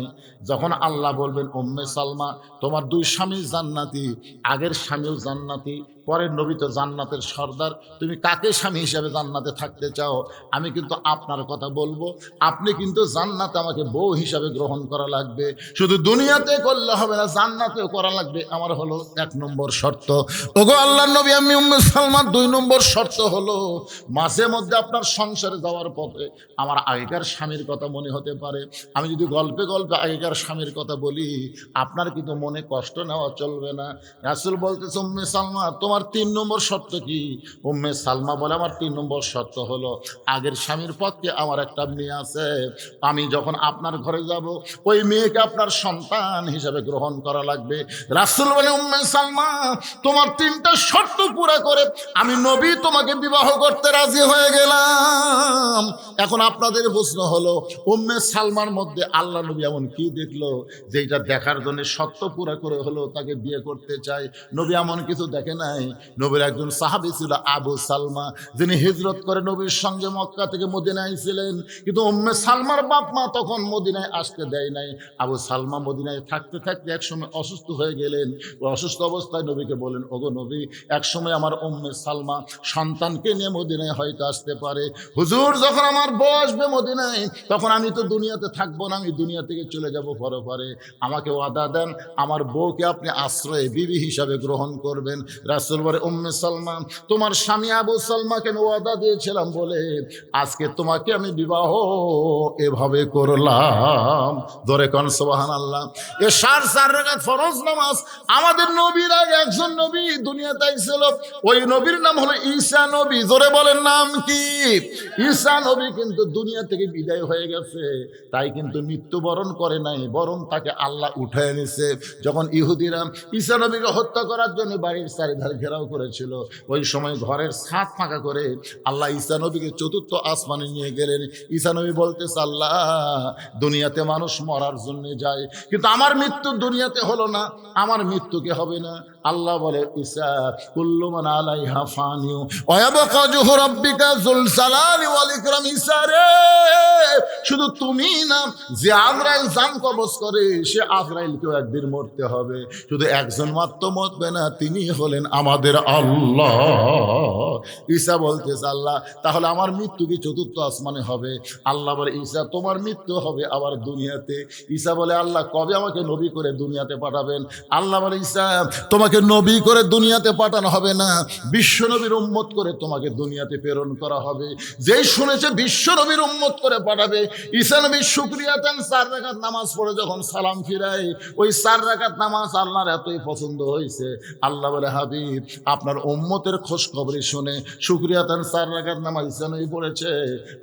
যখন আল্লাহ বলবেন, উম্মে সালমা, তোমার 2 স্বামী জান্নাতি, আগের স্বামীও জান্নাতি, পরের নবী তো জান্নাতের সর্দার, তুমি কাকে স্বামী হিসেবে জান্নাতে থাকতে চাও? আমি কিন্তু আপনার কথা বলবো, আপনি কিন্তু জান্নাতে আমাকে বউ হিসাবে গ্রহণ করা লাগবে। শুধু দুনিয়াতে করলে হবে না, জান্নাতেও করা লাগবে। আমার হলো 1 নম্বর শর্ত। ওগো আল্লাহর নবী, আমি উম্মে সালমার 2 নম্বর শর্ত হলো মাঝে মধ্যে আপনার সংসারে যাওয়ার পথে আমার আগেকার স্বামীর কথা মনে হতে পারে। আমি যদি গল্পে গল্পে আগেকার স্বামীর কথা বলি, আপনার কিন্তু মনে কষ্ট নেওয়া চলবে না। রাসূল বলতেছে, উম্মে সালমা, তোমার 3 নম্বর শর্ত কি? উম্মে সালমা বলে, আমার 3 নম্বর শর্ত হলো আগের স্বামীর পক্ষে আমার একটা মেয়ে আছে, আমি যখন আপনার ঘরে যাব, ওই মেয়েকে আপনার সন্তান হিসাবে গ্রহণ করা লাগবে। রাসূল বলে, উম্মে সালমা, তোমার 3টা শর্ত পুরা করে আমি নবী তোমাকে বিবাহ করতে রাজি হয়ে গেলাম। এখন আপনাদের প্রশ্ন হলো, উম্মে সালমার মধ্যে আল্লাহ নবী এমন কি দেখলো যেটা দেখার জন্য শর্ত পুরা করে হলো তাকে বিয়ে করতে চায়? নবী এমন কিছু দেখে নাই। নবীর একজন সাহাবী ছিল আবু সালমা, যিনি হিজরত করে নবীর সঙ্গে মক্কা থেকে মদিনায় ছিলেন, কিন্তু উম্মে সালমার বাপ মা তখন মদিনায় আসতে দেয় নাই। আবু সালমা মদিনায় থাকতে থাকতে একসময় অসুস্থ হয়ে গেলেন। ওই অসুস্থ অবস্থায় নবীকে বলেন, ওগো নবী, একসময় আমার উম্মে সালমা সন্তানকে নিয়ে মদিনায় হয়তো আসতে পারে। হুজুর, যখন আমার বউ আসবে মদিনায়, তখন আমি তো দুনিয়াতে থাকবো না, আমি দুনিয়া থেকে চলে যাব পরে। আমাকে ওয়াদা দেন, আমার বউকে আপনি আশ্রয়ে বিবি হিসাবে গ্রহণ করবেন। রাসূল বলে, উম্মে সালমা, তোমার স্বামী আবু সালমাকে আমি ওয়াদা দিয়েছিলাম বলে আজকে তোমাকে আমি বিবাহ এভাবে করলাম। ধরে কোন সুবহানাল্লাহ। এ 4 রাকাত ফরজ নামাজ আমাদের নবীর আগে একজন নবী দুনিয়াতে আইছিল, ওই নবীর নাম হলো ঈসা নবী। জোরে বলেন, নাম কি? ঈসা নবী কিন্তু দুনিয়া থেকে বিদায় হয়ে গেছে, তাই কিন্তু মৃত্যুবরণ করে নাই, বরং তাকে আল্লাহ উঠায় নিছে। যখন ইহুদিরা ঈসা নবীকে হত্যা করার জন্য বাড়ির চারিধারে ঘেরাও করেছিল, ওই সময় ঘরের ছাদ ফাঁকা করে আল্লাহ ঈসা নবীকে 4র্থ আসমানে নিয়ে গেলেন। ঈসা নবী বলতেছে, আল্লাহ, দুনিয়াতে মানুষ মরার জন্য যায়, কিন্তু আমার মৃত্যু দুনিয়াতে হলো না, আমার মৃত্যুকে হবে না। আল্লাহ বলে, ঈসা, কুল্লু মান আলাইহা ফানিউ ওয়া ইয়াবকা ওয়াজহু রাব্বিকা যুল জালালি ওয়াল ইকরাম। ঈসা রে, শুধু তুমি না, যে আজরাইল জান কবজ করে সে আজরাইলকেও একদিন মরতে হবে। শুধু একজন মাত্র মরবে না, তিনি হলেন আমাদের আল্লাহ। ঈসা বলতেছে, আল্লাহ, তাহলে আমার মৃত্যু কি 4র্থ আসমানে হবে? আল্লাহ বলে, ঈসা, তোমার মৃত্যু হবে আবার দুনিয়াতে। ঈসা বলে, আল্লাহ, কবে আমাকে নবী করে দুনিয়াতে পাঠাবেন? আল্লাহ বলে, ঈসা, তোমাকে নবী করে দুনিয়াতে পাঠানো হবে না, বিশ্ব নবীর উম্মত করে তোমাকে দুনিয়াতে প্রেরণ করা হবে। যেই শুনেছে বিশ্ব নবীর উম্মত করে পাঠাবে, ঈসা নবী শুকরিয়া দেন, 4 রাকাত নামাজ পড়ে যখন সালাম ফিরায়, ওই 4 রাকাত নামাজ আল্লাহর এতই পছন্দ হয়েছে, আল্লাহ বলে, হাবিব, আপনার উম্মতের খোঁজ খবরই শুনে শুকরিয়া দেন, 4 রাকাত নামাজ ঈসা নবী পড়েছে,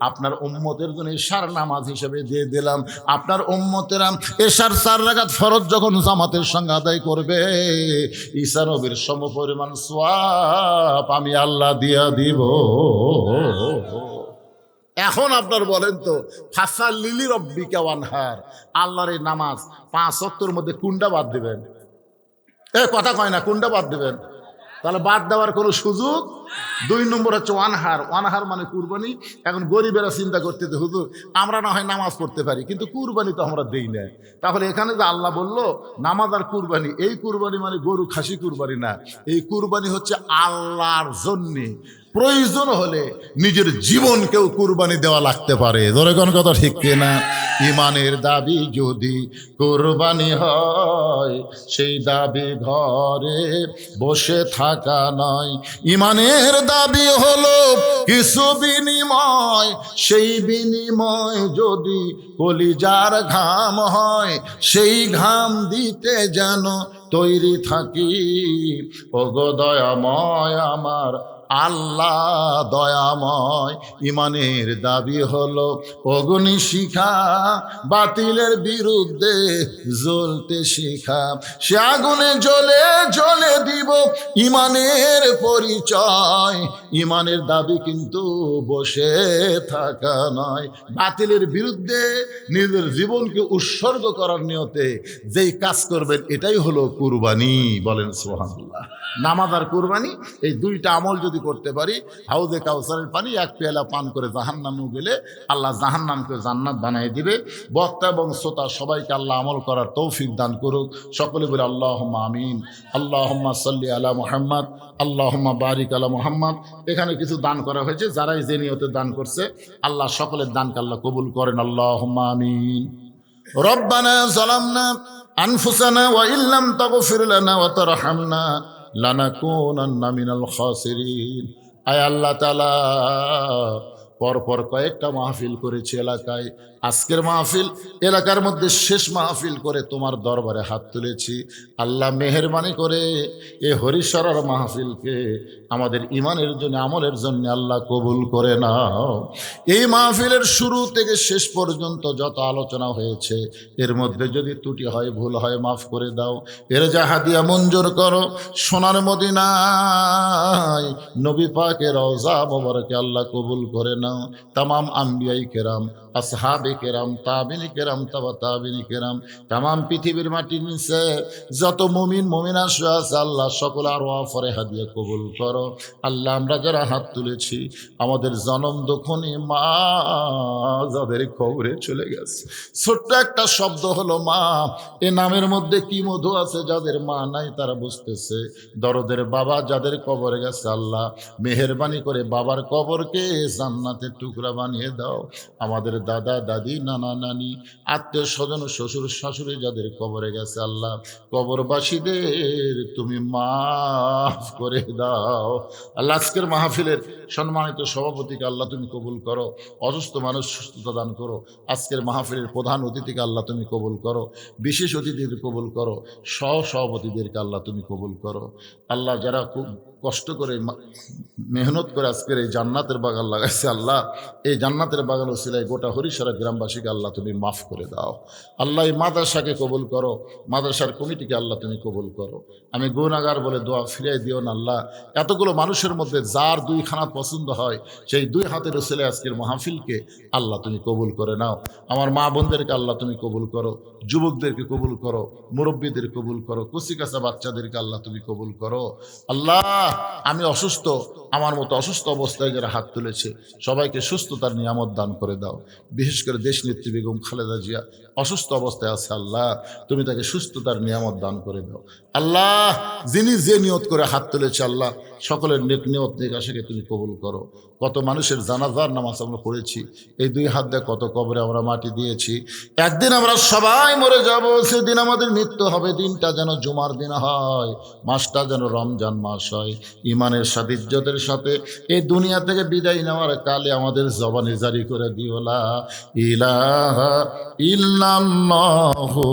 আপনার উম্মতের জন্য এশার নামাজ হিসেবে দিয়ে দিলাম। আপনার উম্মতেরা এশার 4 রাকাত ফরজ যখন জামাতের সঙ্গে আদায় করবে, ঈসা নবীর সমপরিমাণ সওয়াব আমি আল্লাহ দিয়া দিব। এখন আপনার বলেন তো, ফাসাল্লি লিরাব্বিকা ওয়ানহার, আল্লাহর এই নামাজ 5 ওয়াক্তের মধ্যে কোনটা বাদ দিবেন? কথা কয় না, কোনটা বাদ দিবেন? তাহলে বাদ দেওয়ার কোনো সুযোগ দুই নম্বর হচ্ছে ওয়ানহার। ওয়ানহার মানে কুরবানি। এখন গরিবেরা চিন্তা করতে যে হুজুর আমরা না হয় নামাজ পড়তে পারি, কিন্তু কুরবানি তো আমরা দেই না। তাহলে এখানে যে আল্লাহ বললো নামাজ আর কুরবানি, এই কুরবানি মানে গরু খাসি কুরবানি না, এই কুরবানি হচ্ছে আল্লাহর জন্যে। প্রয়োজন হলে নিজের জীবনকেও কুরবানি দেওয়া লাগতে পারে। ধরে কোন কথা ঠিক কিনা? ইমানের দাবি যদি কুরবানি হয়, সেই দাবি ঘরে বসে থাকা নয়। ইমানের দাবি হলো কিছু বিনিময়, সেই বিনিময় যদি কলিজার ঘাম হয়, সেই ঘাম দিতে যেন তৈরি থাকি। ওগো দয়াময় আমার আল্লাহ দয়াময়। ইমানের দাবি হলো অগ্নি শিখা, বাতিলের বিরুদ্ধে জ্বলতে শিখা। সে আগুনে জ্বলে জ্বলে দিব ইমানের পরিচয়। ইমানের দাবি কিন্তু বসে থাকা নয়। বাতিলের বিরুদ্ধে নিজের জীবনকে উৎসর্গ করার নিয়তে যেই কাজ করবেন, এটাই হলো কুরবানি। বলেন সুবহানাল্লাহ। নামাজ আর কুরবানি, এই দুইটা আমল যদি করতে পারি, হাউজে কাউসারের পানি এক পেয়ালা পান করে জাহান্নামে গেলে আল্লাহ জাহান্নামকে জান্নাত বানিয়ে দিবে। বক্তা এবং শ্রোতা সবাইকে আল্লাহ আমল করার তৌফিক দান করুক। সকলে বলে আল্লাহুম্মা আমিন। আল্লাহুম্মা সাল্লি আলা মুহাম্মদ, আল্লাহুম্মা বারিক আলা মুহাম্মদ। এখানে কিছু দান করা হয়েছে, যারাই যে নিয়তে দান করছে আল্লাহ সকলের দানকে আল্লাহ কবুল করেন। আল্লাহুম্মা আমিন। রব্বানা যালামনা আনফুসানা ওয়া ইল্লাম তাগফির লানা ওয়া তারহামনা লানাকুনান্না মিনাল খাসিরিন। আয় আল্লাহ তাআলা, পরপর কয়েকটা মাহফিল করেছি এলাকায়, আজকের মাহফিল এলাকার মধ্যে শেষ মাহফিল করে তোমার দরবারে হাত তুলেছি। আল্লাহ মেহেরবানি করে এ হরিশ্বরের মাহফিলকে আমাদের ইমানের জন্য আমলের জন্য আল্লাহ কবুল করে নাও। এই মাহফিলের শুরু থেকে শেষ পর্যন্ত যত আলোচনা হয়েছে, এর মধ্যে যদি ত্রুটি হয়, ভুল হয়, মাফ করে দাও। এর যা হাদিয়া মঞ্জুর করো। সোনার মদিনায় নবী পাকের রওজা মোবারকে আল্লাহ কবুল করে নাও। তামাম আম্বিয়াই কেরাম, আসহাবে কেরাম, তাবিনী কেরাম, তাবা তাবিনী কেরাম, তামাম পৃথিবীর মাটির নিচে যত মুমিন মুমিনা শুয়ে আছে আল্লাহ সকল আর ওয়াফরে হাদিয়া কবুল করো। আল্লাহ আমরা যারা হাত তুলেছি, আমাদের জনম দুঃখনী মা যাদের কবরে চলে গেছে, ছোট্ট একটা শব্দ হলো মা, এ নামের মধ্যে কি মধু আছে। যাদের মা নাই তারা বুঝতেছে। দরদের বাবা যাদের কবরে গেছে আল্লাহ মেহেরবানি করে বাবার কবরকে জান্নাতের টুকরা বানিয়ে দাও। আমাদের দাদা দাদি, নানা নানি, আত্মীয় স্বজন, শ্বশুর শাশুড়ি যাদের কবরে গেছে আল্লাহ কবরবাসীদের তুমি মাফ করে দাও। আল্লাহ আজকের মাহফিলের সম্মানিত সভাপতিকে আল্লাহ তুমি কবুল করো। অসুস্থ মানুষ সুস্থতা দান করো। আজকের মাহফিলের প্রধান অতিথিকে আল্লাহ তুমি কবুল করো। বিশেষ অতিথিদের কবুল করো। সহ সভাপতিদেরকে আল্লাহ তুমি কবুল করো। আল্লাহ যারা খুব কষ্ট করে মেহনত করে আজকের এই জান্নাতের বাগান লাগাইছে আল্লাহ, এই জান্নাতের বাগান ওসিলায় গোটা হরিশরা গ্রামবাসীকে আল্লাহ তুমি মাফ করে দাও। আল্লাহ এই মাদ্রাসাকে কবুল করো। মাদ্রাসার কমিটিকে আল্লাহ তুমি কবুল করো। আমি গুনাহগার বলে দোয়া ফিরিয়ে দিও না আল্লাহ। এতগুলো মানুষের মধ্যে যার দুই খানা পছন্দ হয়, সেই দুই হাতের ওসিলায় আজকের মাহফিলকে আল্লাহ তুমি কবুল করে নাও। আমার মা বোনদেরকে আল্লাহ তুমি কবুল করো। যুবকদেরকে কবুল করো। মুরব্বীদের কবুল করো। কুচিকাচা বাচ্চাদেরকে আল্লাহ তুমি কবুল করো। আল্লাহ আমি অসুস্থ, আমার মতো অসুস্থ অবস্থায় যারা হাত তুলেছে সবাইকে সুস্থতার নিয়ামত দান করে দাও। বিশেষ করে দেশ নেত্রী বেগম খালেদা জিয়া অসুস্থ অবস্থায় আছে আল্লাহ, তুমি তাকে সুস্থতার নিয়ামত দান করে দাও। আল্লাহ যিনি যে নিয়ত করে হাত তুলেছে আল্লাহ সকলের নেক নিয়ত নেক আশাকে তুমি কবুল করো। কত মানুষের জানাজার নামাজ আমরা পড়েছি, এই দুই হাত দিয়ে কত কবরে আমরা মাটি দিয়েছি। একদিন আমরা সবাই মরে যাব, সেদিন আমাদের মৃত্যু হবে। দিনটা যেন জুমার দিন হয়, মাসটা যেন রমজান মাস হয়। ইমানের সাথে ইজ্জতের সাথে এই দুনিয়া থেকে বিদায় নেওয়ার কালে আমাদের জবানে জারি করে দিও লা ইলাহা ইল্লাল্লাহু